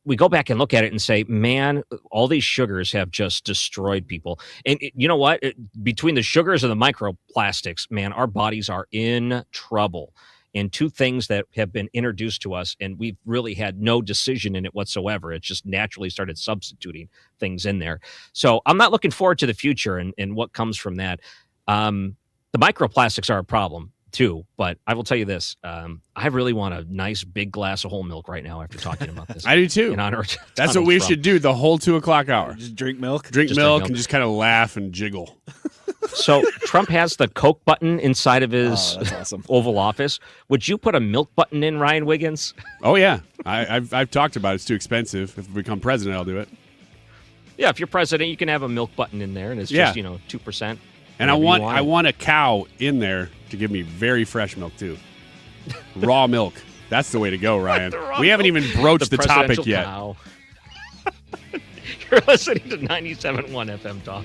Speaker 6: we go back and look at it and say, man, all these sugars have just destroyed people. And you know what? Between the sugars and the microplastics, man, our bodies are in trouble. And two things that have been introduced to us, and we've really had no decision in it whatsoever. It just naturally started substituting things in there. So I'm not looking forward to the future and what comes from that. The microplastics are a problem too, but I will tell you this. I really want a nice big glass of whole milk right now after talking about this.
Speaker 7: I do too.
Speaker 6: In honor of
Speaker 7: That's what we should do the whole 2:00 hour.
Speaker 4: Just drink milk?
Speaker 7: Drink milk and just kind of laugh and jiggle.
Speaker 6: So Trump has the Coke button inside of his
Speaker 4: awesome.
Speaker 6: Oval Office. Would you put a milk button in, Ryan Wiggins?
Speaker 7: Oh, yeah. I've talked about it. It's too expensive. If I become president, I'll do it.
Speaker 6: Yeah, if you're president, you can have a milk button in there, and it's just, 2%.
Speaker 7: And I want a cow in there to give me very fresh milk, too. Raw milk. That's the way to go, Ryan. We haven't even broached the topic yet.
Speaker 6: Cow. You're listening to 97.1 FM Talk.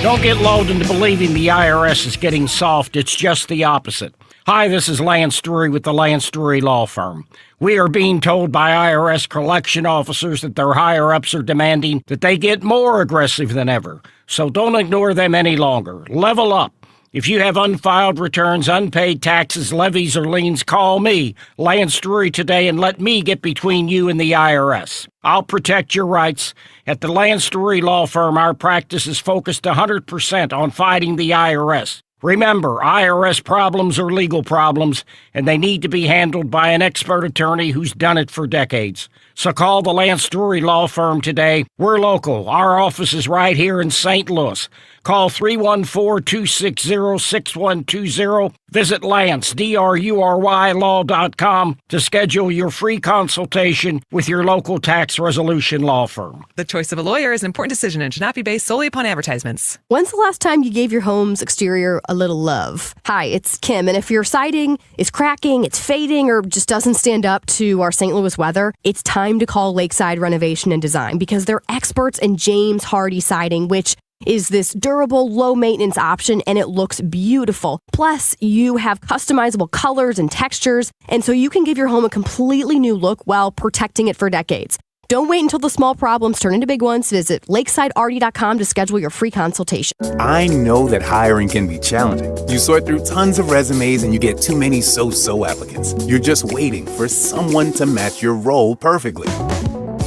Speaker 3: Don't get lulled into believing the IRS is getting soft. It's just the opposite. Hi, this is Lance Drury with the Lance Drury Law Firm. We are being told by IRS collection officers that their higher-ups are demanding that they get more aggressive than ever. So don't ignore them any longer. Level up. If you have unfiled returns, unpaid taxes, levies, or liens, call me, Lance Drury, today and let me get between you and the IRS. I'll protect your rights. At the Lance Drury Law Firm, our practice is focused 100% on fighting the IRS. Remember, IRS problems are legal problems, and they need to be handled by an expert attorney who's done it for decades. So call the Lance Drury Law Firm today. We're local. Our office is right here in St. Louis. Call 314-260-6120. Visit Lance, D-R-U-R-Y, law.com to schedule your free consultation with your local tax resolution law firm.
Speaker 1: The choice of a lawyer is an important decision and should not be based solely upon advertisements.
Speaker 9: When's the last time you gave your home's exterior a little love? Hi, it's Kim, and if your siding is cracking, it's fading, or just doesn't stand up to our St. Louis weather, it's time to call Lakeside Renovation and Design because they're experts in James Hardy siding, which is this durable, low-maintenance option, and it looks beautiful. Plus, you have customizable colors and textures, and so you can give your home a completely new look while protecting it for decades. Don't wait until the small problems turn into big ones. Visit lakesidearty.com to schedule your free consultation.
Speaker 17: I know that hiring can be challenging. You sort through tons of resumes and you get too many so-so applicants. You're just waiting for someone to match your role perfectly.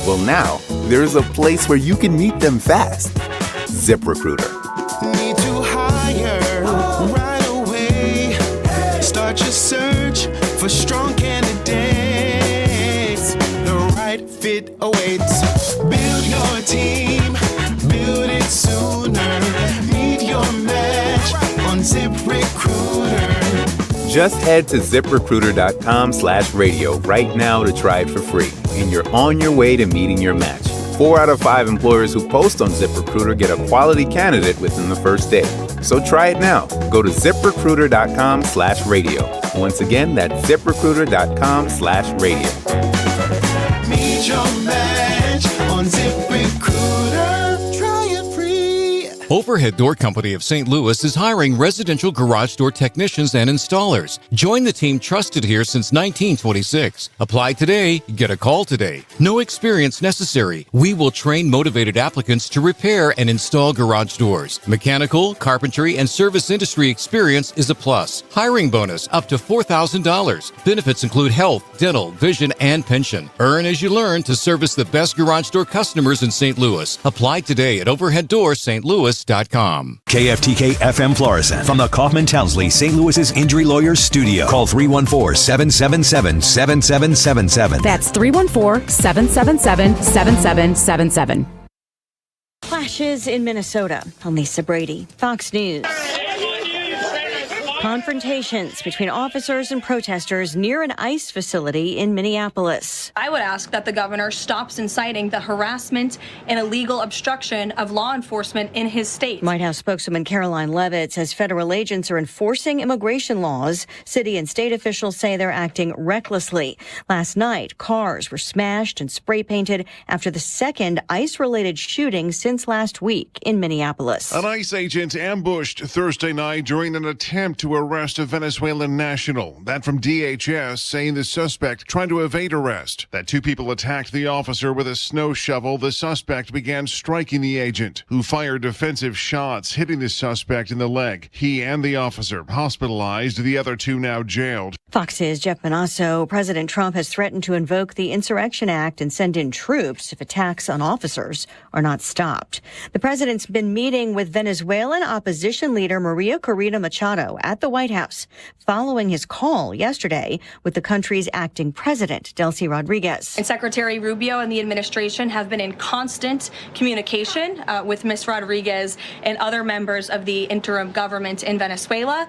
Speaker 17: Well, now, there's a place where you can meet them fast. ZipRecruiter.
Speaker 13: Need to hire right away. Start your search for strong candidates. The right fit awaits. Build your team. Build it sooner. Meet your match on ZipRecruiter.
Speaker 17: Just head to ZipRecruiter.com/radio right now to try it for free. And you're on your way to meeting your match. 4 out of 5 employers who post on ZipRecruiter get a quality candidate within the first day. So try it now. Go to ZipRecruiter.com/radio. Once again, that's ZipRecruiter.com/radio.
Speaker 13: Meet your match on ZipRecruiter. Try it free.
Speaker 18: Overhead Door Company of St. Louis is hiring residential garage door technicians and installers. Join the team trusted here since 1926. Apply today, get a call today. No experience necessary. We will train motivated applicants to repair and install garage doors. Mechanical, carpentry, and service industry experience is a plus. Hiring bonus up to $4,000. Benefits include health, dental, vision, and pension. Earn as you learn to service the best garage door customers in St. Louis. Apply today at overheaddoorsstlouis.com.
Speaker 11: KFTK FM Florissant from the Kaufman Townsley St. Louis's Injury Lawyers Studio. Call 314-777-7777.
Speaker 25: That's 314-777-7777. Clashes in Minnesota. I'm Lisa Brady, Fox News. Confrontations between officers and protesters near an ICE facility in Minneapolis.
Speaker 26: I would ask that the governor stops inciting the harassment and illegal obstruction of law enforcement in his state.
Speaker 25: White House spokeswoman Caroline Leavitt says federal agents are enforcing immigration laws. City and state officials say they're acting recklessly. Last night, cars were smashed and spray painted after the second ICE-related shooting since last week in Minneapolis.
Speaker 27: An ICE agent ambushed Thursday night during an attempt to arrest a Venezuelan national. That from DHS, saying the suspect tried to evade arrest. That 2 people attacked the officer with a snow shovel. The suspect began striking the agent, who fired defensive shots, hitting the suspect in the leg. He and the officer hospitalized, the other 2 now jailed.
Speaker 25: Fox's Jeff Manasso. President Trump has threatened to invoke the Insurrection Act and send in troops if attacks on officers are not stopped. The president's been meeting with Venezuelan opposition leader Maria Corina Machado at the White House following his call yesterday with the country's acting president, Delcy Rodriguez.
Speaker 26: And Secretary Rubio and the administration have been in constant communication with Ms. Rodriguez and other members of the interim government in Venezuela.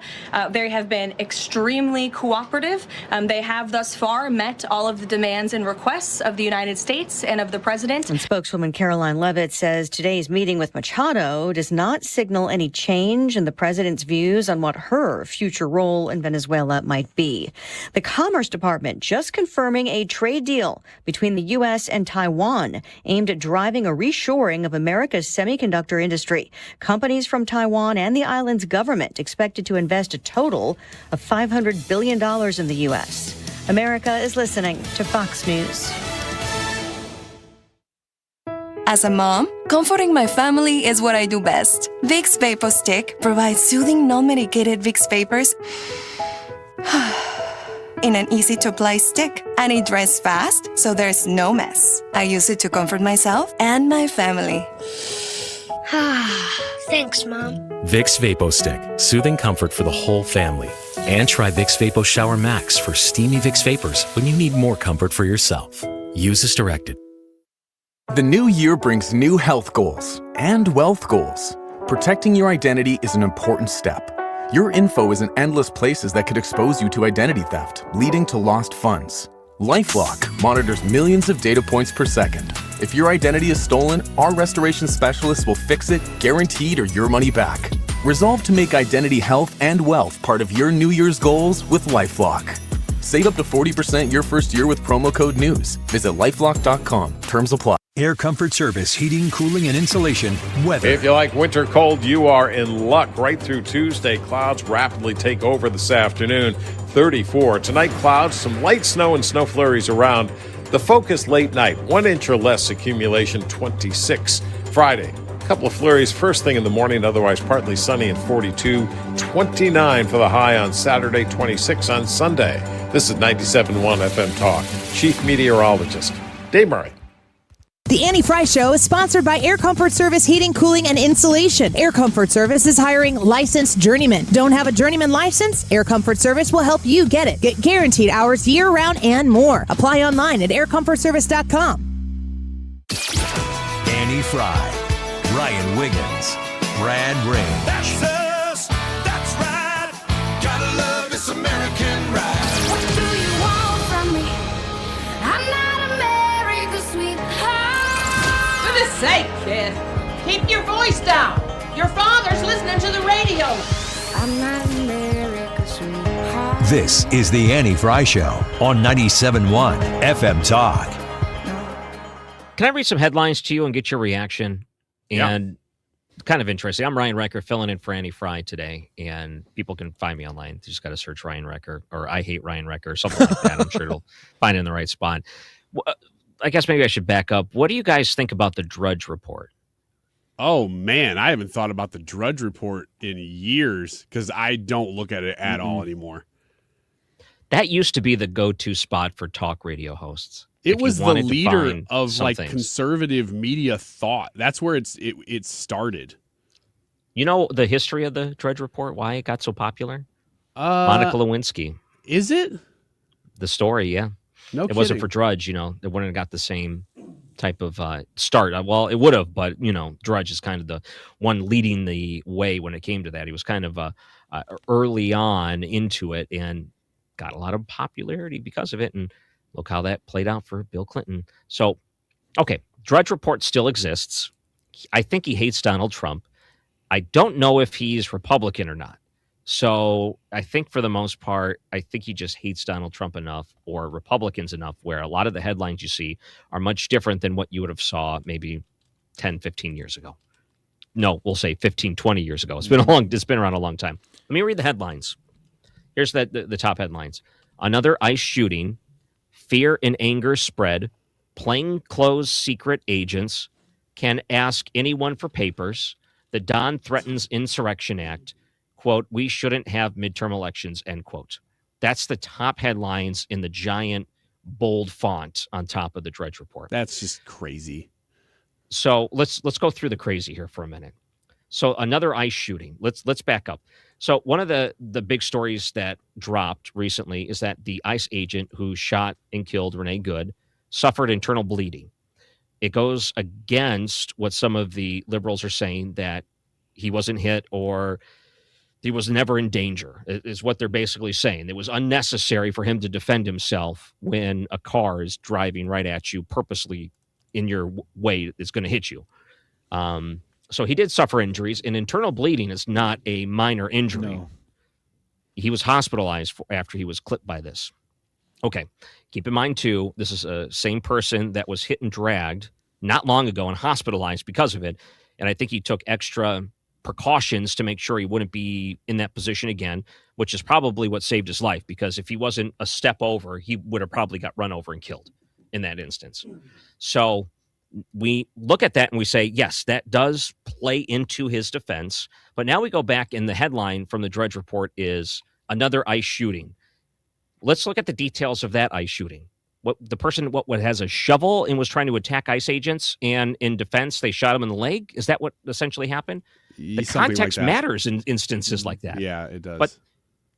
Speaker 26: They have been extremely cooperative. They have thus far met all of the demands and requests of the United States and of the president.
Speaker 25: And spokeswoman Caroline Leavitt says today's meeting with Machado does not signal any change in the president's views on what her future role in Venezuela might be. The Commerce Department just confirming a trade deal between the U.S. and Taiwan aimed at driving a reshoring of America's semiconductor industry. Companies from Taiwan and the island's government expected to invest a total of $500 billion in the U.S. America is listening to Fox News.
Speaker 5: As a mom, comforting my family is what I do best. Vicks Vapor Stick provides soothing, non-medicated Vicks vapors in an easy-to-apply stick, and it dries fast, so there's no mess. I use it to comfort myself and my family.
Speaker 8: Thanks, Mom.
Speaker 10: Vicks VapoStick, soothing comfort for the whole family. And try Vicks Vapo Shower Max for steamy Vicks vapors when you need more comfort for yourself. Use as directed.
Speaker 17: The new year brings new health goals and wealth goals. Protecting your identity is an important step. Your info is in endless places that could expose you to identity theft, leading to lost funds. LifeLock monitors millions of data points per second. If your identity is stolen, our restoration specialists will fix it, guaranteed, or your money back. Resolve to make identity health and wealth part of your New Year's goals with LifeLock. Save up to 40% your first year with promo code NEWS. Visit lifelock.com. Terms apply.
Speaker 11: Air Comfort Service, heating, cooling, and insulation, weather.
Speaker 12: If you like winter cold, you are in luck. Right through Tuesday, clouds rapidly take over this afternoon. 34. Tonight, clouds, some light snow and snow flurries around. The focus late night, 1 inch or less accumulation, 26. Friday, a couple of flurries first thing in the morning, otherwise partly sunny and 42. 29 for the high on Saturday, 26 on Sunday. This is 97.1 FM Talk. Chief Meteorologist Dave Murray.
Speaker 19: The Annie Fry Show is sponsored by Air Comfort Service Heating, Cooling, and Insulation. Air Comfort Service is hiring licensed journeymen. Don't have a journeyman license? Air Comfort Service will help you get it. Get guaranteed hours year-round and more. Apply online at aircomfortservice.com.
Speaker 11: Annie Fry, Ryan Wiggins, Brad Ring.
Speaker 13: That's us. That's right. Gotta love this American ride. What do you want from me? I'm not America's sweetheart.
Speaker 20: For goodness sake, kid. Keep your voice down. Your father's listening to the radio.
Speaker 13: I'm not America's sweetheart.
Speaker 11: This is the Annie Fry Show on 97.1 FM Talk.
Speaker 6: Can I read some headlines to you and get your reaction? And kind of interesting. I'm Ryan Recker filling in for Annie Fry today, and people can find me online. You just got to search Ryan Recker or I Hate Ryan Recker, something like that. I'm sure it'll find it in the right spot. I guess maybe I should back up. What do you guys think about the Drudge Report?
Speaker 7: Oh, man, I haven't thought about the Drudge Report in years because I don't look at it at all anymore.
Speaker 6: That used to be the go-to spot for talk radio hosts.
Speaker 7: It was the leader of
Speaker 6: some
Speaker 7: like
Speaker 6: things.
Speaker 7: conservative media thought. That's where it started.
Speaker 6: You know the history of the Drudge Report, why it got so popular? Monica Lewinsky.
Speaker 7: Is it?
Speaker 6: The story, yeah.
Speaker 7: No
Speaker 6: It wasn't
Speaker 7: kidding.
Speaker 6: for Drudge, it wouldn't have got the same type of start. Well, it would have, but, Drudge is kind of the one leading the way when it came to that. He was kind of early on into it and got a lot of popularity because of it. And look how that played out for Bill Clinton. So, okay, Drudge Report still exists. I think he hates Donald Trump. I don't know if he's Republican or not. So I think for the most part, I think he just hates Donald Trump enough or Republicans enough where a lot of the headlines you see are much different than what you would have saw maybe 10, 15 years ago. No, we'll say 15, 20 years ago. It's been around a long time. Let me read the headlines. Here's the top headlines. Another ICE shooting. Fear and anger spread. Plainclothes secret agents can ask anyone for papers. The Don threatens Insurrection Act. Quote, we shouldn't have midterm elections, end quote. That's the top headlines in the giant, bold font on top of the Drudge Report.
Speaker 7: That's just crazy.
Speaker 6: So let's go through the crazy here for a minute. So another ICE shooting. Let's back up. So one of the big stories that dropped recently is that the ICE agent who shot and killed Renee Good suffered internal bleeding. It goes against what some of the liberals are saying, that he wasn't hit or he was never in danger, is what they're basically saying. It was unnecessary for him to defend himself when a car is driving right at you purposely in your way. It's going to hit you. So he did suffer injuries, and internal bleeding is not a minor injury.
Speaker 4: No.
Speaker 6: He was hospitalized after he was clipped by this. Okay. Keep in mind, too, this is a same person that was hit and dragged not long ago and hospitalized because of it. And I think he took extra precautions to make sure he wouldn't be in that position again, which is probably what saved his life, because if he wasn't a step over, he would have probably got run over and killed in that instance. So we look at that and we say, yes, that does play into his defense. But now we go back, and the headline from the Drudge Report is another ICE shooting. Let's look at the details of that ICE shooting. What the person has a shovel and was trying to attack ICE agents, and in defense they shot him in the leg. Is that what essentially happened? The context matters in instances like that.
Speaker 7: Yeah, it does.
Speaker 6: But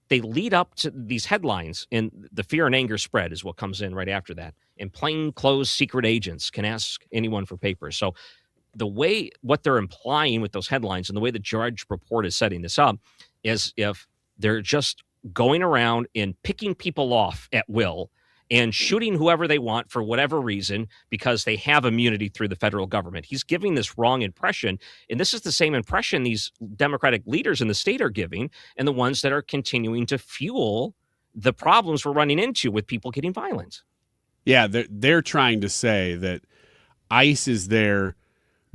Speaker 6: they lead up to these headlines, and the fear and anger spread is what comes in right after that. And plainclothes secret agents can ask anyone for papers. So the way what they're implying with those headlines and the way the Drudge Report is setting this up is if they're just going around and picking people off at will and shooting whoever they want for whatever reason because they have immunity through the federal government. He's giving this wrong impression, and this is the same impression these Democratic leaders in the state are giving, and the ones that are continuing to fuel the problems we're running into with people getting violent.
Speaker 7: Yeah, they're trying to say that ICE is there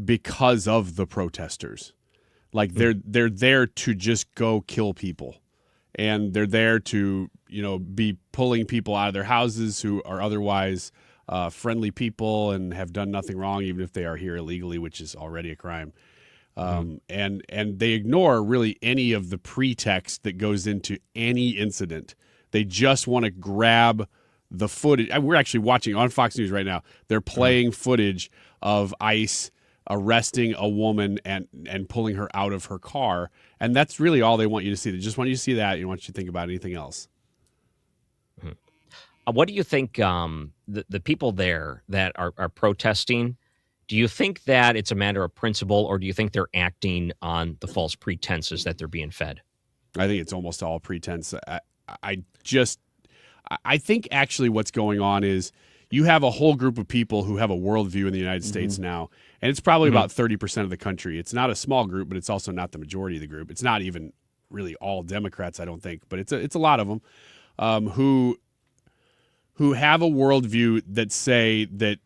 Speaker 7: because of the protesters. Like they're there to just go kill people. And they're there to, be pulling people out of their houses who are otherwise friendly people and have done nothing wrong, even if they are here illegally, which is already a crime. And they ignore really any of the pretext that goes into any incident. They just want to grab the footage. We're actually watching on Fox News right now. They're playing footage of ICE arresting a woman and pulling her out of her car. And that's really all they want you to see. They just want you to see that. They don't want you to think about anything else.
Speaker 6: What do you think the people there that are protesting, do you think that it's a matter of principle, or do you think they're acting on the false pretenses that they're being fed?
Speaker 7: I think it's almost all pretense. I think actually what's going on is you have a whole group of people who have a worldview in the United States now, and it's probably about 30% of the country. It's not a small group, but it's also not the majority of the group. It's not even really all Democrats, I don't think, but it's a lot of them who have a worldview that say that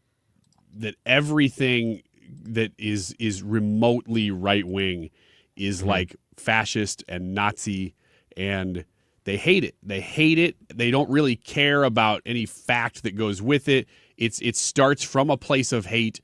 Speaker 7: everything that is remotely right wing is like fascist and Nazi, and they hate it. They hate it. They don't really care about any fact that goes with it. It starts from a place of hate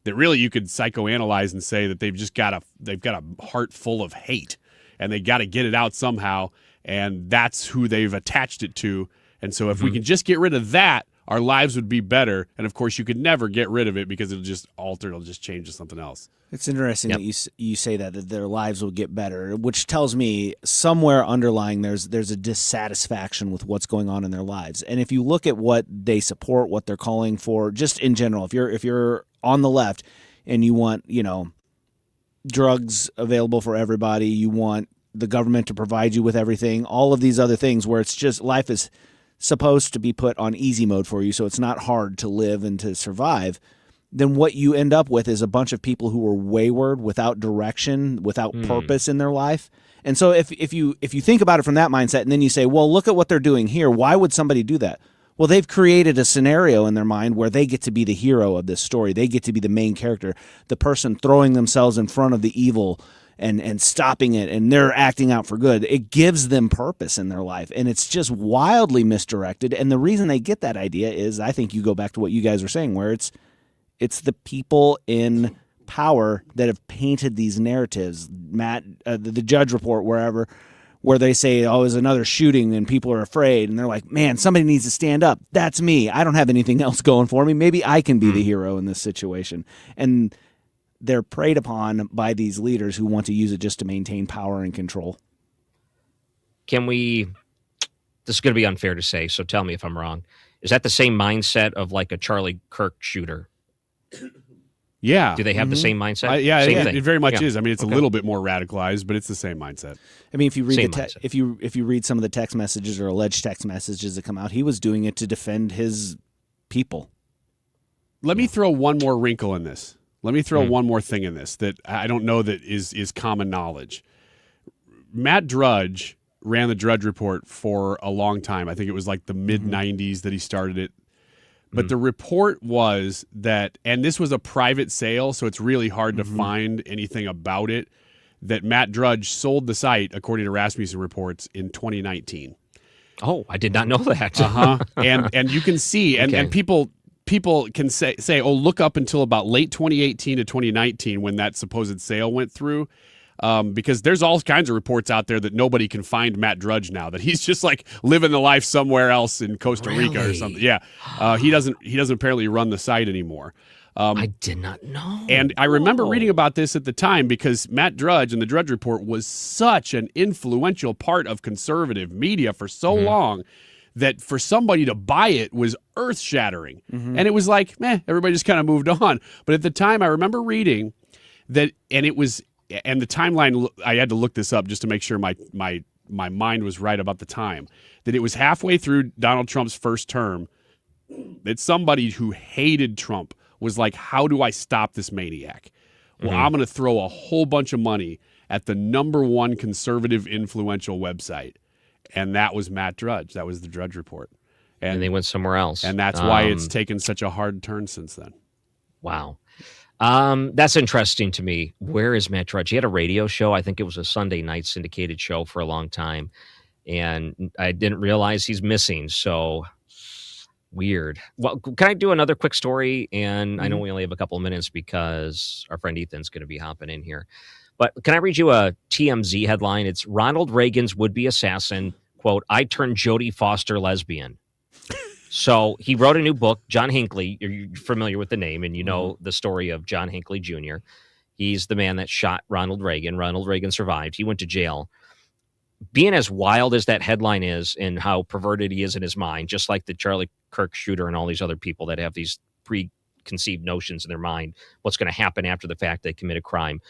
Speaker 7: that really you could psychoanalyze and say that they've got a heart full of hate, and they got to get it out somehow, and that's who they've attached it to. And so if we can just get rid of that, our lives would be better. And of course, you could never get rid of it because it'll just alter. It'll just change to something else.
Speaker 4: It's interesting that you say that their lives will get better, which tells me somewhere underlying there's a dissatisfaction with what's going on in their lives. And if you look at what they support, what they're calling for, just in general, if you're on the left and you want, drugs available for everybody, you want the government to provide you with everything, all of these other things where it's just life is supposed to be put on easy mode for you so it's not hard to live and to survive, then what you end up with is a bunch of people who are wayward, without direction, without purpose in their life. And so if you think about it from that mindset, and then you say, well, look at what they're doing here. Why would somebody do that? Well, they've created a scenario in their mind where they get to be the hero of this story. They get to be the main character, the person throwing themselves in front of the evil and stopping it, and they're acting out for good. It gives them purpose in their life, and it's just wildly misdirected. And the reason they get that idea is, I think you go back to what you guys are saying, where it's the people in power that have painted these narratives. Matt, the Judge Report, where they say, oh, there's another shooting and people are afraid, and they're like, man, somebody needs to stand up. That's me. I don't have anything else going for me. Maybe I can be the hero in this situation. And they're preyed upon by these leaders who want to use it just to maintain power and control.
Speaker 6: This is going to be unfair to say, so tell me if I'm wrong. Is that the same mindset of like a Charlie Kirk shooter?
Speaker 7: Yeah.
Speaker 6: Do they have the same mindset?
Speaker 7: Same thing. It very much
Speaker 6: Yeah.
Speaker 7: is. I mean, it's a little bit more radicalized, but it's the same mindset.
Speaker 4: I mean, if you read if you read some of the text messages or alleged text messages that come out, he was doing it to defend his people.
Speaker 7: Let me throw one more wrinkle in this. Let me throw one more thing in this that I don't know that is common knowledge. Matt Drudge ran the Drudge Report for a long time. I think it was like the mid-'90s that he started it. But the report was that, and this was a private sale, so it's really hard to find anything about it, that Matt Drudge sold the site, according to Rasmussen reports, in 2019.
Speaker 6: Oh, I did not know that.
Speaker 7: And you can see, and people people can say, oh, look up until about late 2018 to 2019 when that supposed sale went through. Because there's all kinds of reports out there that nobody can find Matt Drudge now, that he's just like living the life somewhere else in Costa Rica or something. Yeah. He doesn't apparently run the site anymore.
Speaker 6: I did not know.
Speaker 7: And I remember reading about this at the time because Matt Drudge and the Drudge Report was such an influential part of conservative media for so long that for somebody to buy it was earth-shattering. And it was like, everybody just kind of moved on. But at the time, I remember reading that, and the timeline, I had to look this up just to make sure my mind was right about the time, that it was halfway through Donald Trump's first term that somebody who hated Trump was like, how do I stop this maniac? Well, I'm going to throw a whole bunch of money at the #1 conservative influential website. And that was Matt Drudge. That was the Drudge Report.
Speaker 6: And they went somewhere else.
Speaker 7: And that's why it's taken such a hard turn since then.
Speaker 6: Wow. That's interesting to me. Where is Matt Drudge? He had a radio show. I think it was a Sunday night syndicated show for a long time. And I didn't realize he's missing. So weird. Well, can I do another quick story? And I know we only have a couple of minutes because our friend Ethan's going to be hopping in here. But can I read you a TMZ headline? It's Ronald Reagan's would-be assassin, quote, I turned Jodie Foster lesbian. So he wrote a new book, John Hinckley. You're familiar with the name, and you know the story of John Hinckley Jr. He's the man that shot Ronald Reagan. Ronald Reagan survived. He went to jail. Being as wild as that headline is and how perverted he is in his mind, just like the Charlie Kirk shooter and all these other people that have these preconceived notions in their mind, what's going to happen after the fact they commit a crime.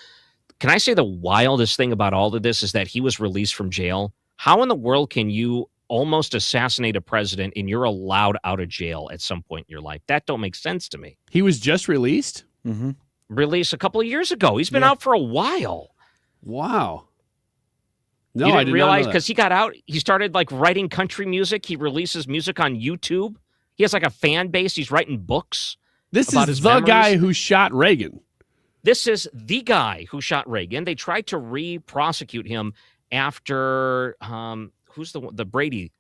Speaker 6: Can I say the wildest thing about all of this is that he was released from jail? How in the world can you almost assassinate a president and you're allowed out of jail at some point in your life? That don't make sense to me.
Speaker 7: He was just released?
Speaker 6: Released a couple of years ago. He's been out for a while.
Speaker 7: Wow. No,
Speaker 6: you
Speaker 7: I
Speaker 6: didn't
Speaker 7: did
Speaker 6: realize
Speaker 7: not know
Speaker 6: because he got out, he started like writing country music. He releases music on YouTube. He has like a fan base. He's writing books.
Speaker 7: This
Speaker 6: about
Speaker 7: is
Speaker 6: his
Speaker 7: the
Speaker 6: memories.
Speaker 7: guy who shot Reagan.
Speaker 6: This is the guy who shot Reagan. They tried to re-prosecute him after who's the Brady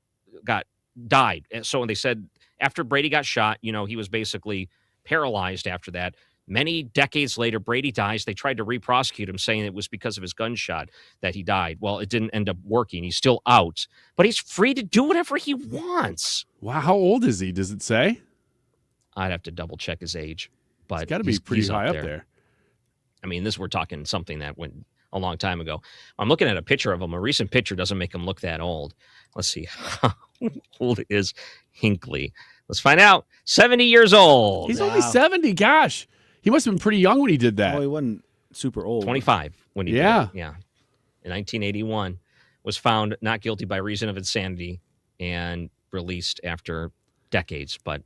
Speaker 6: died. And so when they said after Brady got shot, you know, he was basically paralyzed after that. Many decades later, Brady dies. They tried to re-prosecute him, saying it was because of his gunshot that he died. Well, it didn't end up working. He's still out, but he's free to do whatever he wants.
Speaker 7: Wow, how old is he? Does it say?
Speaker 6: I'd have to double check his age, but
Speaker 7: It's got to be pretty
Speaker 6: he's
Speaker 7: high up there.
Speaker 6: I mean, we're talking something that went a long time ago. I'm looking at a picture of him. A recent picture doesn't make him look that old. Let's see. How old is Hinckley? Let's find out. 70 years old.
Speaker 7: He's only 70. Gosh. He must have been pretty young when he did that.
Speaker 4: Oh, he wasn't super old.
Speaker 6: 25 when he did
Speaker 7: Yeah.
Speaker 6: it. Yeah. In 1981, was found not guilty by reason of insanity and released after decades. But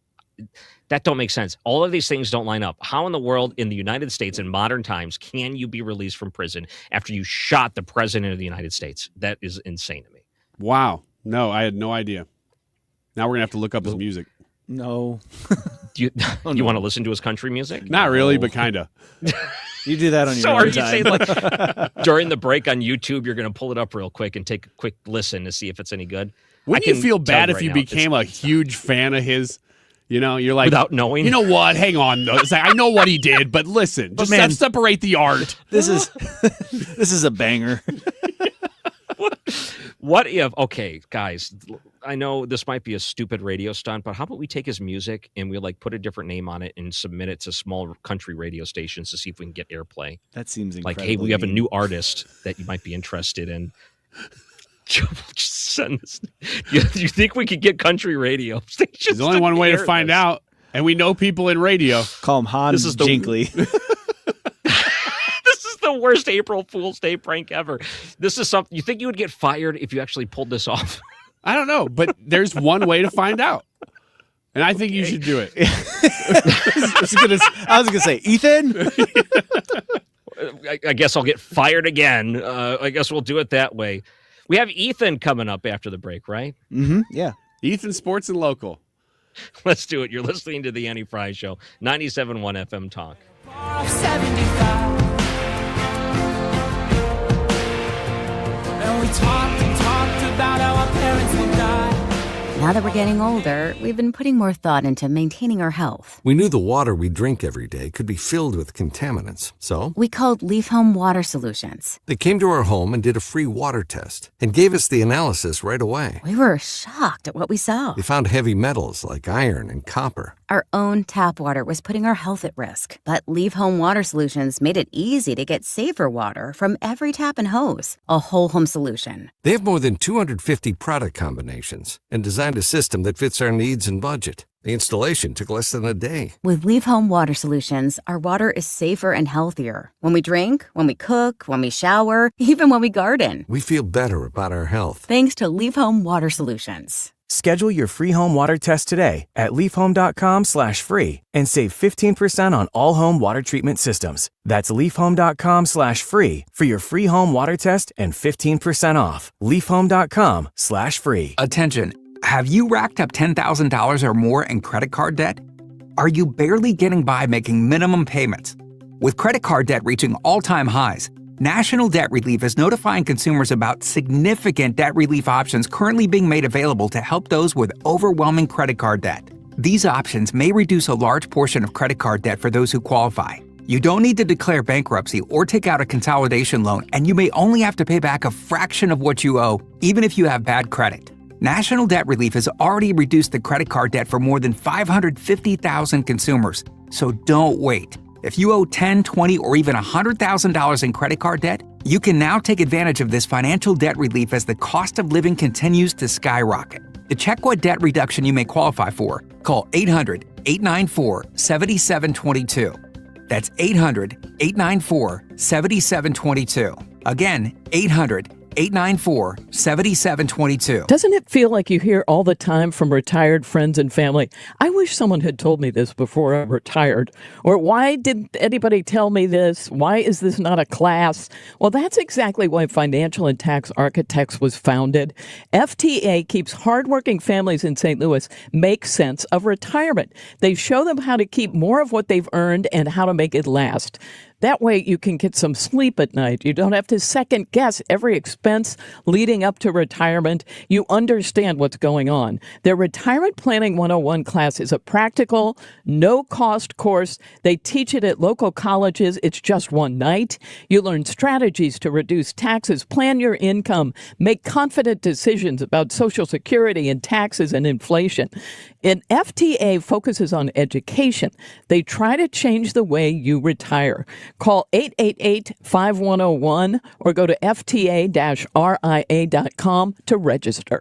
Speaker 6: that don't make sense. All of these things don't line up. How in the world in the United States in modern times can you be released from prison after you shot the president of the United States? That is insane to me.
Speaker 7: Wow. No, I had no idea. Now we're going to have to look up his music.
Speaker 4: No.
Speaker 6: Do you want to listen to his country music?
Speaker 7: Not really, but kind of.
Speaker 4: You do that on your
Speaker 6: So
Speaker 4: own
Speaker 6: are you
Speaker 4: time.
Speaker 6: saying like during the break on YouTube, you're going to pull it up real quick and take a quick listen to see if it's any good?
Speaker 7: Wouldn't you feel bad if you became a huge fan of his? You know, you're like,
Speaker 6: without knowing.
Speaker 7: You know what? Hang on. Though. It's like, I know what he did, but listen, just
Speaker 4: man,
Speaker 7: separate the art.
Speaker 4: This is a banger.
Speaker 6: What if, okay, guys, I know this might be a stupid radio stunt, but how about we take his music and we like put a different name on it and submit it to small country radio stations to see if we can get airplay?
Speaker 4: That seems
Speaker 6: like,
Speaker 4: incredibly
Speaker 6: hey, we have a
Speaker 4: mean.
Speaker 6: new artist that you might be interested in. Just send this. You think we could get country radio stations?
Speaker 7: There's only one way to find out, and we know people in radio.
Speaker 4: Call him Hans Jinkley.
Speaker 6: This is the worst April Fool's Day prank ever. This is something you think you would get fired if you actually pulled this off.
Speaker 7: I don't know, but there's one way to find out, and I think you should do it.
Speaker 4: I was gonna say, Ethan.
Speaker 6: I guess I'll get fired again. I guess we'll do it that way. We have Ethan coming up after the break, right?
Speaker 4: Mm-hmm. Yeah.
Speaker 7: Ethan Sports and Local.
Speaker 6: Let's do it. You're listening to the Annie Fry Show, 97.1 FM Talk.
Speaker 13: 75. And we talked and talked about how our parents will die.
Speaker 2: Now that we're getting older, we've been putting more thought into maintaining our health.
Speaker 8: We knew the water we drink every day could be filled with contaminants, so
Speaker 2: We called Leaf Home Water Solutions.
Speaker 8: they came to our home and did a free water test and gave us the analysis right away.
Speaker 2: We were shocked at what we saw.
Speaker 8: They found heavy metals like iron and copper.
Speaker 2: Our own tap water was putting our health at risk, but Leaf Home Water Solutions made it easy to get safer water from every tap and hose. A whole home solution.
Speaker 8: They have more than 250 product combinations and designed a system that fits our needs and budget. The installation took less than a day.
Speaker 2: With Leaf Home Water Solutions, our water is safer and healthier. When we drink, when we cook, when we shower, even when we garden.
Speaker 8: We feel better about our health.
Speaker 2: Thanks to Leaf Home Water Solutions.
Speaker 14: Schedule your free home water test today at leafhome.com/free and save 15% on all home water treatment systems. That's leafhome.com/free for your free home water test and 15% off. leafhome.com/free.
Speaker 15: Attention. Have you racked up $10,000 or more in credit card debt? Are you barely getting by making minimum payments? With credit card debt reaching all-time highs, National Debt Relief is notifying consumers about significant debt relief options currently being made available to help those with overwhelming credit card debt. These options may reduce a large portion of credit card debt for those who qualify. You don't need to declare bankruptcy or take out a consolidation loan, and you may only have to pay back a fraction of what you owe, even if you have bad credit. National Debt Relief has already reduced the credit card debt for more than 550,000 consumers, so don't wait. If you owe $10,000, $20,000, or even $100,000 in credit card debt, you can now take advantage of this financial debt relief as the cost of living continues to skyrocket. To check what debt reduction you may qualify for, call 800-894-7722. That's 800-894-7722. Again, 800-894-7722.
Speaker 16: Doesn't it feel like you hear all the time from retired friends and family, I wish someone had told me this before I retired? Or why didn't anybody tell me this? Why is this not a class? Well, that's exactly why Financial and Tax Architects was founded. FTA keeps hardworking families in St. Louis make sense of retirement. They show them how to keep more of what they've earned and how to make it last. That way you can get some sleep at night. You don't have to second guess every expense leading up to retirement. You understand what's going on. Their Retirement Planning 101 class is a practical, no-cost course. They teach it at local colleges. It's just one night. You learn strategies to reduce taxes, plan your income, make confident decisions about Social Security and taxes and inflation. And FTA focuses on education. They try to change the way you retire. Call 888-5101 or go to fta-ria.com to register.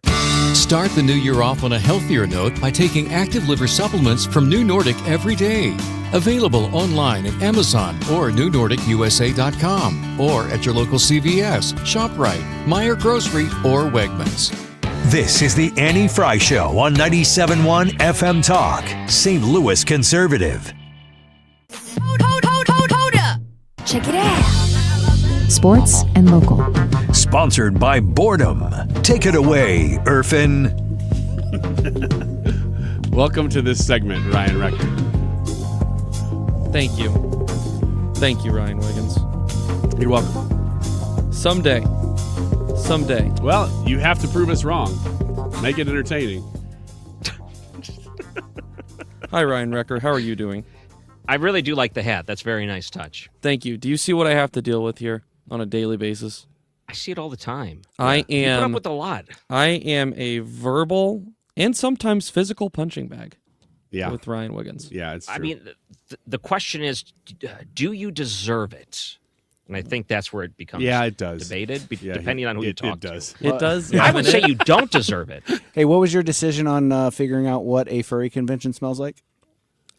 Speaker 18: Start the new year off on a healthier note by taking active liver supplements from New Nordic every day. Available online at Amazon or newnordicusa.com or at your local CVS, ShopRite, Meijer Grocery, or Wegmans.
Speaker 11: This is the Annie Fry Show on 97.1 FM Talk, St. Louis Conservative.
Speaker 21: Hold up. Check it out. Sports and local.
Speaker 11: Sponsored by Boredom. Take it away, Irfin.
Speaker 7: Welcome to this segment, Ryan Recker.
Speaker 22: Thank you. Thank you, Ryan Wiggins.
Speaker 7: You're welcome.
Speaker 22: Someday.
Speaker 7: Well, you have to prove us wrong. Make it entertaining.
Speaker 22: Hi, Ryan Recker. How are you doing?
Speaker 6: I really do like the hat. That's a very nice touch.
Speaker 22: Thank you. Do you see what I have to deal with here on a daily basis?
Speaker 6: I see it all the time.
Speaker 22: You put
Speaker 6: up with a lot.
Speaker 22: I am a verbal and sometimes physical punching bag.
Speaker 7: Yeah.
Speaker 22: With Ryan Wiggins.
Speaker 7: Yeah, it's true.
Speaker 6: I mean, the question is, do you deserve it? And I think that's where it becomes
Speaker 7: it does.
Speaker 6: debated, depending on who you talk to.
Speaker 22: It does.
Speaker 6: I would say you don't deserve it.
Speaker 4: Hey, what was your decision on figuring out what a furry convention smells like?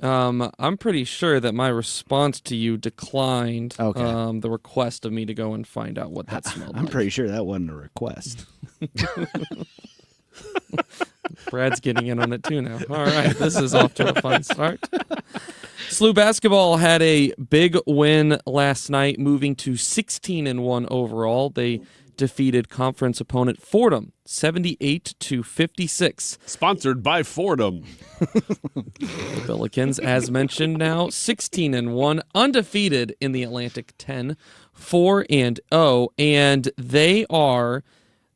Speaker 22: I'm pretty sure that my response to you declined the request of me to go and find out what that smelled like.
Speaker 4: I'm pretty sure that wasn't a request.
Speaker 22: Brad's getting in on it too now. All right, this is off to a fun start. SLU basketball had a big win last night, moving to 16-1 overall. They defeated conference opponent Fordham 78-56.
Speaker 7: Sponsored by Fordham.
Speaker 22: The Billikens, as mentioned, now 16-1, undefeated in the Atlantic 10, 4-0, and they are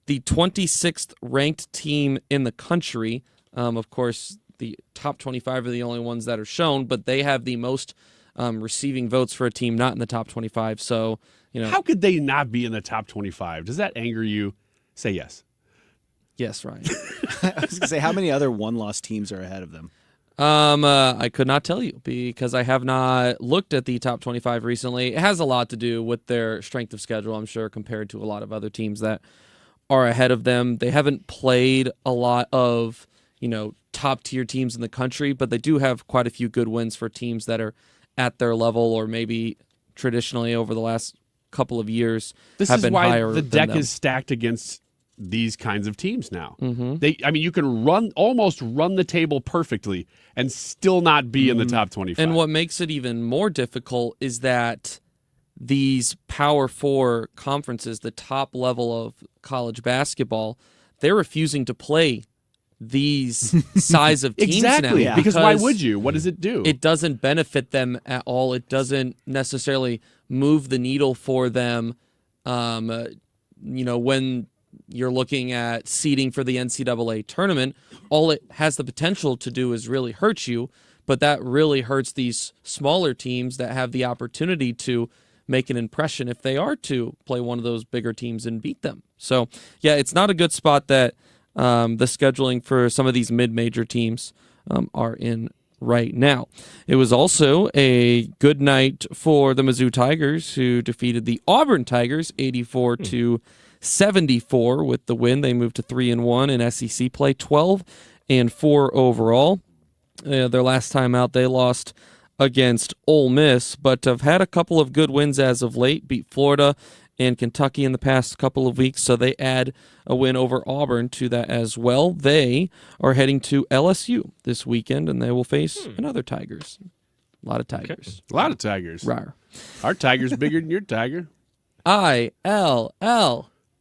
Speaker 22: the 26th ranked team in the country Of course, the top 25 are the only ones that are shown, but they have the most receiving votes for a team not in the top 25. So,
Speaker 7: how could they not be in the top 25? Does that anger you? Say yes.
Speaker 22: Yes, Ryan.
Speaker 4: I was going to say, how many other one-loss teams are ahead of them?
Speaker 22: I could not tell you because I have not looked at the top 25 recently. It has a lot to do with their strength of schedule, I'm sure, compared to a lot of other teams that are ahead of them. They haven't played a lot of, top-tier teams in the country, but they do have quite a few good wins for teams that are at their level or maybe traditionally over the last couple of years have been higher than them.
Speaker 7: This is why the deck is stacked against these kinds of teams now.
Speaker 22: Mm-hmm.
Speaker 7: You can almost run the table perfectly and still not be in the top 25.
Speaker 22: And what makes it even more difficult is that these Power 4 conferences, the top level of college basketball, they're refusing to play these size of teams
Speaker 7: exactly.
Speaker 22: now.
Speaker 7: Because why would you? What does it do?
Speaker 22: It doesn't benefit them at all. It doesn't necessarily move the needle for them. When you're looking at seeding for the NCAA tournament, all it has the potential to do is really hurt you, but that really hurts these smaller teams that have the opportunity to make an impression if they are to play one of those bigger teams and beat them. So, yeah, it's not a good spot that the scheduling for some of these mid-major teams are in right now. It was also a good night for the Mizzou Tigers, who defeated the Auburn Tigers 84-74 with the win. They moved to 3-1 in SEC play, 12-4 overall. Their last time out, they lost against Ole Miss, but have had a couple of good wins as of late, beat Florida and Kentucky in the past couple of weeks, so they add a win over Auburn to that as well. They are heading to LSU this weekend, and they will face another Tigers. A lot of Tigers.
Speaker 7: A lot of Tigers.
Speaker 22: Rawr.
Speaker 7: Our Tiger's bigger than your Tiger.
Speaker 22: ILL.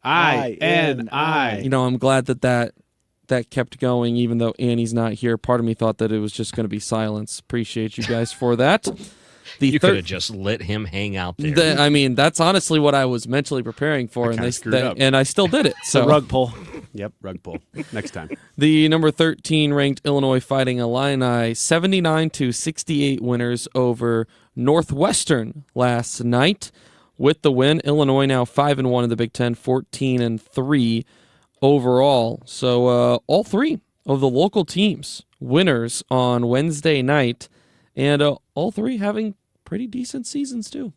Speaker 7: INI.
Speaker 22: I'm glad that kept going, even though Annie's not here. Part of me thought that it was just going to be silence. Appreciate you guys for that.
Speaker 6: You could have just let him hang out there.
Speaker 22: That's honestly what I was mentally preparing for, and I still did it. So
Speaker 4: rug pull.
Speaker 7: Yep, rug pull. Next time.
Speaker 22: The number 13 ranked Illinois Fighting Illini 79-68 winners over Northwestern last night. With the win, Illinois now 5-1 in the Big Ten, 14-3 overall. So all three of the local teams winners on Wednesday night, and all three having pretty decent seasons too.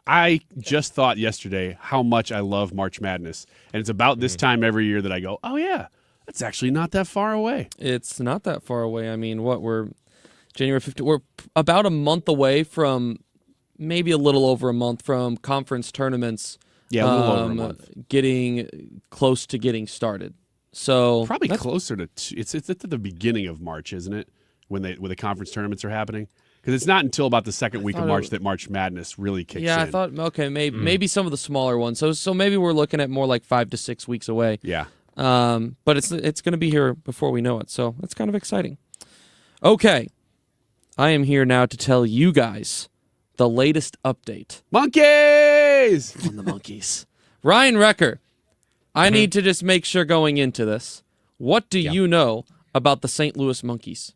Speaker 7: I just thought yesterday how much I love March Madness, and it's about this time every year that I go, oh yeah, that's actually not that far away.
Speaker 22: It's not that far away. I mean, we're January 15th. We're about a month away from, maybe a little over a month from conference tournaments.
Speaker 7: Yeah, a little over a month.
Speaker 22: Getting close to getting started. So
Speaker 7: probably closer to it's at the beginning of March, isn't it? When the conference tournaments are happening, because it's not until about the second week of March that March Madness really kicks in.
Speaker 22: Yeah, I thought maybe some of the smaller ones. So maybe we're looking at more like 5 to 6 weeks away.
Speaker 7: Yeah.
Speaker 22: But it's going to be here before we know it. So that's kind of exciting. Okay, I am here now to tell you guys the latest update.
Speaker 7: Monkeys
Speaker 22: on the monkeys. Ryan Recker, I need to just make sure going into this. What do you know about the St. Louis Monkeys?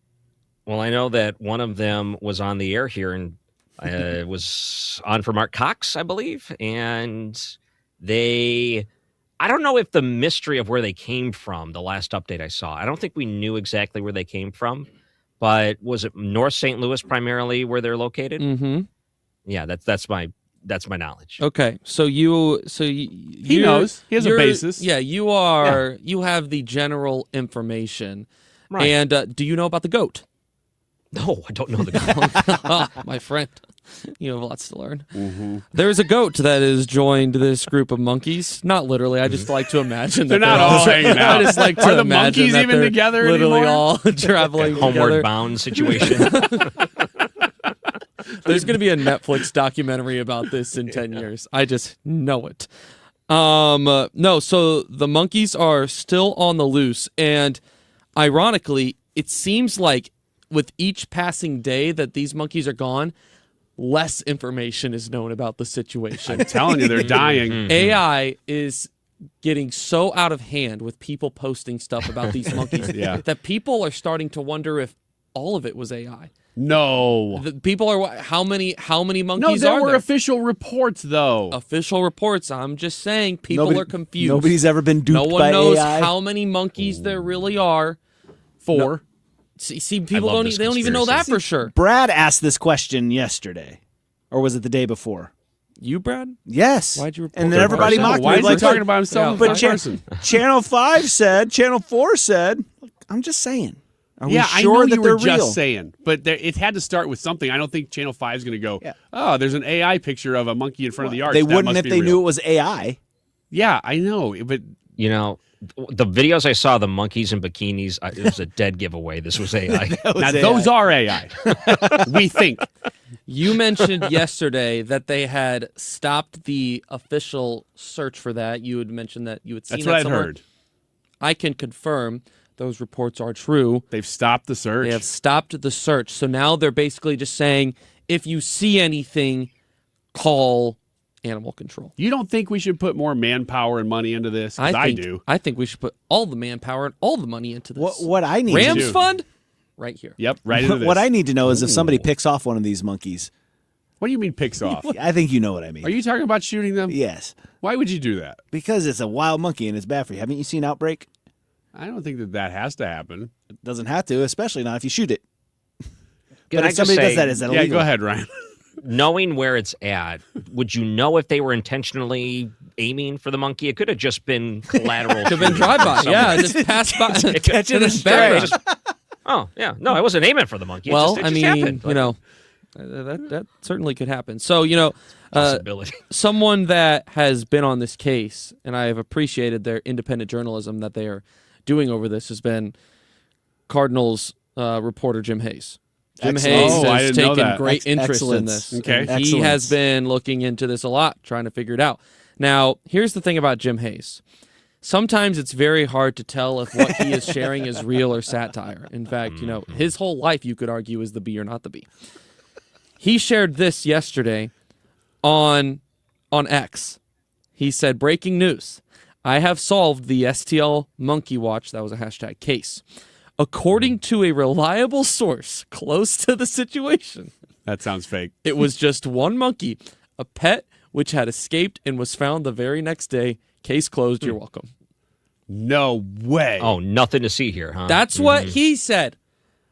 Speaker 6: Well, I know that one of them was on the air here and was on for Mark Cox, I believe. And I don't know if the mystery of where they came from, the last update I saw, I don't think we knew exactly where they came from. But was it North St. Louis primarily where they're located?
Speaker 22: Mm-hmm.
Speaker 6: Yeah, that's my knowledge.
Speaker 22: Okay, so he
Speaker 7: knows. He has a basis.
Speaker 22: Yeah, you have the general information.
Speaker 6: Right.
Speaker 22: And do you know about the goat?
Speaker 6: No, I don't know the goat.
Speaker 22: My friend, you have lots to learn.
Speaker 7: Mm-hmm.
Speaker 22: There's a goat that has joined this group of monkeys. Not literally. I just like to imagine
Speaker 7: they're not all hanging out.
Speaker 22: I just like to
Speaker 7: Are the
Speaker 22: imagine
Speaker 7: monkeys
Speaker 22: that
Speaker 7: even
Speaker 22: they're
Speaker 7: together
Speaker 22: literally
Speaker 7: anymore?
Speaker 22: all traveling
Speaker 6: Homeward
Speaker 22: together.
Speaker 6: bound situation.
Speaker 22: There's going to be a Netflix documentary about this in 10 years. I just know it. No, so the monkeys are still on the loose. And ironically, it seems like with each passing day that these monkeys are gone, less information is known about the situation.
Speaker 7: I'm telling you, they're dying.
Speaker 22: AI is getting so out of hand with people posting stuff about these monkeys that people are starting to wonder if all of it was AI.
Speaker 7: No.
Speaker 22: People are how many monkeys
Speaker 7: No, there
Speaker 22: are
Speaker 7: were
Speaker 22: there?
Speaker 7: official reports though.
Speaker 22: Official reports. I'm just saying people are confused.
Speaker 4: Nobody's ever been duped
Speaker 22: No one
Speaker 4: by
Speaker 22: knows
Speaker 4: AI.
Speaker 22: how many monkeys there really are.
Speaker 7: 4.
Speaker 22: No, see people don't even know that for sure.
Speaker 4: Brad asked this question yesterday, or was it the day before?
Speaker 22: You, Brad?
Speaker 4: Yes.
Speaker 22: Why'd you report
Speaker 4: And then everybody mocked me.
Speaker 7: Why is he
Speaker 4: like,
Speaker 7: talking about himself?
Speaker 4: But Channel 5 said, Channel 4 said. I'm just saying. Are we sure
Speaker 7: I know
Speaker 4: that
Speaker 7: you
Speaker 4: they're
Speaker 7: were
Speaker 4: real?
Speaker 7: just saying, but it had to start with something. I don't think Channel 5 is going to go, oh, there's an AI picture of a monkey in front of the arch.
Speaker 4: They
Speaker 7: That
Speaker 4: wouldn't
Speaker 7: must
Speaker 4: if
Speaker 7: be
Speaker 4: they
Speaker 7: real.
Speaker 4: knew it was AI.
Speaker 7: Yeah, I know, but
Speaker 6: You know, the videos I saw, the monkeys in bikinis, it was a dead giveaway. This was AI.
Speaker 7: now those are AI. We think.
Speaker 22: You mentioned yesterday that they had stopped the official search for that. You had mentioned that you had seen
Speaker 7: That's
Speaker 22: that
Speaker 7: what I'd
Speaker 22: somewhere.
Speaker 7: heard.
Speaker 22: I can confirm those reports are true.
Speaker 7: They've stopped the search.
Speaker 22: They have stopped the search. So now they're basically just saying, if you see anything, call animal control.
Speaker 7: You don't think we should put more manpower and money into this? 'Cause I do.
Speaker 22: I think we should put all the manpower and all the money into this.
Speaker 4: What I need
Speaker 22: Rams
Speaker 4: to do,
Speaker 22: Fund? Right here.
Speaker 7: Yep, right into this.
Speaker 4: What I need to know is if somebody picks off one of these monkeys.
Speaker 7: What do you mean picks off?
Speaker 4: I think you know what I mean.
Speaker 7: Are you talking about shooting them?
Speaker 4: Yes.
Speaker 7: Why would you do that?
Speaker 4: Because it's a wild monkey and it's bad for you. Haven't you seen Outbreak?
Speaker 7: I don't think that has to happen.
Speaker 4: It doesn't have to, especially not if you shoot it.
Speaker 6: Can
Speaker 4: But
Speaker 6: I
Speaker 4: if
Speaker 6: just
Speaker 4: somebody
Speaker 6: say-
Speaker 4: does that, is that illegal?
Speaker 7: Yeah, go ahead, Ryan.
Speaker 6: Knowing where it's at, would you know if they were intentionally aiming for the monkey? It could have just been collateral.
Speaker 22: Could have been drive-by. Yeah, just pass by.
Speaker 4: Catch it in
Speaker 22: Just
Speaker 4: stray.
Speaker 22: background.
Speaker 6: Oh, yeah. No, I wasn't aiming for the monkey.
Speaker 22: Well,
Speaker 6: it
Speaker 22: I
Speaker 6: just
Speaker 22: mean,
Speaker 6: happened.
Speaker 22: you know, that certainly could happen. So, you know,
Speaker 6: Possibility.
Speaker 22: someone that has been on this case, and I have appreciated their independent journalism that they are doing over this, has been Cardinals reporter Jim Hayes. Jim
Speaker 4: Excellent.
Speaker 22: Hayes
Speaker 7: I
Speaker 22: has
Speaker 7: didn't know
Speaker 22: taken
Speaker 7: that.
Speaker 22: great interest in
Speaker 4: Excellence.
Speaker 22: this.
Speaker 7: Okay.
Speaker 22: And he has been looking into this a lot, trying to figure it out. Now, here's the thing about Jim Hayes. Sometimes it's very hard to tell if what he is sharing is real or satire. In fact, you know, his whole life, you could argue, is the B or not the B. He shared this yesterday on X. He said, breaking news. I have solved the STL Monkey Watch, that was a hashtag, case. According to a reliable source close to the situation,
Speaker 7: That sounds fake.
Speaker 22: it was just one monkey, a pet which had escaped and was found the very next day. Case closed. You're welcome.
Speaker 7: No way.
Speaker 6: Oh, nothing to see here, huh?
Speaker 22: That's what he said.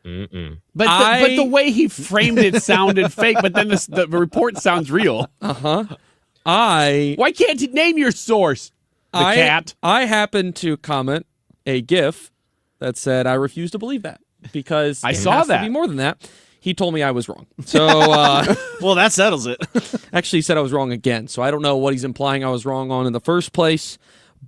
Speaker 7: But the way he framed it sounded fake, but then the report sounds real. Why can't you name your source? The cat.
Speaker 22: I happened to comment a GIF that said I refuse to believe that because
Speaker 7: I
Speaker 22: it
Speaker 7: saw
Speaker 22: has
Speaker 7: that.
Speaker 22: to be more than that. He told me I was wrong. So
Speaker 4: Well, that settles it.
Speaker 22: actually he said I was wrong again. So I don't know what he's implying I was wrong on in the first place.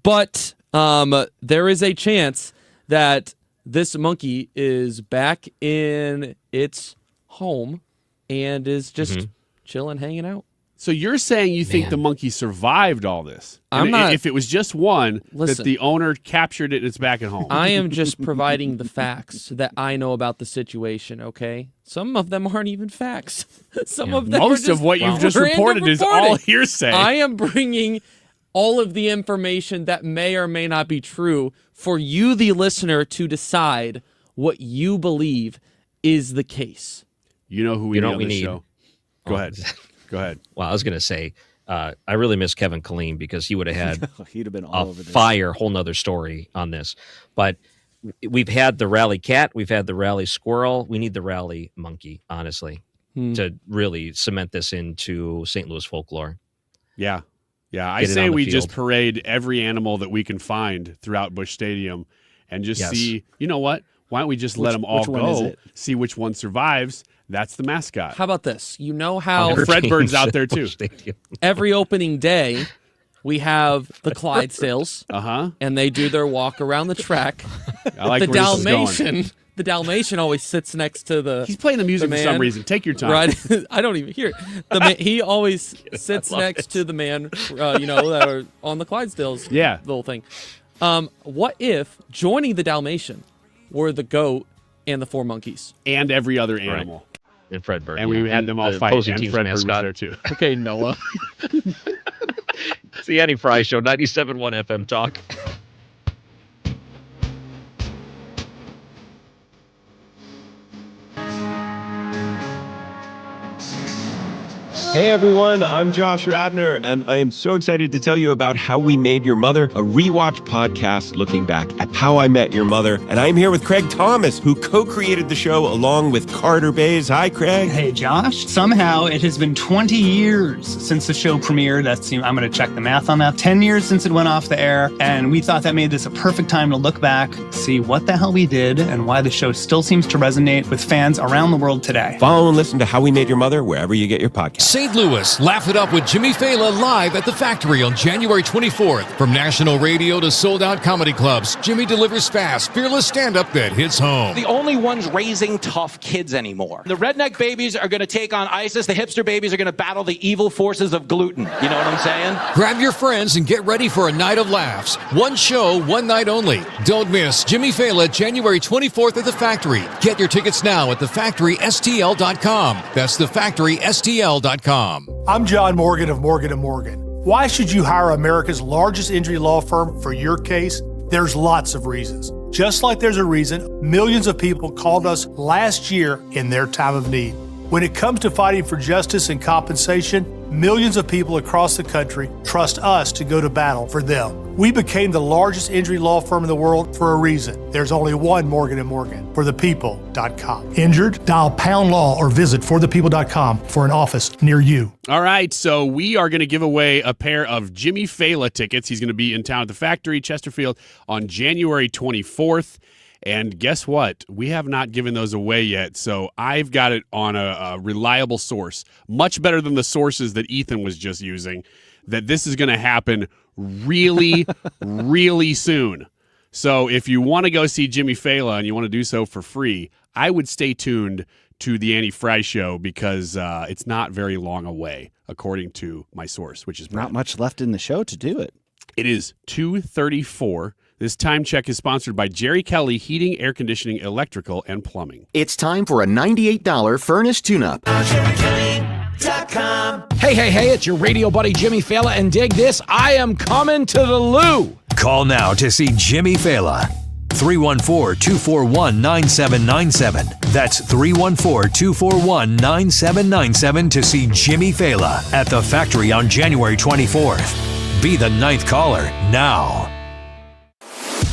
Speaker 22: But there is a chance that this monkey is back in its home and is just chilling, hanging out.
Speaker 7: So you're saying you think
Speaker 6: Man.
Speaker 7: the monkey survived all this?
Speaker 22: I'm
Speaker 7: And
Speaker 22: not-
Speaker 7: If it was just one,
Speaker 22: Listen.
Speaker 7: that the owner captured it and it's back at home.
Speaker 22: I am just providing the facts that I know about the situation, okay? Some of them aren't even facts. Some of them
Speaker 7: Most
Speaker 22: are
Speaker 7: of what you've just
Speaker 22: random
Speaker 7: reported is
Speaker 22: reporting.
Speaker 7: all hearsay.
Speaker 22: I am bringing all of the information that may or may not be true for you, the listener, to decide what you believe is the case.
Speaker 7: You know who we
Speaker 6: You know
Speaker 7: need
Speaker 6: what
Speaker 7: on
Speaker 6: we
Speaker 7: this
Speaker 6: need?
Speaker 7: show. Go ahead. Go ahead.
Speaker 6: Well, I was going to say, I really miss Kevin Killeen because he would have had
Speaker 4: He'd have been all
Speaker 6: a
Speaker 4: over this.
Speaker 6: fire, whole nother story on this. But we've had the rally cat, we've had the rally squirrel. We need the rally monkey, honestly, to really cement this into St. Louis folklore.
Speaker 7: Yeah. Yeah. I
Speaker 6: Get it
Speaker 7: say
Speaker 6: on the
Speaker 7: we just
Speaker 6: field.
Speaker 7: parade every animal that we can find throughout Busch Stadium and just
Speaker 6: Yes.
Speaker 7: see, you know what? Why don't we just let them all
Speaker 4: which one is
Speaker 7: go,
Speaker 4: it?
Speaker 7: see which one survives? That's the mascot.
Speaker 22: How about this? You know how
Speaker 7: And Fred Bird's out there too.
Speaker 22: every opening day we have the Clydesdales, and they do their walk around the track.
Speaker 7: I like
Speaker 22: the
Speaker 7: where this is going.
Speaker 22: Dalmatian. The Dalmatian always sits next to the.
Speaker 7: He's playing the music for some
Speaker 22: man.
Speaker 7: reason. Take your time.
Speaker 22: Right? I don't even hear it. He always sits next to the man, that are on the Clydesdales.
Speaker 7: Yeah.
Speaker 22: Little thing. What if joining the Dalmatian were the goat and the four monkeys?
Speaker 7: And every other animal.
Speaker 6: And Fred Bird.
Speaker 7: And we had them all
Speaker 6: the
Speaker 7: fight.
Speaker 6: opposing
Speaker 7: And
Speaker 6: team's
Speaker 7: Fred Bird was
Speaker 6: mascot.
Speaker 7: there too.
Speaker 22: Okay, Noah.
Speaker 6: the Annie Fry Show, 97.1 FM Talk.
Speaker 1: Hey everyone, I'm Josh Radner, and I am so excited to tell you about How We Made Your Mother, a rewatch podcast looking back at How I Met Your Mother. And I'm here with Craig Thomas, who co-created the show along with Carter Bays. Hi, Craig.
Speaker 3: Hey, Josh. Somehow it has been 20 years since the show premiered. I'm going to check the math on that. 10 years since it went off the air, and we thought that made this a perfect time to look back, see what the hell we did, and why the show still seems to resonate with fans around the world today.
Speaker 1: Follow and listen to How We Made Your Mother wherever you get your podcasts.
Speaker 18: St. Louis, laugh it up with Jimmy Fallon live at the Factory on January 24th. From national radio to sold-out comedy clubs, Jimmy delivers fast, fearless stand-up that hits home.
Speaker 9: The only ones raising tough kids anymore. The redneck babies are going to take on ISIS. The hipster babies are going to battle the evil forces of gluten. You know what I'm saying?
Speaker 18: Grab your friends and get ready for a night of laughs. One show, one night only. Don't miss Jimmy Fallon, January 24th at the Factory. Get your tickets now at thefactorystl.com. That's thefactorystl.com.
Speaker 23: I'm John Morgan of Morgan & Morgan. Why should you hire America's largest injury law firm for your case? There's lots of reasons. Just like there's a reason millions of people called us last year in their time of need. When it comes to fighting for justice and compensation, millions of people across the country trust us to go to battle for them. We became the largest injury law firm in the world for a reason. There's only one Morgan & Morgan, forthepeople.com. Injured? Dial #law or visit forthepeople.com for an office near you.
Speaker 7: All right, so we are going to give away a pair of Jimmy Fallon tickets. He's going to be in town at the Factory, Chesterfield, on January 24th. And guess what? We have not given those away yet, so I've got it on a reliable source, much better than the sources that Ethan was just using, that this is going to happen really, really soon. So if you want to go see Jimmy Fallon and you want to do so for free, I would stay tuned to the Annie Fry Show because it's not very long away, according to my source, which is
Speaker 4: Not much left in the show to do it.
Speaker 7: It is 2:34. This time check is sponsored by Jerry Kelly Heating, Air Conditioning, Electrical, and Plumbing.
Speaker 24: It's time for a $98 furnace tune-up.
Speaker 11: Hey, it's your radio buddy Jimmy Fallon, and dig this, I am coming to the loo. Call now to see Jimmy Fallon. 314-241-9797. That's 314-241-9797 to see Jimmy Fallon at the Factory on January 24th. Be the 9th caller now.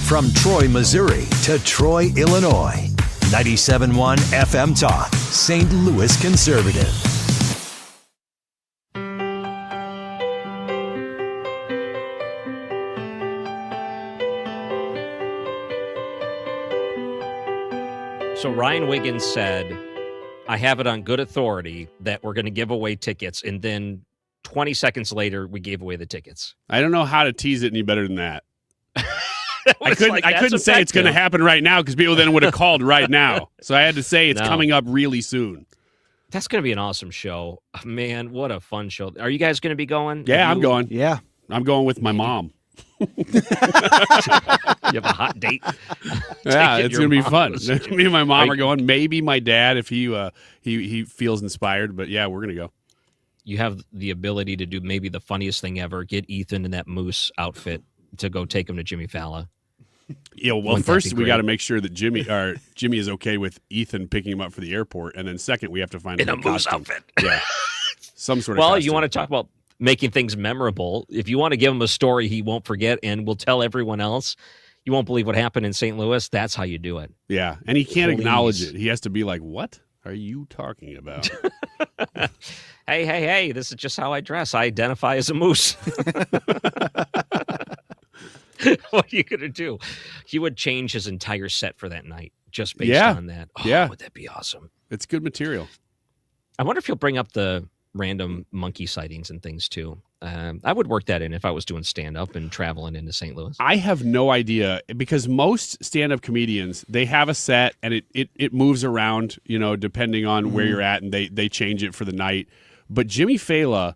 Speaker 11: From Troy, Missouri to Troy, Illinois. 97.1 FM Talk, St. Louis Conservative.
Speaker 6: So Ryan Wiggins said, I have it on good authority that we're going to give away tickets. And then 20 seconds later, we gave away the tickets.
Speaker 7: I don't know how to tease it any better than that. I
Speaker 6: like,
Speaker 7: couldn't say it's going to happen right now because people then would have called right now. So I had to say it's coming up really soon.
Speaker 6: That's going to be an awesome show. Man, what a fun show. Are you guys going to be going?
Speaker 7: Yeah, I'm going.
Speaker 4: Yeah.
Speaker 7: I'm going with my mom.
Speaker 6: You have a hot date.
Speaker 7: Yeah, it's going to be fun.
Speaker 6: With
Speaker 7: Me and my mom are going. Maybe my dad if he feels inspired. But yeah, we're going to go.
Speaker 6: You have the ability to do maybe the funniest thing ever. Get Ethan in that moose outfit to go take him to Jimmy Fallon.
Speaker 7: Yeah, well,
Speaker 6: Wouldn't
Speaker 7: first
Speaker 6: that be
Speaker 7: we
Speaker 6: great?
Speaker 7: got to make sure that Jimmy is okay with Ethan picking him up for the airport, and then second we have to find
Speaker 6: In a moose
Speaker 7: costume.
Speaker 6: outfit.
Speaker 7: Yeah, some sort of.
Speaker 6: Well,
Speaker 7: costume.
Speaker 6: you want to talk about making things memorable. If you want to give him a story he won't forget and will tell everyone else, you won't believe what happened in St. Louis. That's how you do it.
Speaker 7: Yeah, and he can't
Speaker 6: Please.
Speaker 7: acknowledge it. He has to be like, "What are you talking about?"
Speaker 6: Hey, this is just how I dress. I identify as a moose. What are you going to do? He would change his entire set for that night just based on that. Oh,
Speaker 7: yeah.
Speaker 6: Would that be awesome?
Speaker 7: It's good material.
Speaker 6: I wonder if he'll bring up the random monkey sightings and things too. I would work that in if I was doing stand-up and traveling into St. Louis.
Speaker 7: I have no idea because most stand-up comedians, they have a set and it moves around, depending on where you're at, and they change it for the night. But Jimmy Fallon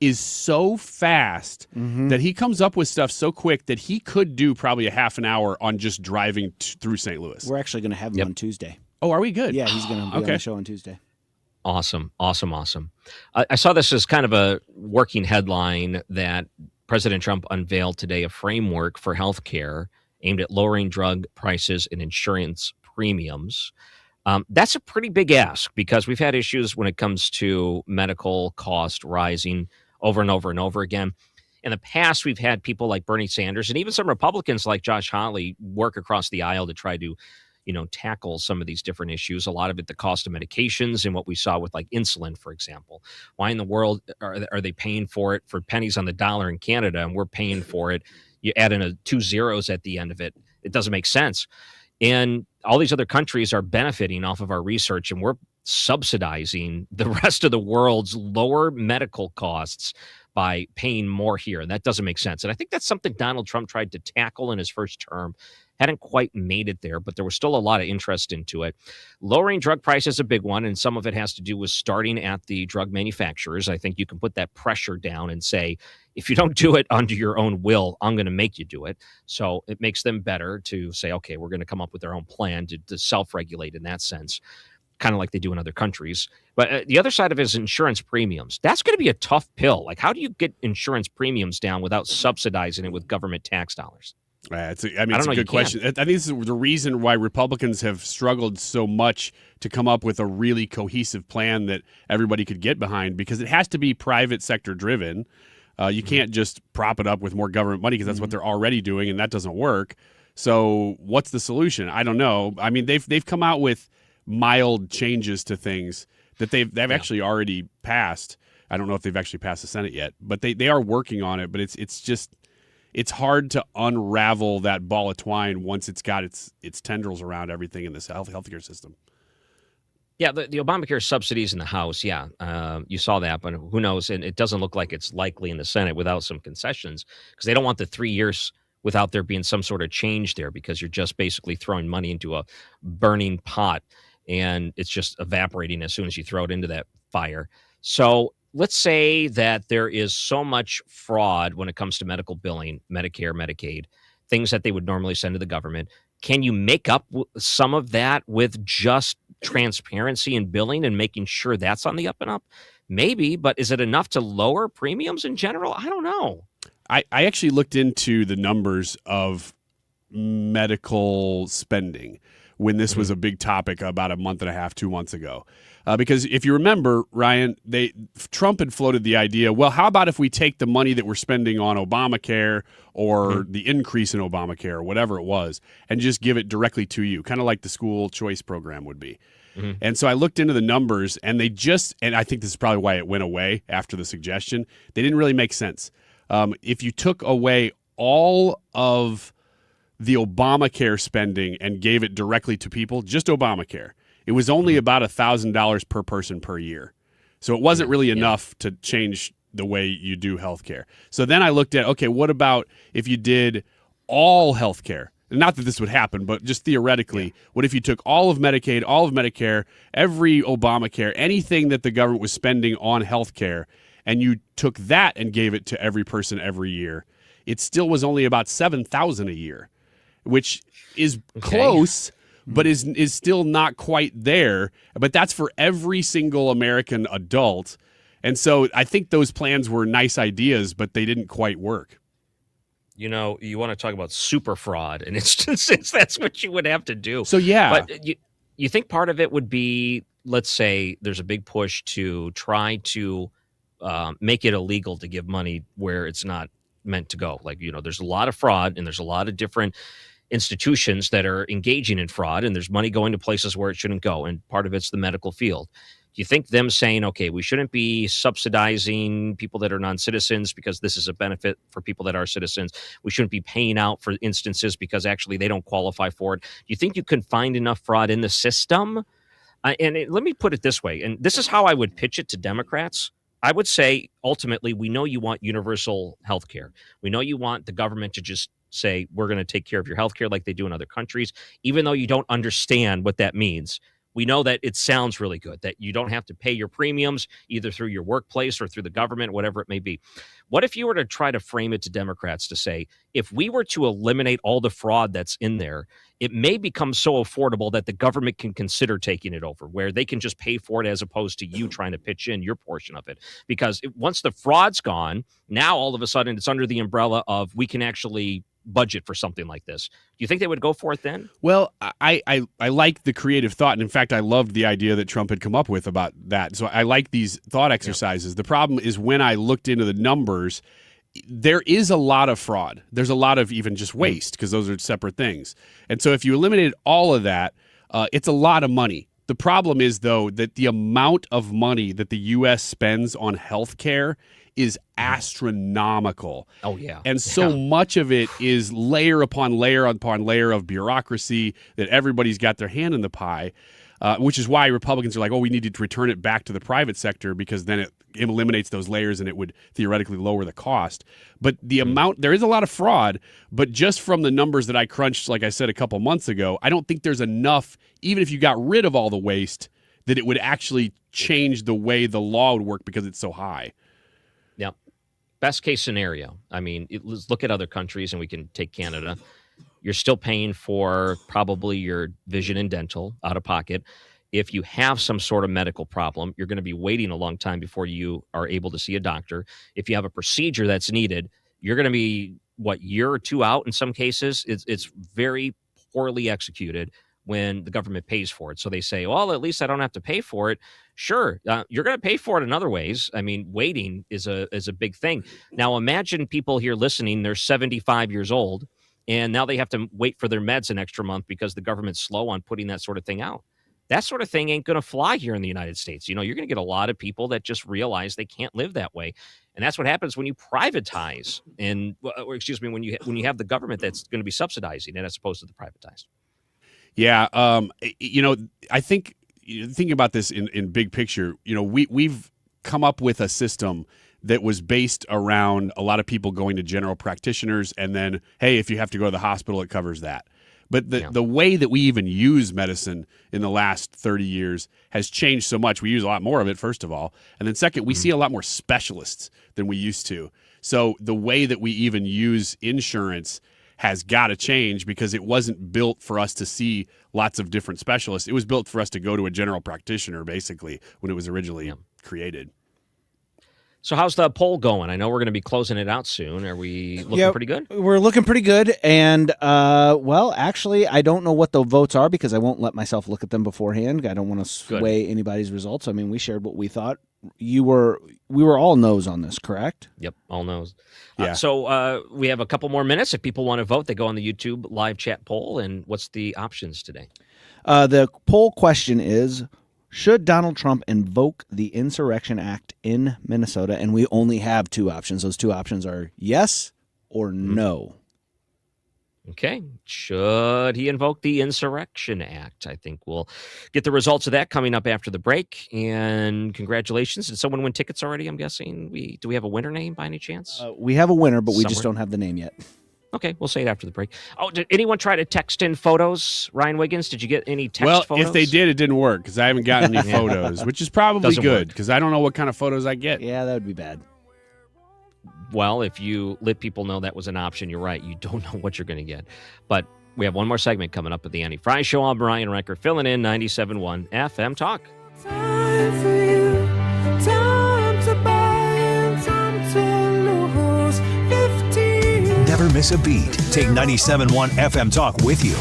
Speaker 7: is so fast that he comes up with stuff so quick that he could do probably a half an hour on just driving through St. Louis.
Speaker 4: We're actually going to have him on Tuesday.
Speaker 7: Oh, are we good?
Speaker 4: Yeah, he's going to be on the show on Tuesday.
Speaker 6: Awesome. I saw this as kind of a working headline that President Trump unveiled today a framework for healthcare aimed at lowering drug prices and insurance premiums. That's a pretty big ask because we've had issues when it comes to medical cost rising over and over and over again. In the past, we've had people like Bernie Sanders and even some Republicans like Josh Hawley work across the aisle to try to, tackle some of these different issues. A lot of it, the cost of medications and what we saw with like insulin, for example. Why in the world are they paying for it for pennies on the dollar in Canada and we're paying for it? You add in 2 zeros at the end of it. It doesn't make sense. And all these other countries are benefiting off of our research, and we're subsidizing the rest of the world's lower medical costs by paying more here. And that doesn't make sense. And I think that's something Donald Trump tried to tackle in his first term. Hadn't quite made it there, but there was still a lot of interest into it. Lowering drug prices is a big one, and some of it has to do with starting at the drug manufacturers. I think you can put that pressure down and say, if you don't do it under your own will, I'm going to make you do it. So it makes them better to say, okay, we're going to come up with their own plan to self-regulate in that sense, kind of like they do in other countries. But the other side of it is insurance premiums. That's going to be a tough pill. Like, how do you get insurance premiums down without subsidizing it with government tax dollars?
Speaker 7: It's a good question. I think this is the reason why Republicans have struggled so much to come up with a really cohesive plan that everybody could get behind, because it has to be private sector driven. You can't just prop it up with more government money because that's what they're already doing, and that doesn't work. So what's the solution? I don't know. I mean, they've come out with mild changes to things that they've actually already passed. I don't know if they've actually passed the Senate yet, but they are working on it. But it's hard to unravel that ball of twine once it's got its tendrils around everything in this healthcare system.
Speaker 6: Yeah, the Obamacare subsidies in the House, you saw that, but who knows? And it doesn't look like it's likely in the Senate without some concessions, because they don't want the 3 years without there being some sort of change there, because you're just basically throwing money into a burning pot, and it's just evaporating as soon as you throw it into that fire. So let's say that there is so much fraud when it comes to medical billing, Medicare, Medicaid, things that they would normally send to the government. Can you make up some of that with just transparency in billing and making sure that's on the up and up? Maybe, but is it enough to lower premiums in general? I don't know.
Speaker 7: I actually looked into the numbers of medical spending when this was a big topic about a month and a half, 2 months ago. Because if you remember, Ryan, Trump had floated the idea, well, how about if we take the money that we're spending on Obamacare or the increase in Obamacare or whatever it was and just give it directly to you, kind of like the school choice program would be. And so I looked into the numbers, and and I think this is probably why it went away after the suggestion, they didn't really make sense. If you took away all of the Obamacare spending and gave it directly to people, just Obamacare, it was only about $1,000 per person per year. So it wasn't really enough to change the way you do healthcare. So then I looked at, okay, what about if you did all healthcare? Not that this would happen, but just theoretically, what if you took all of Medicaid, all of Medicare, every Obamacare, anything that the government was spending on healthcare, and you took that and gave it to every person every year? It still was only about $7,000 a year, which is close, but is still not quite there. But that's for every single American adult. And so I think those plans were nice ideas, but they didn't quite work.
Speaker 6: You know, you want to talk about super fraud, and it's that's what you would have to do.
Speaker 7: So, yeah.
Speaker 6: But you think part of it would be, let's say there's a big push to try to make it illegal to give money where it's not meant to go. Like, there's a lot of fraud, and there's a lot of different institutions that are engaging in fraud, and there's money going to places where it shouldn't go. And part of it's the medical field. Do you think them saying, okay, we shouldn't be subsidizing people that are non-citizens because this is a benefit for people that are citizens? We shouldn't be paying out for instances because actually they don't qualify for it. Do you think you can find enough fraud in the system? Let me put it this way, and this is how I would pitch it to Democrats. I would say, ultimately, we know you want universal health care. We know you want the government to just say, we're going to take care of your health care like they do in other countries, even though you don't understand what that means. We know that it sounds really good, that you don't have to pay your premiums either through your workplace or through the government, whatever it may be. What if you were to try to frame it to Democrats to say, if we were to eliminate all the fraud that's in there, it may become so affordable that the government can consider taking it over, where they can just pay for it as opposed to you trying to pitch in your portion of it. Because once the fraud's gone, now all of a sudden it's under the umbrella of we can actually budget for something like this. Do you think they would go for it then?
Speaker 7: Well, I like the creative thought. And in fact, I loved the idea that Trump had come up with about that. So I like these thought exercises. Yeah. The problem is when I looked into the numbers, there is a lot of fraud. There's a lot of even just waste, because those are separate things. And so if you eliminated all of that, it's a lot of money. The problem is, though, that the amount of money that the U.S. spends on health care is astronomical.
Speaker 6: Oh, yeah.
Speaker 7: And so much of it is layer upon layer upon layer of bureaucracy that everybody's got their hand in the pie, which is why Republicans are like, oh, we need to return it back to the private sector, because then it eliminates those layers and it would theoretically lower the cost. But the amount, there is a lot of fraud, but just from the numbers that I crunched, like I said a couple months ago, I don't think there's enough, even if you got rid of all the waste, that it would actually change the way the law would work because it's so high.
Speaker 6: Yeah. Best case scenario. I mean, let's look at other countries, and we can take Canada. You're still paying for probably your vision and dental out of pocket. If you have some sort of medical problem, you're going to be waiting a long time before you are able to see a doctor. If you have a procedure that's needed, you're going to be, year or two out in some cases. It's very poorly executed when the government pays for it. So they say, well, at least I don't have to pay for it. Sure, you're going to pay for it in other ways. I mean, waiting is a big thing. Now, imagine people here listening, they're 75 years old, and now they have to wait for their meds an extra month because the government's slow on putting that sort of thing out. That sort of thing ain't going to fly here in the United States. You're going to get a lot of people that just realize they can't live that way. And that's what happens when you privatize, when you have the government that's going to be subsidizing it as opposed to the privatized.
Speaker 7: Yeah. I think thinking about this in big picture, we've come up with a system that was based around a lot of people going to general practitioners, and then, hey, if you have to go to the hospital, it covers that. But the way that we even use medicine in the last 30 years has changed so much. We use a lot more of it, first of all. And then second, we see a lot more specialists than we used to. So the way that we even use insurance has got to change, because it wasn't built for us to see lots of different specialists. It was built for us to go to a general practitioner, basically, when it was originally created.
Speaker 6: So how's the poll going? I know we're going to be closing it out soon. Are we looking pretty good?
Speaker 4: We're looking pretty good. And, actually, I don't know what the votes are because I won't let myself look at them beforehand. I don't want to sway anybody's results. I mean, we shared what we thought. We were all no's on this, correct?
Speaker 6: Yep, all no's.
Speaker 7: Yeah.
Speaker 6: So we have a couple more minutes. If people want to vote, they go on the YouTube live chat poll. And what's the options today?
Speaker 4: The poll question is, should Donald Trump invoke the Insurrection Act in Minnesota? And we only have two options. Those two options are yes or no.
Speaker 6: Okay. Should he invoke the Insurrection Act? I think we'll get the results of that coming up after the break. And congratulations. Did someone win tickets already, I'm guessing? Do we have a winner name by any chance?
Speaker 4: We have a winner, but we just don't have the name yet.
Speaker 6: Okay, we'll say it after the break. Oh, did anyone try to text in photos? Ryan Wiggins, did you get any text photos?
Speaker 7: If they did, it didn't work because I haven't gotten any photos, which is probably good because I don't know what kind of photos I get.
Speaker 4: Yeah, that would be bad.
Speaker 6: Well, if you let people know that was an option, you're right. You don't know what you're going to get. But we have one more segment coming up at the Annie Fry Show. I'm Brian Recker, filling in 97.1 FM Talk.
Speaker 13: Time for you, time to buy and time to lose 15.
Speaker 11: Never miss a beat. Take 97.1 FM Talk with you.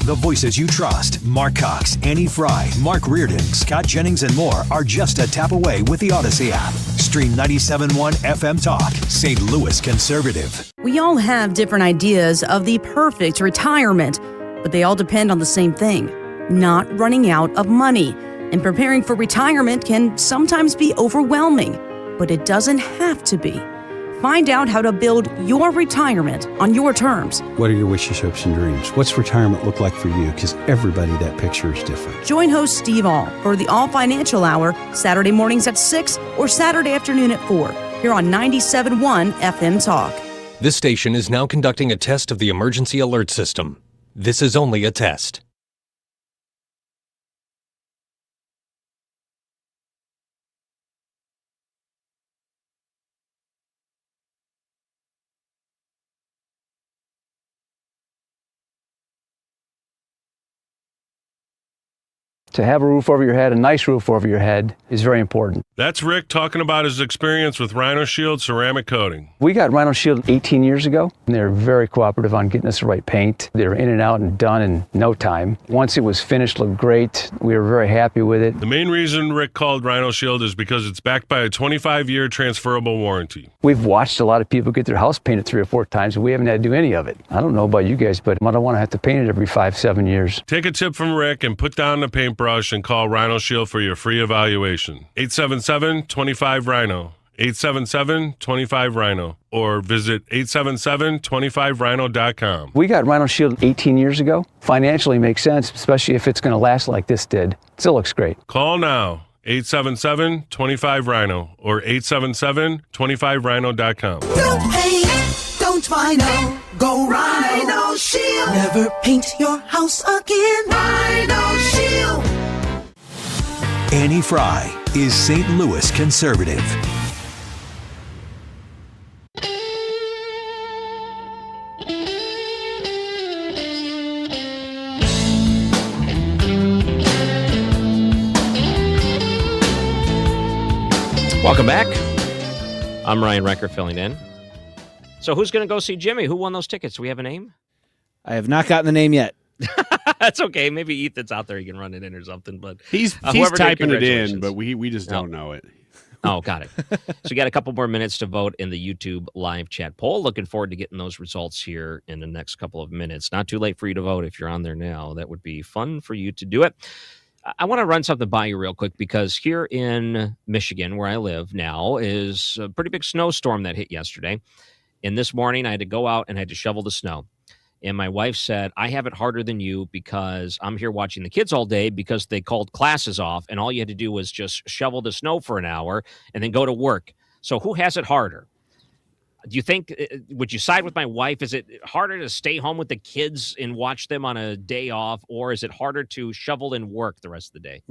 Speaker 11: The voices you trust, Mark Cox, Annie Fry, Mark Reardon, Scott Jennings, and more are just a tap away with the Odyssey app. Stream 97.1 FM Talk, St. Louis Conservative.
Speaker 5: We all have different ideas of the perfect retirement, but they all depend on the same thing, not running out of money. And preparing for retirement can sometimes be overwhelming, but it doesn't have to be. Find out how to build your retirement on your terms.
Speaker 10: What are your wishes, hopes, and dreams? What's retirement look like for you? Because everybody, that picture is different.
Speaker 5: Join host Steve All for the All Financial Hour, Saturday mornings at 6 or Saturday afternoon at 4, here on 97.1 FM Talk.
Speaker 12: This station is now conducting a test of the emergency alert system. This is only a test.
Speaker 10: To have a roof over your head, a nice roof over your head, is very important.
Speaker 8: That's Rick talking about his experience with Rhino Shield ceramic coating.
Speaker 10: We got Rhino Shield 18 years ago, and they were very cooperative on getting us the right paint. They were in and out and done in no time. Once it was finished, looked great. We were very happy with it.
Speaker 8: The main reason Rick called Rhino Shield is because it's backed by a 25-year transferable warranty.
Speaker 10: We've watched a lot of people get their house painted 3 or 4 times, and we haven't had to do any of it. I don't know about you guys, but I don't want to have to paint it every 5-7 years.
Speaker 8: Take a tip from Rick and put down the paintbrush and call Rhino Shield for your free evaluation. 877-25-RHINO. 877-25-RHINO. Or visit 877-25rhino.com.
Speaker 10: We got Rhino Shield 18 years ago. Financially makes sense, especially if it's going to last like this did. Still looks great.
Speaker 8: Call now. 877-25-RHINO or 877-25rhino.com.
Speaker 13: Don't paint, don't Rhino, go Rhino Shield. Never paint your house again. Rhino Shield.
Speaker 11: Annie Fry is St. Louis conservative.
Speaker 6: Welcome back. I'm Ryan Recker filling in. So who's going to go see Jimmy? Who won those tickets? Do we have a name?
Speaker 4: I have not gotten the name yet.
Speaker 6: That's okay. Maybe Ethan's out there. He can run it in or something. But
Speaker 7: he's typing it in, but we just don't know it.
Speaker 6: Oh, got it. So you got a couple more minutes to vote in the YouTube live chat poll. Looking forward to getting those results here in the next couple of minutes. Not too late for you to vote if you're on there now. That would be fun for you to do it. I want to run something by you real quick because here in Michigan, where I live now, is a pretty big snowstorm that hit yesterday. And this morning, I had to go out and I had to shovel the snow. And my wife said, I have it harder than you because I'm here watching the kids all day because they called classes off and all you had to do was just shovel the snow for an hour and then go to work. So who has it harder? Do you think, would you side with my wife? Is it harder to stay home with the kids and watch them on a day off, or is it harder to shovel and work the rest of the day?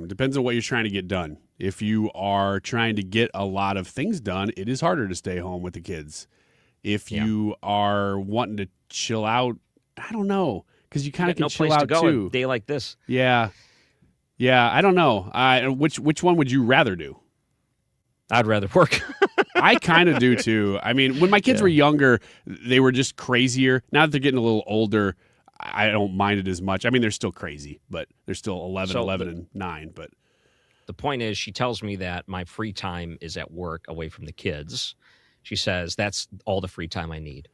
Speaker 7: Depends on what you're trying to get done. If you are trying to get a lot of things done, it is harder to stay home with the kids. If you are wanting to chill out, I don't know, because you kind of can chill out
Speaker 6: to go
Speaker 7: too.
Speaker 6: A day like this.
Speaker 7: Yeah, I don't know. Which one would you rather do?
Speaker 6: I'd rather work.
Speaker 7: I kind of do too. I mean, when my kids were younger, they were just crazier. Now that they're getting a little older, I don't mind it as much. I mean, they're still crazy, but they're still 11, and 9. But
Speaker 6: the point is, she tells me that my free time is at work away from the kids. She says, that's all the free time I need.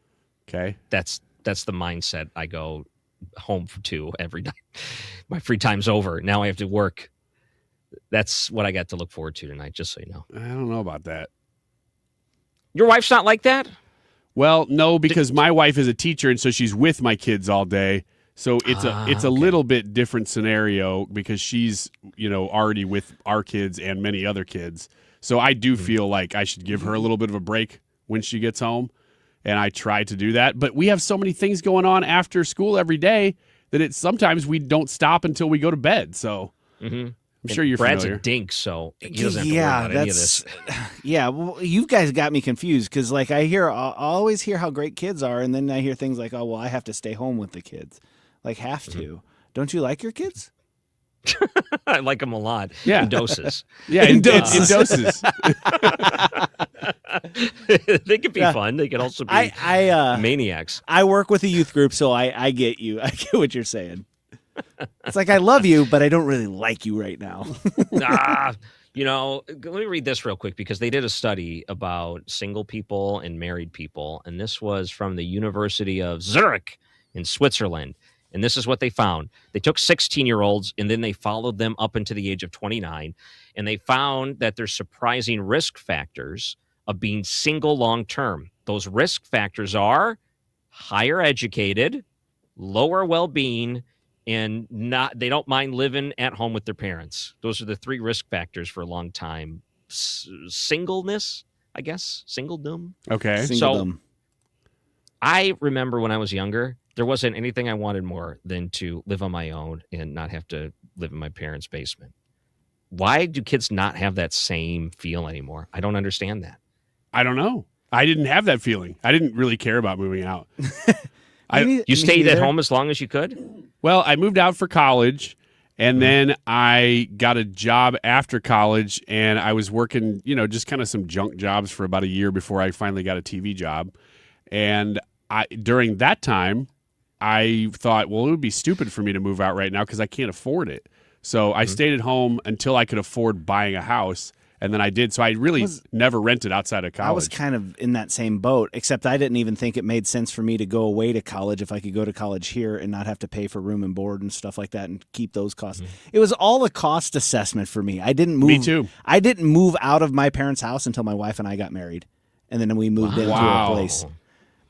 Speaker 7: Okay.
Speaker 6: That's the mindset I go home to every night. My free time's over. Now I have to work. That's what I got to look forward to tonight, just so you know.
Speaker 7: I don't know about that.
Speaker 6: Your wife's not like that?
Speaker 7: Well, no, because my wife is a teacher, and so she's with my kids all day. So it's a little bit different scenario because she's, already with our kids and many other kids. So I do feel like I should give her a little bit of a break when she gets home, and I try to do that. But we have so many things going on after school every day that sometimes we don't stop until we go to bed. So I'm sure you're
Speaker 6: Brad's
Speaker 7: familiar.
Speaker 6: a dink, so he doesn't have to worry about any of this.
Speaker 4: Yeah, well, you guys got me confused because, I always hear how great kids are, and then I hear things like, oh, well, I have to stay home with the kids. Have to. Don't you like your kids?
Speaker 6: I like them a lot.
Speaker 7: Yeah.
Speaker 6: In doses.
Speaker 7: Yeah, in doses.
Speaker 6: They could be fun. They could also be maniacs.
Speaker 4: I work with a youth group, so I get you. I get what you're saying. It's like I love you, but I don't really like you right now.
Speaker 6: Let me read this real quick because they did a study about single people and married people, and this was from the University of Zurich in Switzerland. And this is what they found. They took 16-year-olds, and then they followed them up into the age of 29, and they found that there's surprising risk factors of being single long-term. Those risk factors are higher educated, lower well-being, and they don't mind living at home with their parents. Those are the 3 risk factors for a long time. Singleness, I guess. Singledom.
Speaker 7: Okay.
Speaker 6: So I remember when I was younger, there wasn't anything I wanted more than to live on my own and not have to live in my parents' basement. Why do kids not have that same feel anymore? I don't understand that.
Speaker 7: I don't know. I didn't have that feeling. I didn't really care about moving out.
Speaker 6: You stayed at home as long as you could?
Speaker 7: Well, I moved out for college, And then I got a job after college, and I was working, just kind of some junk jobs for about a year before I finally got a TV job. And during that time, I thought, well, it would be stupid for me to move out right now because I can't afford it. So I stayed at home until I could afford buying a house, and then I did. So I really never rented outside of college.
Speaker 4: I was kind of in that same boat, except I didn't even think it made sense for me to go away to college if I could go to college here and not have to pay for room and board and stuff like that and keep those costs. It was all a cost assessment for me. I didn't move.
Speaker 7: Me too.
Speaker 4: I didn't move out of my parents' house until my wife and I got married, and then we moved into a place.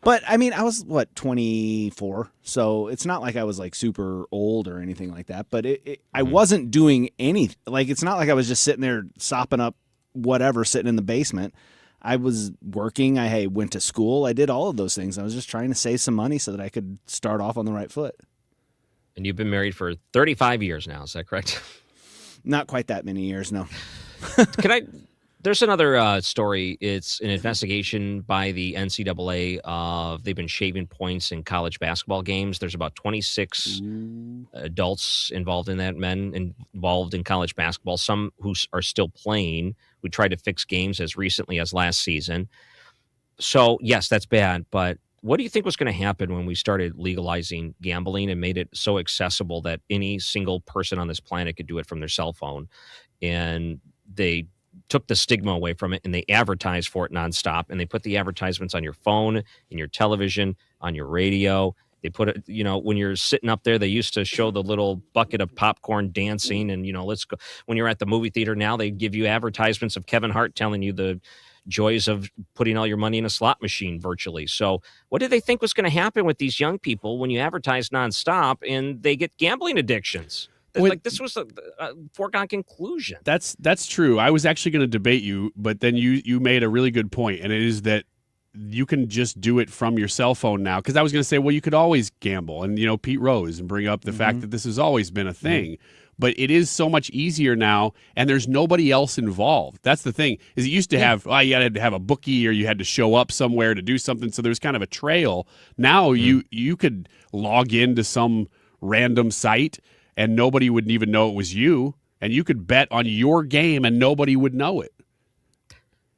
Speaker 4: But I mean, I was 24, so it's not like I was like super old or anything like that. But I wasn't doing anything. Like, it's not like I was just sitting there sopping up whatever, sitting in the basement. I was working. I went to school. I did all of those things. I was just trying to save some money so that I could start off on the right foot.
Speaker 6: And you've been married for 35 years now. Is that correct?
Speaker 4: Not quite that many years, no.
Speaker 6: There's another story. It's an investigation by the NCAA. They've been shaving points in college basketball games. There's about 26 adults involved in that, men involved in college basketball, some who are still playing, who tried to fix games as recently as last season. So, yes, that's bad. But what do you think was going to happen when we started legalizing gambling and made it so accessible that any single person on this planet could do it from their cell phone? And they took the stigma away from it, and they advertise for it nonstop. And they put the advertisements on your phone, in your television, on your radio. They put it, when you're sitting up there, they used to show the little bucket of popcorn dancing, and, let's go. When you're at the movie theater now, they give you advertisements of Kevin Hart telling you the joys of putting all your money in a slot machine virtually. So what did they think was going to happen with these young people when you advertise nonstop and they get gambling addictions? This was a foregone conclusion.
Speaker 7: That's true. I was actually going to debate you, but then you made a really good point, and it is that you can just do it from your cell phone now. Because I was going to say, well, you could always gamble and, Pete Rose, and bring up the fact that this has always been a thing. But it is so much easier now, and there's nobody else involved. That's the thing. Is it used to have, you had to have a bookie, or you had to show up somewhere to do something, so there's kind of a trail. Now you could log into some random site, and nobody would even know it was you, and you could bet on your game, and nobody would know it.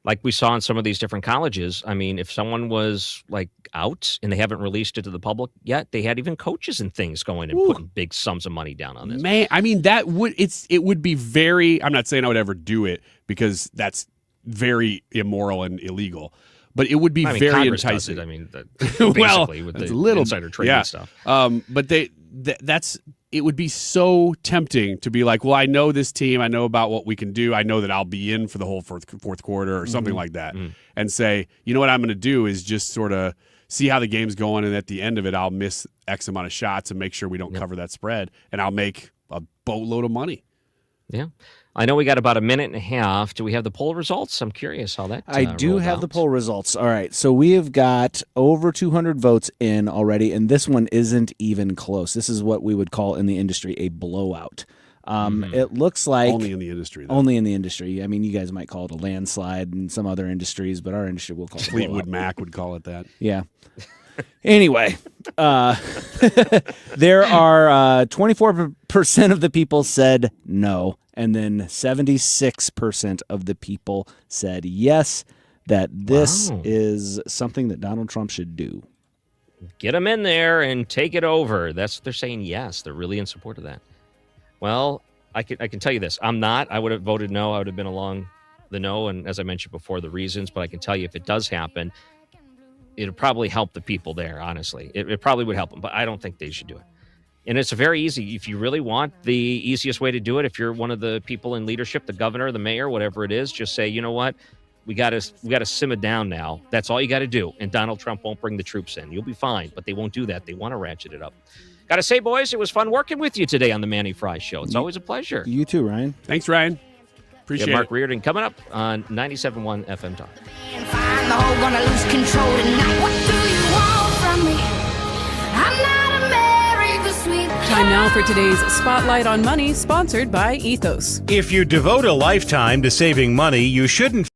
Speaker 6: Like we saw in some of these different colleges, I mean, if someone was like out and they haven't released it to the public yet, they had even coaches and things going and putting big sums of money down on this.
Speaker 7: Man, I mean, it would be very, I'm not saying I would ever do it because that's very immoral and illegal, but it would be very
Speaker 6: Congress
Speaker 7: enticing.
Speaker 6: does it. I mean, basically with the insider trading stuff.
Speaker 7: But it would be so tempting to be like, well, I know this team. I know about what we can do. I know that I'll be in for the whole fourth quarter or something like that. And say, you know what I'm going to do is just sort of see how the game's going. And at the end of it, I'll miss X amount of shots and make sure we don't cover that spread. And I'll make a boatload of money.
Speaker 6: Yeah. I know we got about a minute and a half. Do we have the poll results? I'm curious how that
Speaker 4: I do have the poll results. All right. So we have got over 200 votes in already, and this one isn't even close. This is what we would call in the industry a blowout. It looks like
Speaker 7: only in the industry. Though.
Speaker 4: Only in the industry. I mean, you guys might call it a landslide in some other industries, but our industry will call it
Speaker 7: Fleetwood Mac would call it that.
Speaker 4: Yeah. Anyway, there are 24% of the people said no, and then 76% of the people said yes, that this is something that Donald Trump should do.
Speaker 6: Get them in there and take it over. That's what they're saying. Yes, they're really in support of that. Well, I can tell you this. I'm not. I would have voted no. I would have been along the no, and as I mentioned before, the reasons. But I can tell you if it does happen, it'll probably help the people there, honestly. It probably would help them, but I don't think they should do it. And it's very easy. If you really want the easiest way to do it, if you're one of the people in leadership, the governor, the mayor, whatever it is, just say, you know what? We got to simmer down now. That's all you got to do. And Donald Trump won't bring the troops in. You'll be fine, but they won't do that. They want to ratchet it up. Got to say, boys, it was fun working with you today on the Manny Fry Show. It's always a pleasure.
Speaker 4: You too, Ryan.
Speaker 7: Thanks, Ryan. Appreciate
Speaker 6: Mark Reardon coming up on 97.1 FM Talk.
Speaker 13: Gonna lose control tonight. What do you want from me? I'm not America's sweet.
Speaker 2: Time now for today's Spotlight on Money, sponsored by Ethos.
Speaker 17: If you devote a lifetime to saving money, you shouldn't